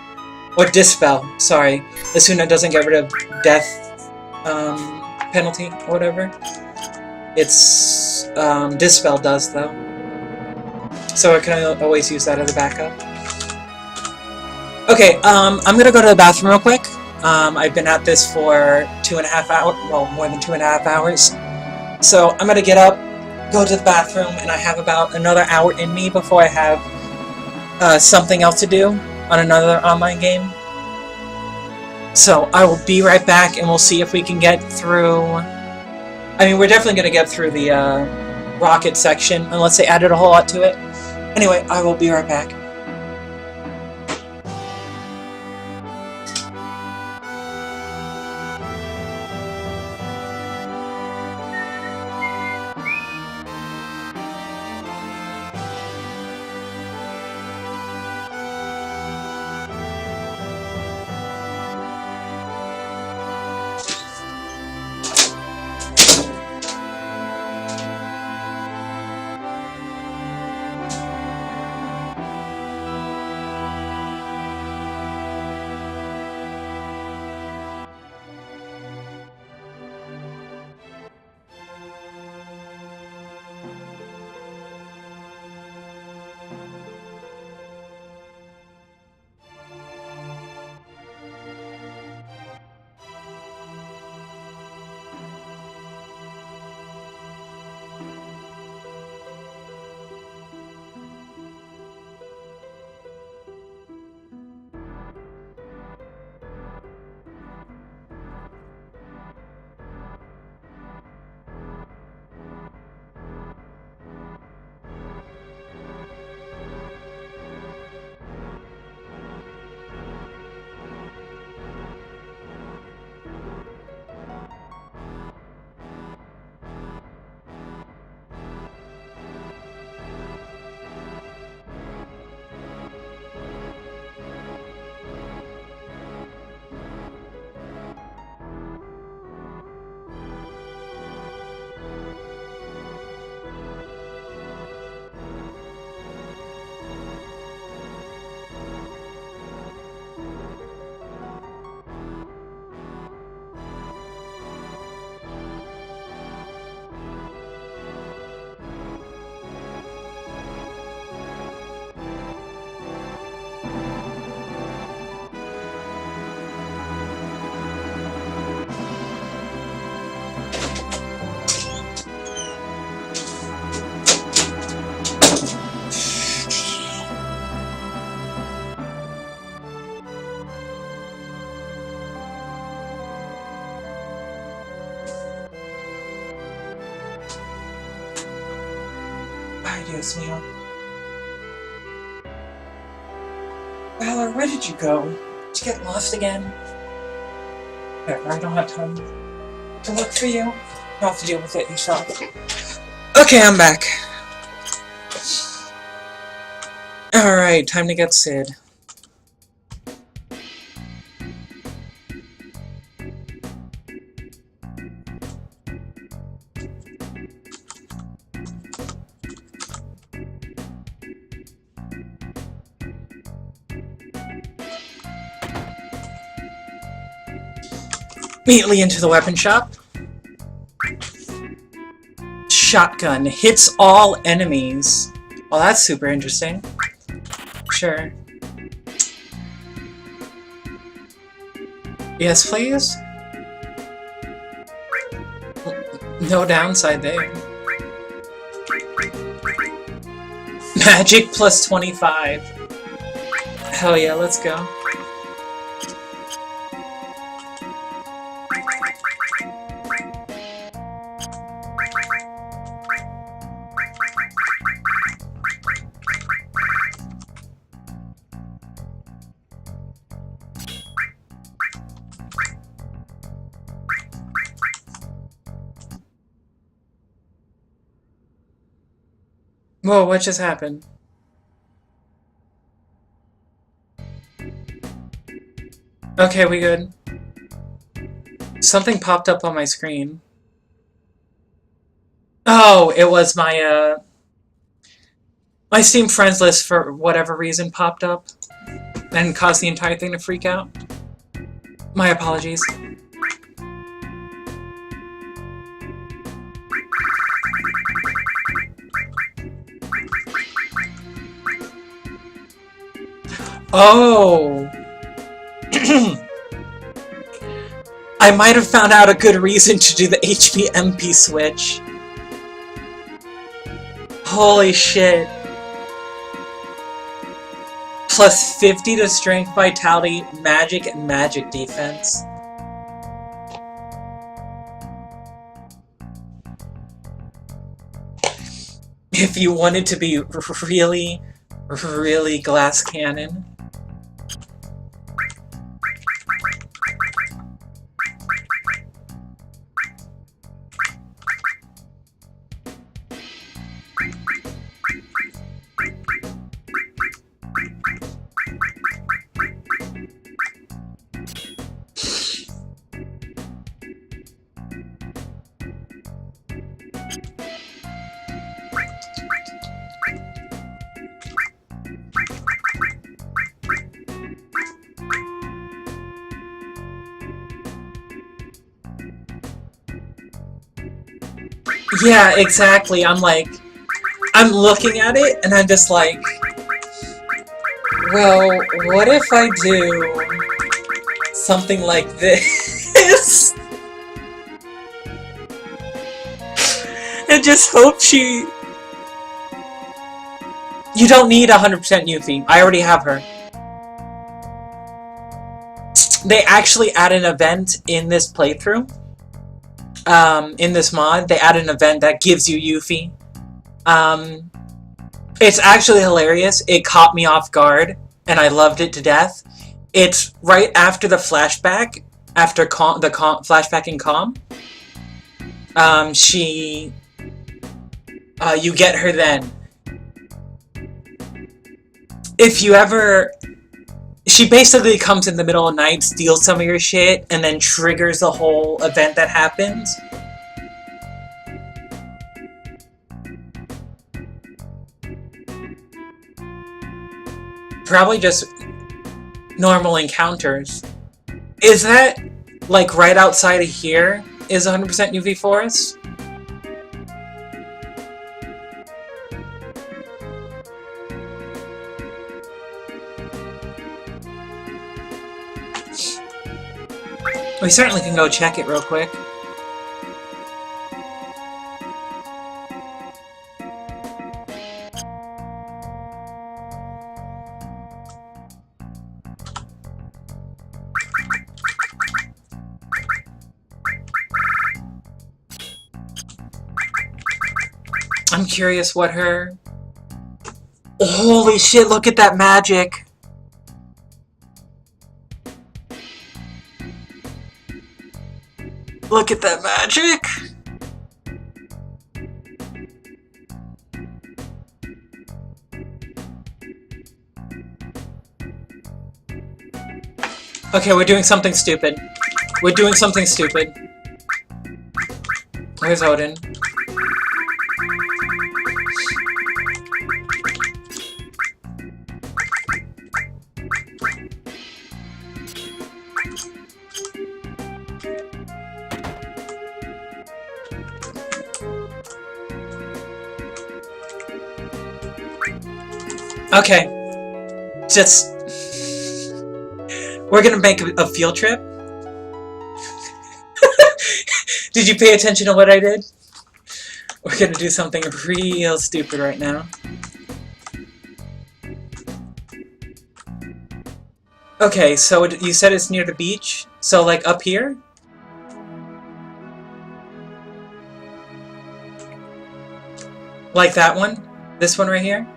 Speaker 1: or Dispel. Sorry, Asuna doesn't get rid of death penalty or whatever. It's Dispel does though, so I can always use that as a backup. Okay, I'm gonna go to the bathroom real quick. I've been at this for 2.5 hours, well, more than 2.5 hours. So I'm gonna get up, go to the bathroom, and I have about another hour in me before I have something else to do on another online game. So I will be right back, and we'll see if we can get through. I mean, we're definitely gonna get through the rocket section, unless they added a whole lot to it. Anyway, I will be right back. Dios mío. Valor, where did you go? Did you get lost again? Whatever, I don't have time to look for you. You'll have to deal with it yourself. Okay, I'm back. Alright, time to get Sid. immediately into the weapon shop. Shotgun hits all enemies. Well, that's super interesting. Sure. Yes, please? No downside there. Magic plus 25. Hell yeah, let's go. Whoa, what just happened? Okay, we good. Something popped up on my screen. Oh, it was my, my Steam friends list for whatever reason popped up and caused the entire thing to freak out. My apologies. Oh! I might have found out a good reason to do the HP MP switch. Holy shit. Plus 50 to strength, vitality, magic, and magic defense. If you wanted to be really, really glass cannon. Yeah, exactly. I'm looking at it, and I'm just like, well, what if I do something like this? And just hope she... You don't need 100% Yuffie. I already have her. They actually add an event in this playthrough. In this mod, they add an event that gives you Yuffie. It's actually hilarious. It caught me off guard, and I loved it to death. It's right after the flashback, after the flashback in Calm. You get her then. If you ever... She basically comes in the middle of the night, steals some of your shit, and then triggers the whole event that happens. Probably just normal encounters. Is that, like, right outside of here is 100% UV Forest? We certainly can go check it real quick. I'm curious what her... Holy shit, look at that magic! Look at that magic! Okay, we're doing something stupid. We're doing something stupid. Where's Odin? Okay. Just... We're gonna make a field trip. Did you pay attention to what I did? We're gonna do something real stupid right now. Okay, so you said it's near the beach? So, like, up here? Like that one? This one right here?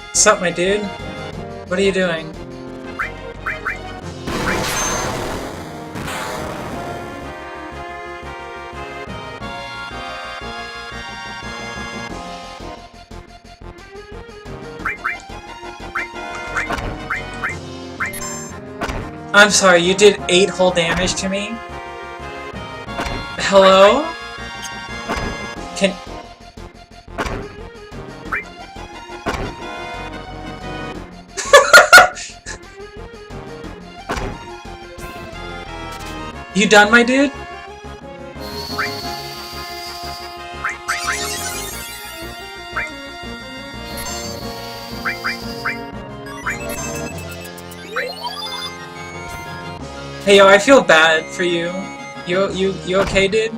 Speaker 1: What's up, my dude? What are you doing? I'm sorry, you did 8 whole damage to me? Hello? Can... You done, my dude? Hey yo, I feel bad for you. You okay, dude?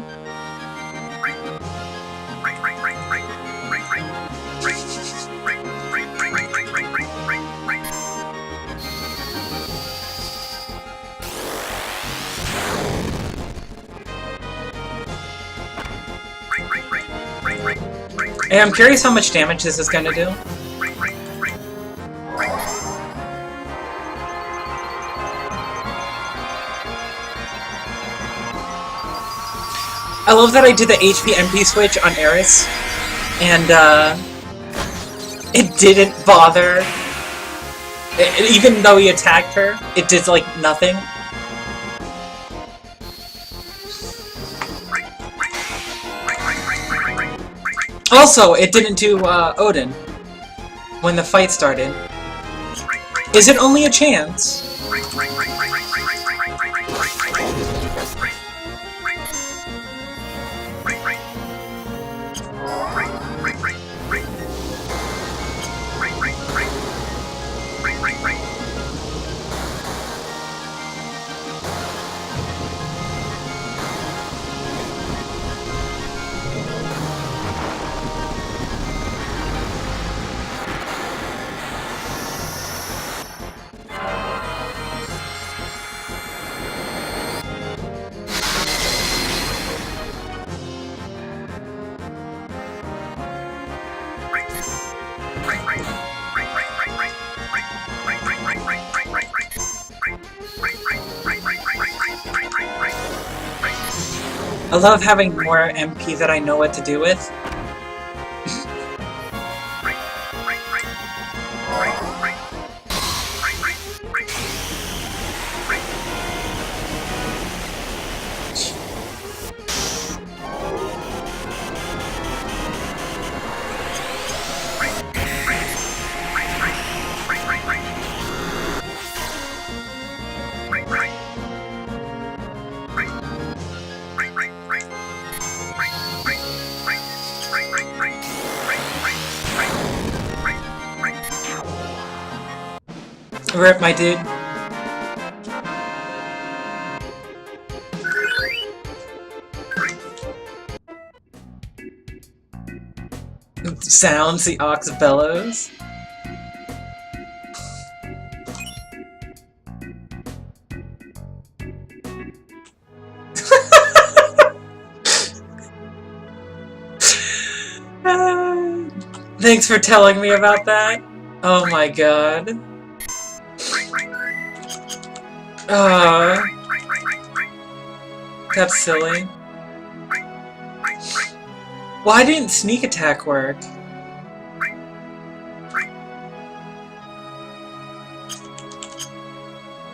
Speaker 1: Hey, I'm curious how much damage this is gonna do. I love that I did the HP MP switch on Eris, and it didn't bother. Even though he attacked her, it did like nothing. Also, it didn't do Odin when the fight started. Is it only a chance? I love having more MP that I know what to do with. Rip, my dude. Sounds the ox bellows. Thanks for telling me about that. Oh my god. That's silly. Why didn't sneak attack work?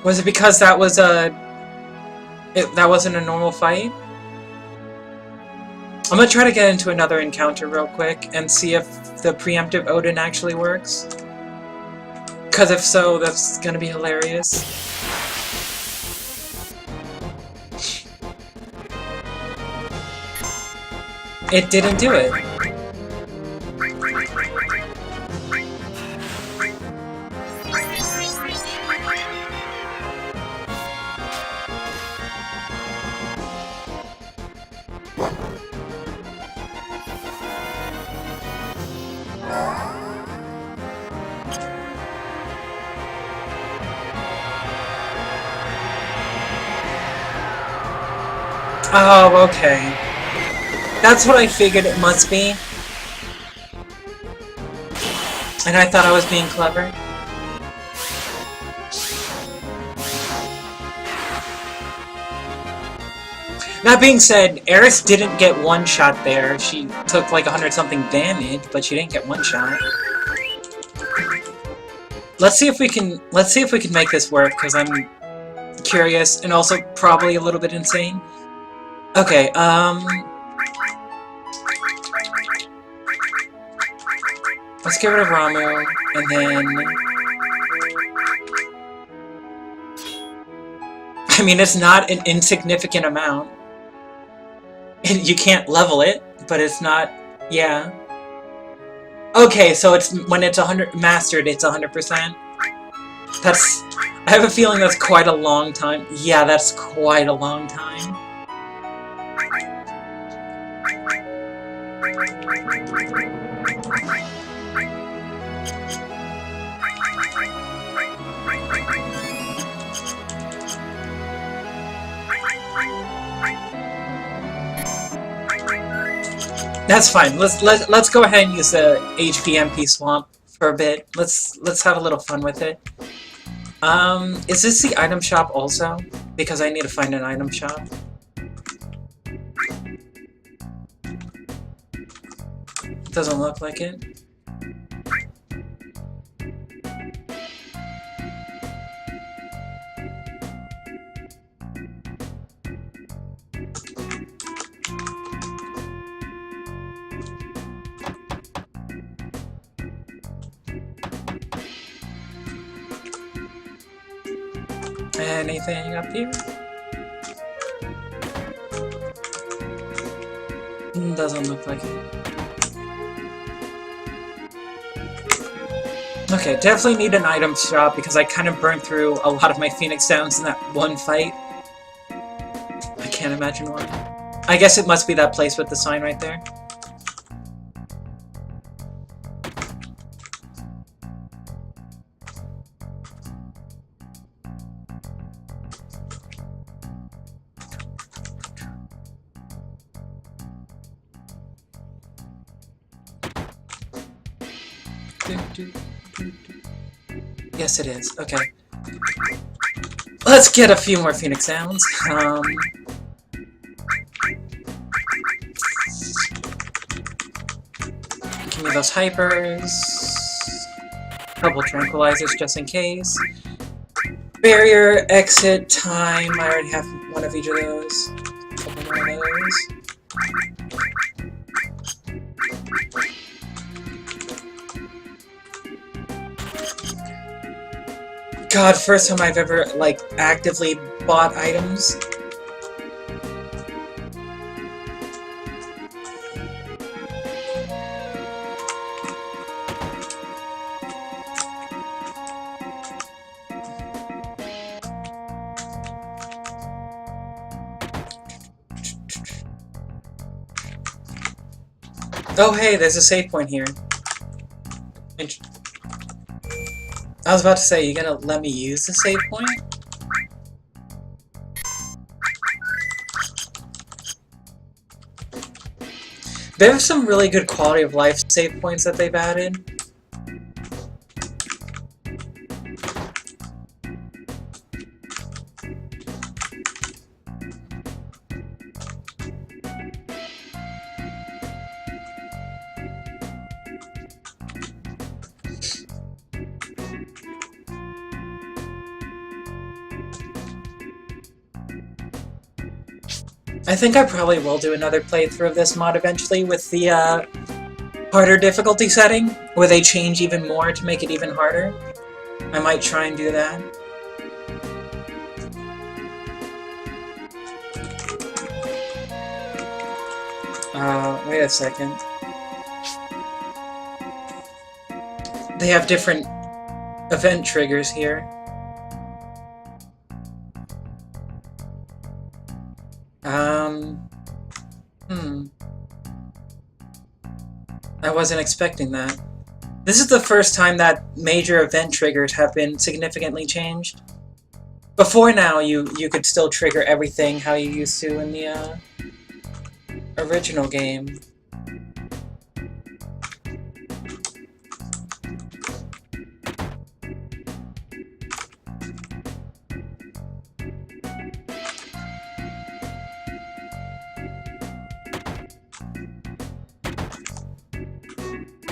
Speaker 1: Was it because that was that wasn't a normal fight? I'm gonna try to get into another encounter real quick and see if the preemptive Odin actually works. Because if so, that's gonna be hilarious. It didn't do it. Oh, okay. That's what I figured it must be. And I thought I was being clever. That being said, Eris didn't get one shot there. She took like 100-something damage, but she didn't get one shot. Let's see if we can make this work, because I'm curious and also probably a little bit insane. Okay, let's get rid of Ramuh, and then... I mean, it's not an insignificant amount. You can't level it, but it's not... yeah. Okay, so it's when it's 100 mastered, it's 100%. That's... I have a feeling that's quite a long time. Yeah, that's quite a long time. That's fine. Let's go ahead and use the HP MP swamp for a bit. Let's have a little fun with it. Is this the item shop also? Because I need to find an item shop. Doesn't look like it. Anything up here? Doesn't look like it. Okay, definitely need an item shop because I kind of burned through a lot of my Phoenix Downs in that one fight. I can't imagine why. I guess it must be that place with the sign right there. Yes, it is. Okay. Let's get a few more Phoenix Downs. Give me those hypers. Couple tranquilizers just in case. Barrier, exit, time. I already have one of each of those. Couple more of those. God, first time I've ever, like, actively bought items. Oh hey, there's a save point here. I was about to say, you gonna let me use the save point? There's some really good quality of life save points that they've added. I think I probably will do another playthrough of this mod eventually with the harder difficulty setting, where they change even more to make it even harder. I might try and do that. Wait a second. They have different event triggers here. I wasn't expecting that. This is the first time that major event triggers have been significantly changed. Before now, you could still trigger everything how you used to in the original game.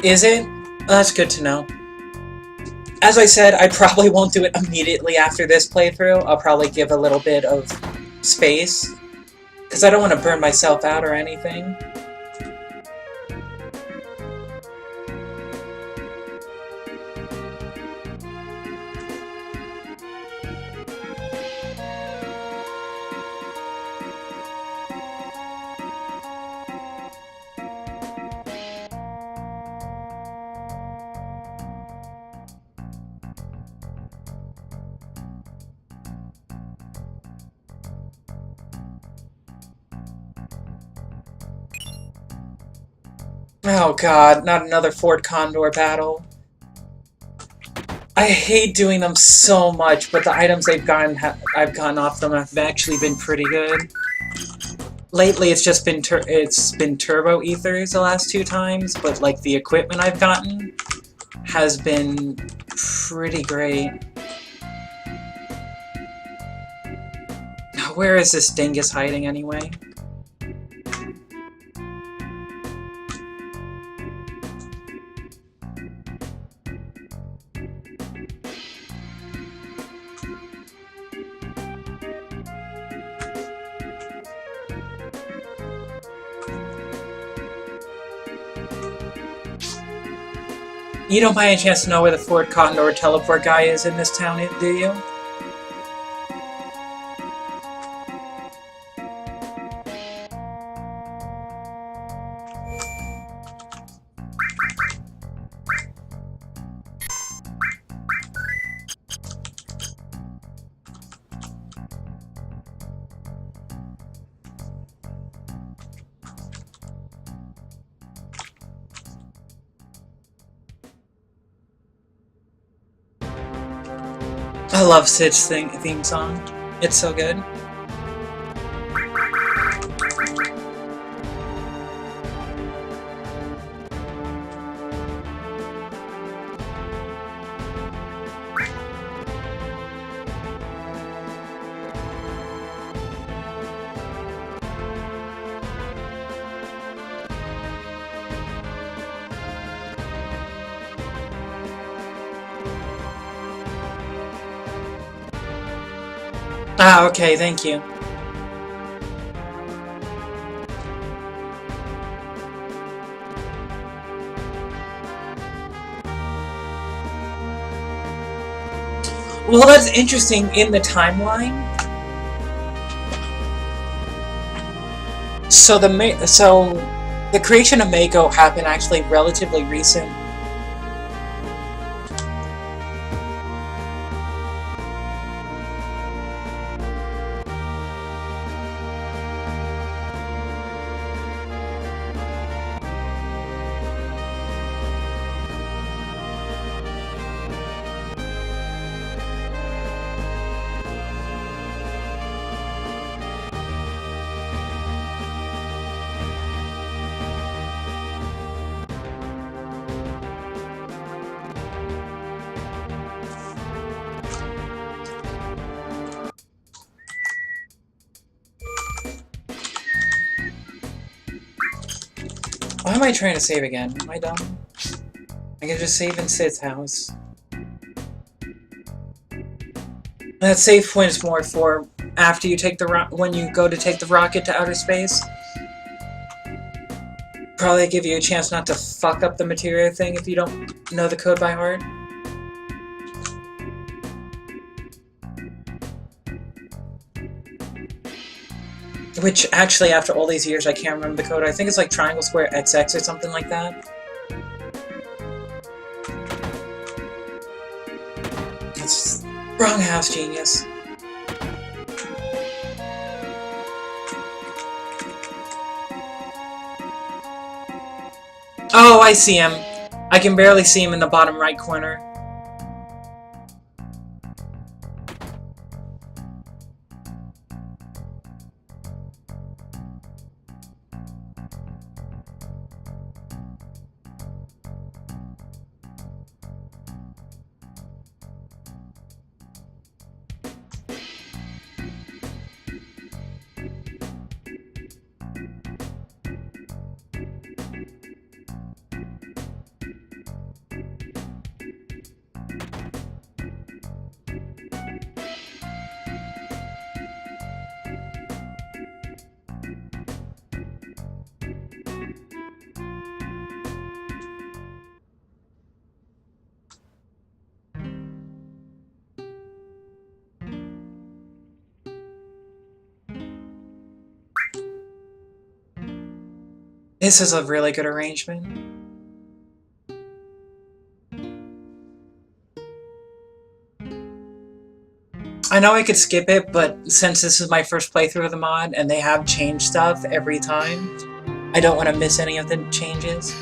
Speaker 1: Is it? That's good to know. As I said, I probably won't do it immediately after this playthrough. I'll probably give a little bit of space, because I don't want to burn myself out or anything. Oh god, not another Fort Condor battle. I hate doing them so much, but the items I've gotten off them have actually been pretty good. Lately, it's just been turbo ethers the last 2 times, but like the equipment I've gotten has been pretty great. Now, where is this dingus hiding anyway? You don't by any chance know where the Fort Condor teleport guy is in this town, do you? I love Sid's theme song. It's so good. Ah, okay, thank you. Well, that's interesting in the timeline. So the creation of Mako happened actually relatively recent. Why am I trying to save again? Am I dumb? I can just save in Sid's house. That save point is more for after you take the when you go to take the rocket to outer space. probably give you a chance not to fuck up the materia thing if you don't know the code by heart. Which, actually, after all these years, I can't remember the code. I think it's like triangle square XX or something like that. It's wrong house, genius. Oh, I see him. I can barely see him in the bottom right corner. This is a really good arrangement. I know I could skip it, but since this is my first playthrough of the mod, and they have changed stuff every time, I don't want to miss any of the changes.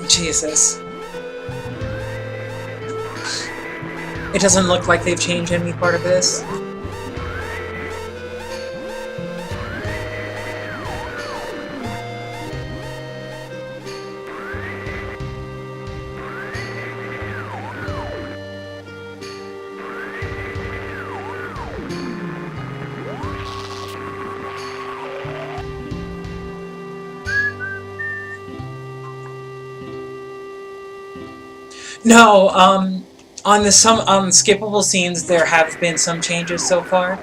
Speaker 1: Jesus. It doesn't look like they've changed any part of this. No, on the some skippable scenes, there have been some changes so far.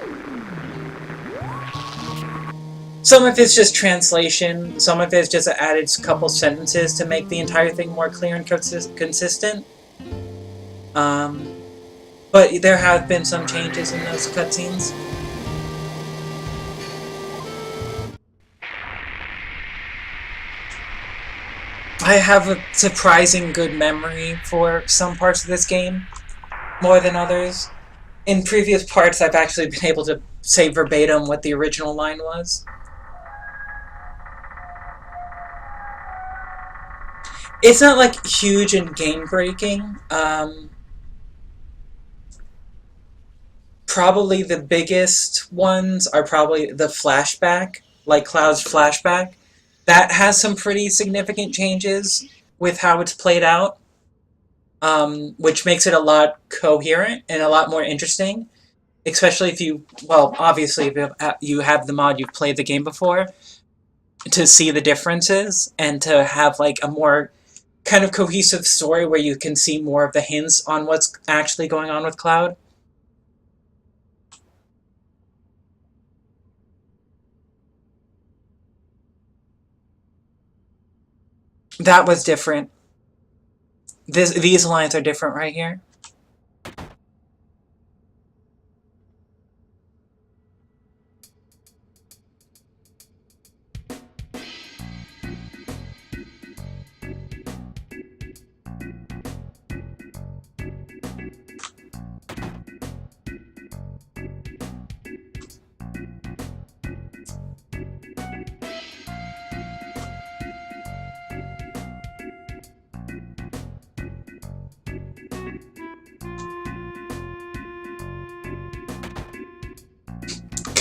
Speaker 1: Some of it's just translation, some of it's just added a couple sentences to make the entire thing more clear and consistent. But there have been some changes in those cutscenes. I have a surprising good memory for some parts of this game, more than others. In previous parts, I've actually been able to say verbatim what the original line was. It's not, like, huge and game-breaking. Probably the biggest ones are probably the flashback, like Cloud's flashback. That has some pretty significant changes with how it's played out, which makes it a lot coherent and a lot more interesting. Especially if you, well, obviously if you have the mod, you've played the game before, to see the differences and to have like a more kind of cohesive story where you can see more of the hints on what's actually going on with Cloud. That was different. These lines are different right here.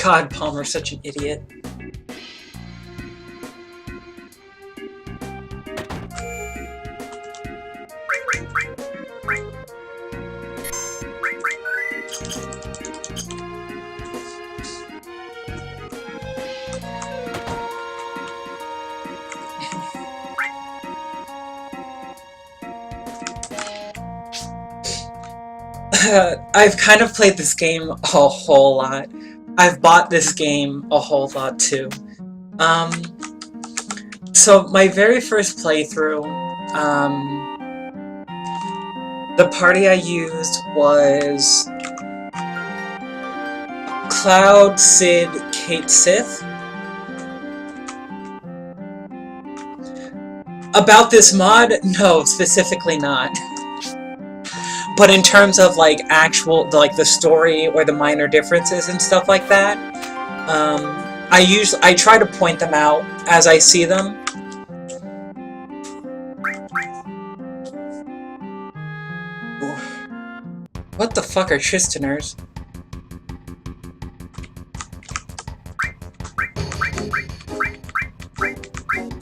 Speaker 1: God, Palmer's such an idiot. I've kind of played this game a whole lot. I've bought this game a whole lot too. So my very first playthrough, the party I used was Cloud, Sid, Kate, Sith. About this mod? No, specifically not. But in terms of like actual, like the story or the minor differences and stuff like that, I try to point them out as I see them. What the fuck are Tristaners?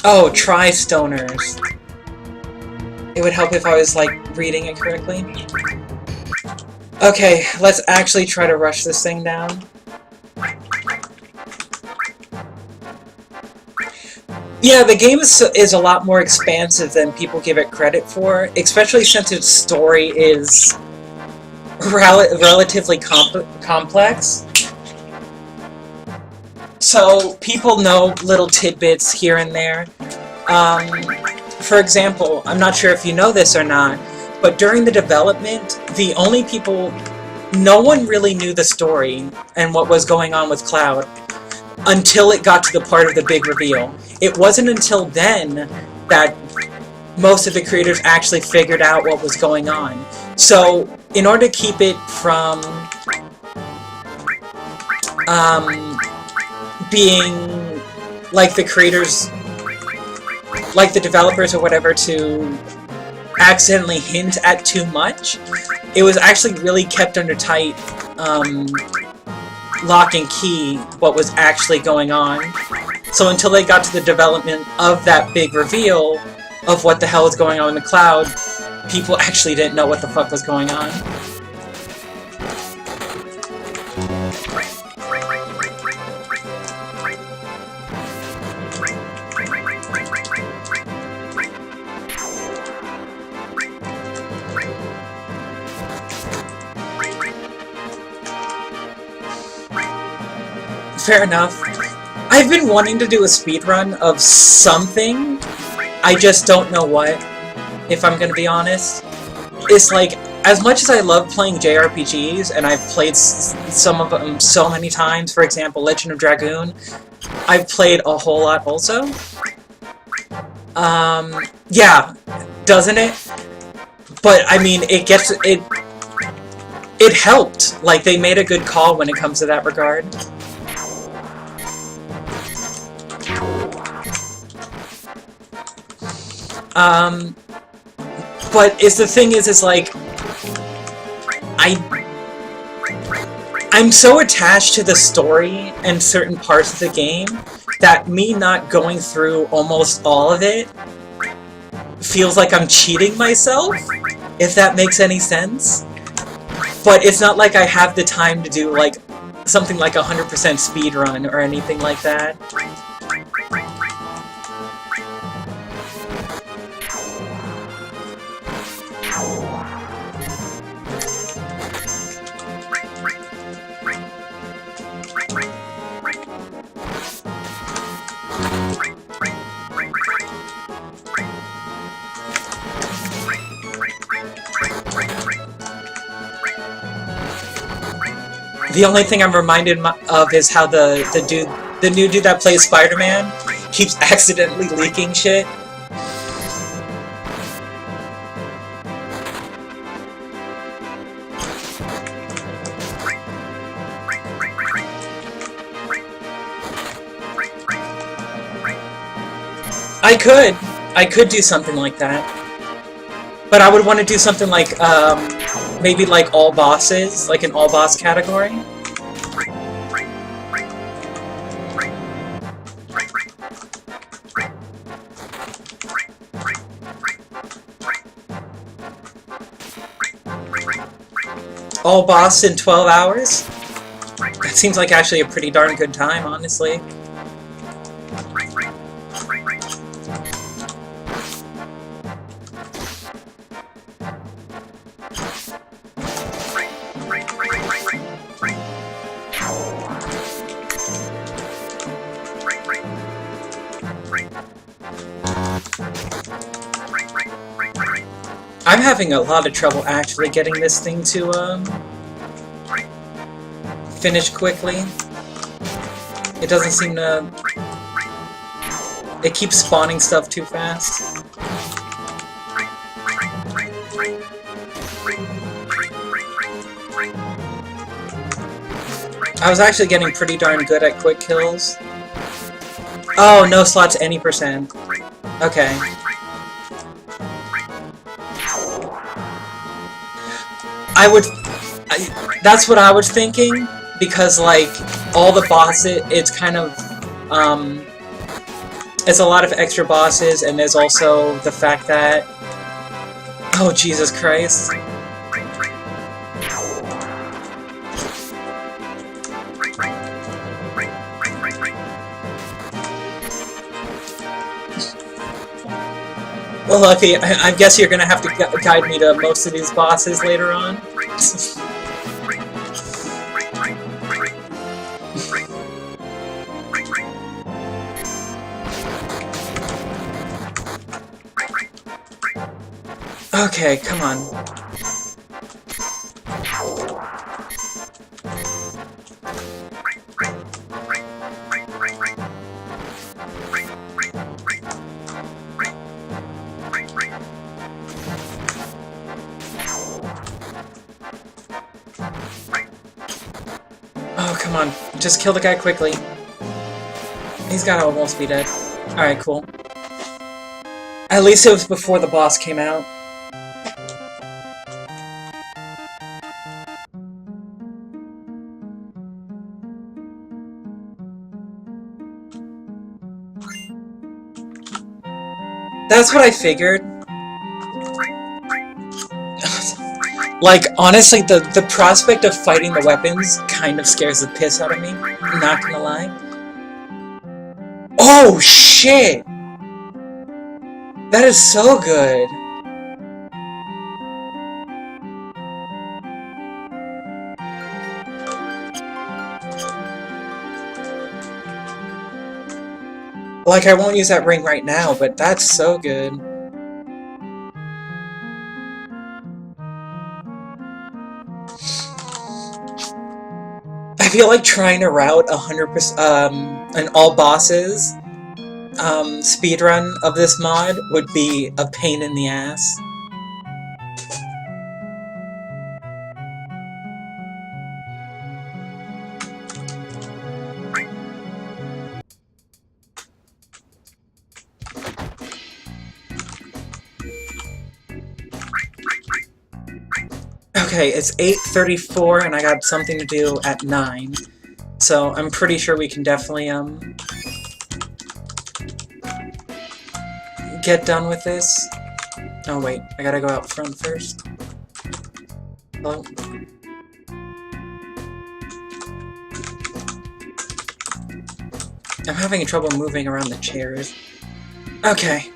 Speaker 1: Oh, Tri-Stoners. It would help if I was, like, reading it correctly. Okay, let's actually try to rush this thing down. Yeah, the game is a lot more expansive than people give it credit for, especially since its story is relatively complex. So, people know little tidbits here and there. For example, I'm not sure if you know this or not, but during the development, the only people... No one really knew the story and what was going on with Cloud until it got to the part of the big reveal. It wasn't until then that most of the creators actually figured out what was going on. So, in order to keep it from being like the creators, like the developers or whatever, to accidentally hint at too much, it was actually really kept under tight lock and key what was actually going on. So until they got to the development of that big reveal of what the hell is going on in the Cloud, people actually didn't know what the fuck was going on. Fair enough. I've been wanting to do a speedrun of something. I just don't know what, if I'm gonna be honest. It's like, as much as I love playing JRPGs, and I've played some of them so many times, for example, Legend of Dragoon, I've played a whole lot also. Yeah, doesn't it? But, I mean, it helped. Like, they made a good call when it comes to that regard. But the thing is like, I'm so attached to the story and certain parts of the game that me not going through almost all of it feels like I'm cheating myself, if that makes any sense. But it's not like I have the time to do like something like 100% speedrun or anything like that. The only thing I'm reminded of is how the new dude that plays Spider-Man keeps accidentally leaking shit. I could do something like that. But I would want to do something like, maybe like all bosses, like an all boss category. All boss in 12 hours? That seems like actually a pretty darn good time, honestly. I'm having a lot of trouble actually getting this thing to, finish quickly. It doesn't seem to... It keeps spawning stuff too fast. I was actually getting pretty darn good at quick kills. Oh, no slots any percent. Okay. That's what I was thinking, because, like, all the bosses, it's kind of, it's a lot of extra bosses, and there's also the fact that... Oh, Jesus Christ. Well, lucky, I guess you're gonna have to guide me to most of these bosses later on. Okay, come on. Oh, come on. Just kill the guy quickly. He's gotta almost be dead. Alright, cool. At least it was before the boss came out. That's what I figured. Like, honestly, the prospect of fighting the weapons kind of scares the piss out of me. I'm not gonna lie. Oh, shit! That is so good! Like, I won't use that ring right now, but that's so good. I feel like trying to route 100%, an all bosses, speedrun of this mod would be a pain in the ass. Okay, it's 8:34 and I got something to do at 9. So I'm pretty sure we can definitely, get done with this. Oh wait, I gotta go out front first. Hello? I'm having trouble moving around the chairs. Okay.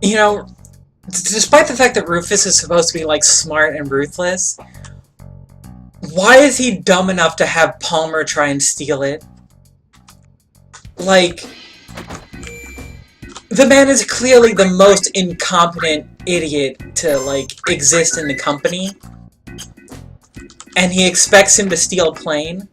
Speaker 1: You know, despite the fact that Rufus is supposed to be, like, smart and ruthless, why is he dumb enough to have Palmer try and steal it? Like, the man is clearly the most incompetent idiot to, like, exist in the company. And he expects him to steal a plane?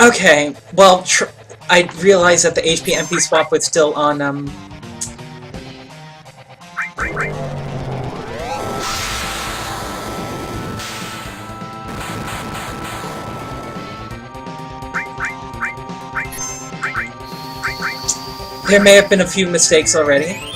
Speaker 1: Okay, well, I realized that the HP-MP swap was still on, There may have been a few mistakes already.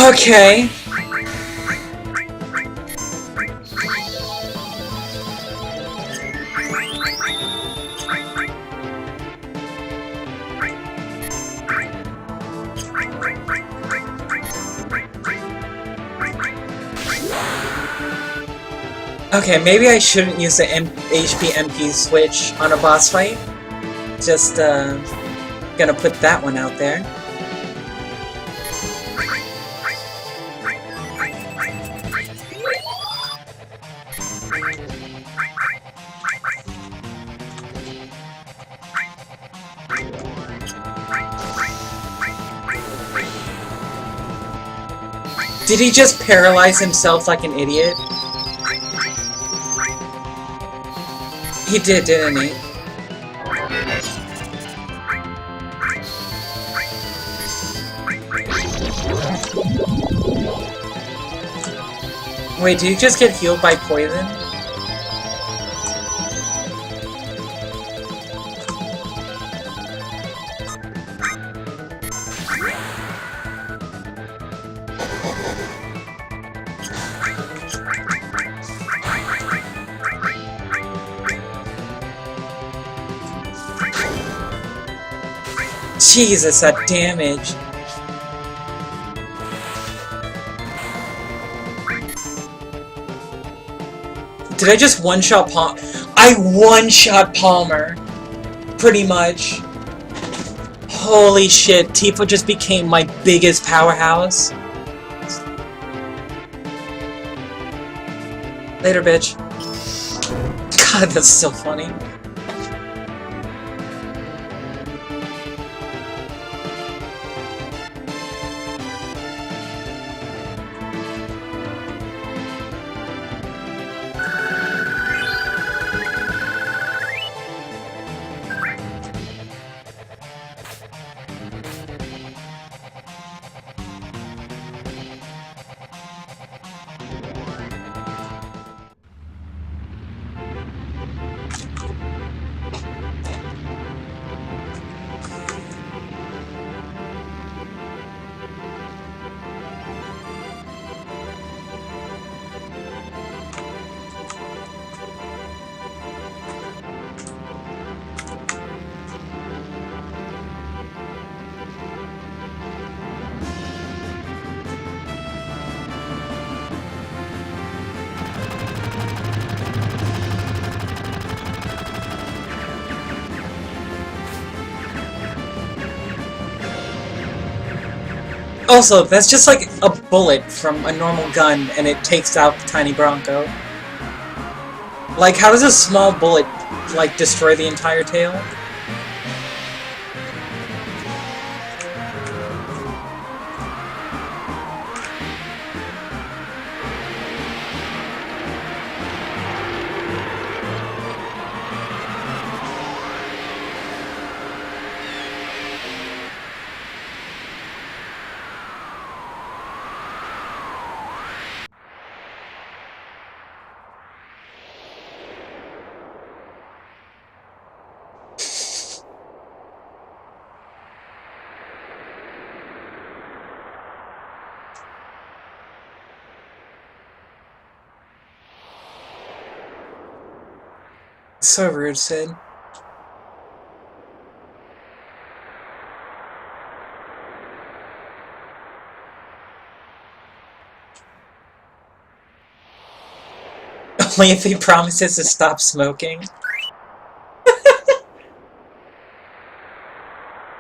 Speaker 1: Okay. Okay, maybe I shouldn't use the HP-MP switch on a boss fight. Just, gonna put that one out there. Did he just paralyze himself like an idiot? He did, didn't he? Wait, did you just get healed by poison? Jesus, that damage. Did I just one-shot Palmer? I one-shot Palmer! Pretty much. Holy shit, Tifa just became my biggest powerhouse. Later, bitch. God, that's so funny. Also, that's just like a bullet from a normal gun and it takes out the tiny Bronco. Like, how does a small bullet, like, destroy the entire tail? So rude, Sid. Only if he promises to stop smoking.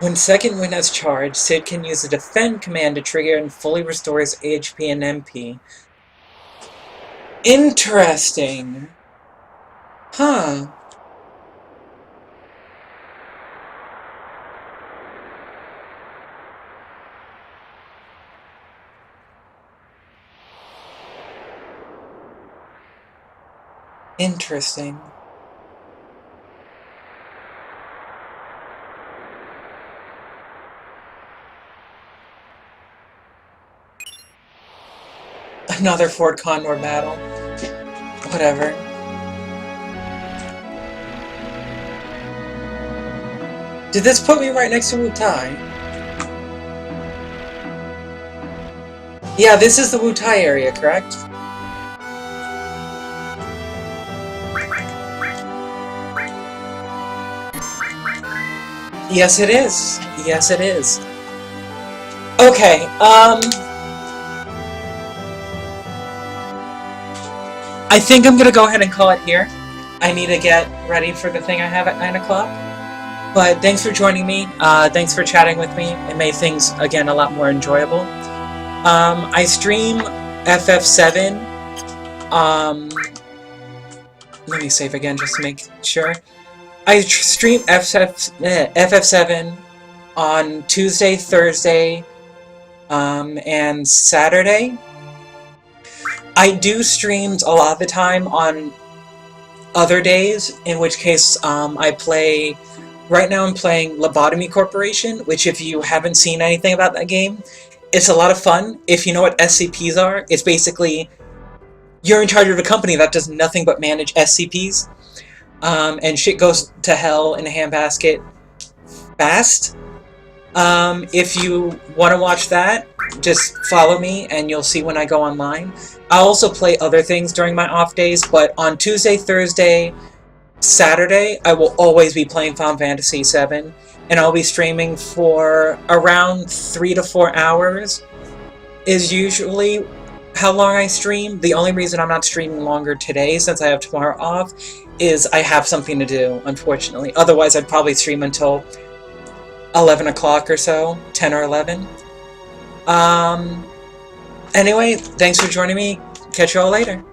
Speaker 1: When second wind has charged, Sid can use the defend command to trigger and fully restore his HP and MP. Interesting. Huh. Interesting. Another Fort Condor battle. Whatever. Did this put me right next to Wutai? Yeah, this is the Wutai area, correct? Yes, it is. Yes, it is. Okay, I think I'm gonna go ahead and call it here. I need to get ready for the thing I have at 9 o'clock. But thanks for joining me. Thanks for chatting with me. It made things, again, a lot more enjoyable. I stream FF7. Let me save again just to make sure. I stream FF7 on Tuesday, Thursday, and Saturday. I do streams a lot of the time on other days, in which case I play... Right now I'm playing Lobotomy Corporation, which if you haven't seen anything about that game, it's a lot of fun. If you know what SCPs are, it's basically... You're in charge of a company that does nothing but manage SCPs. And shit goes to hell in a handbasket fast. If you want to watch that, just follow me and you'll see when I go online. I also play other things during my off days, but on Tuesday, Thursday, Saturday, I will always be playing Final Fantasy VII, and I'll be streaming for around 3 to 4 hours is usually how long I stream. The only reason I'm not streaming longer today, since I have tomorrow off, is I have something to do, unfortunately. Otherwise, I'd probably stream until 11 o'clock or so, 10 or 11. Anyway, thanks for joining me. Catch you all later.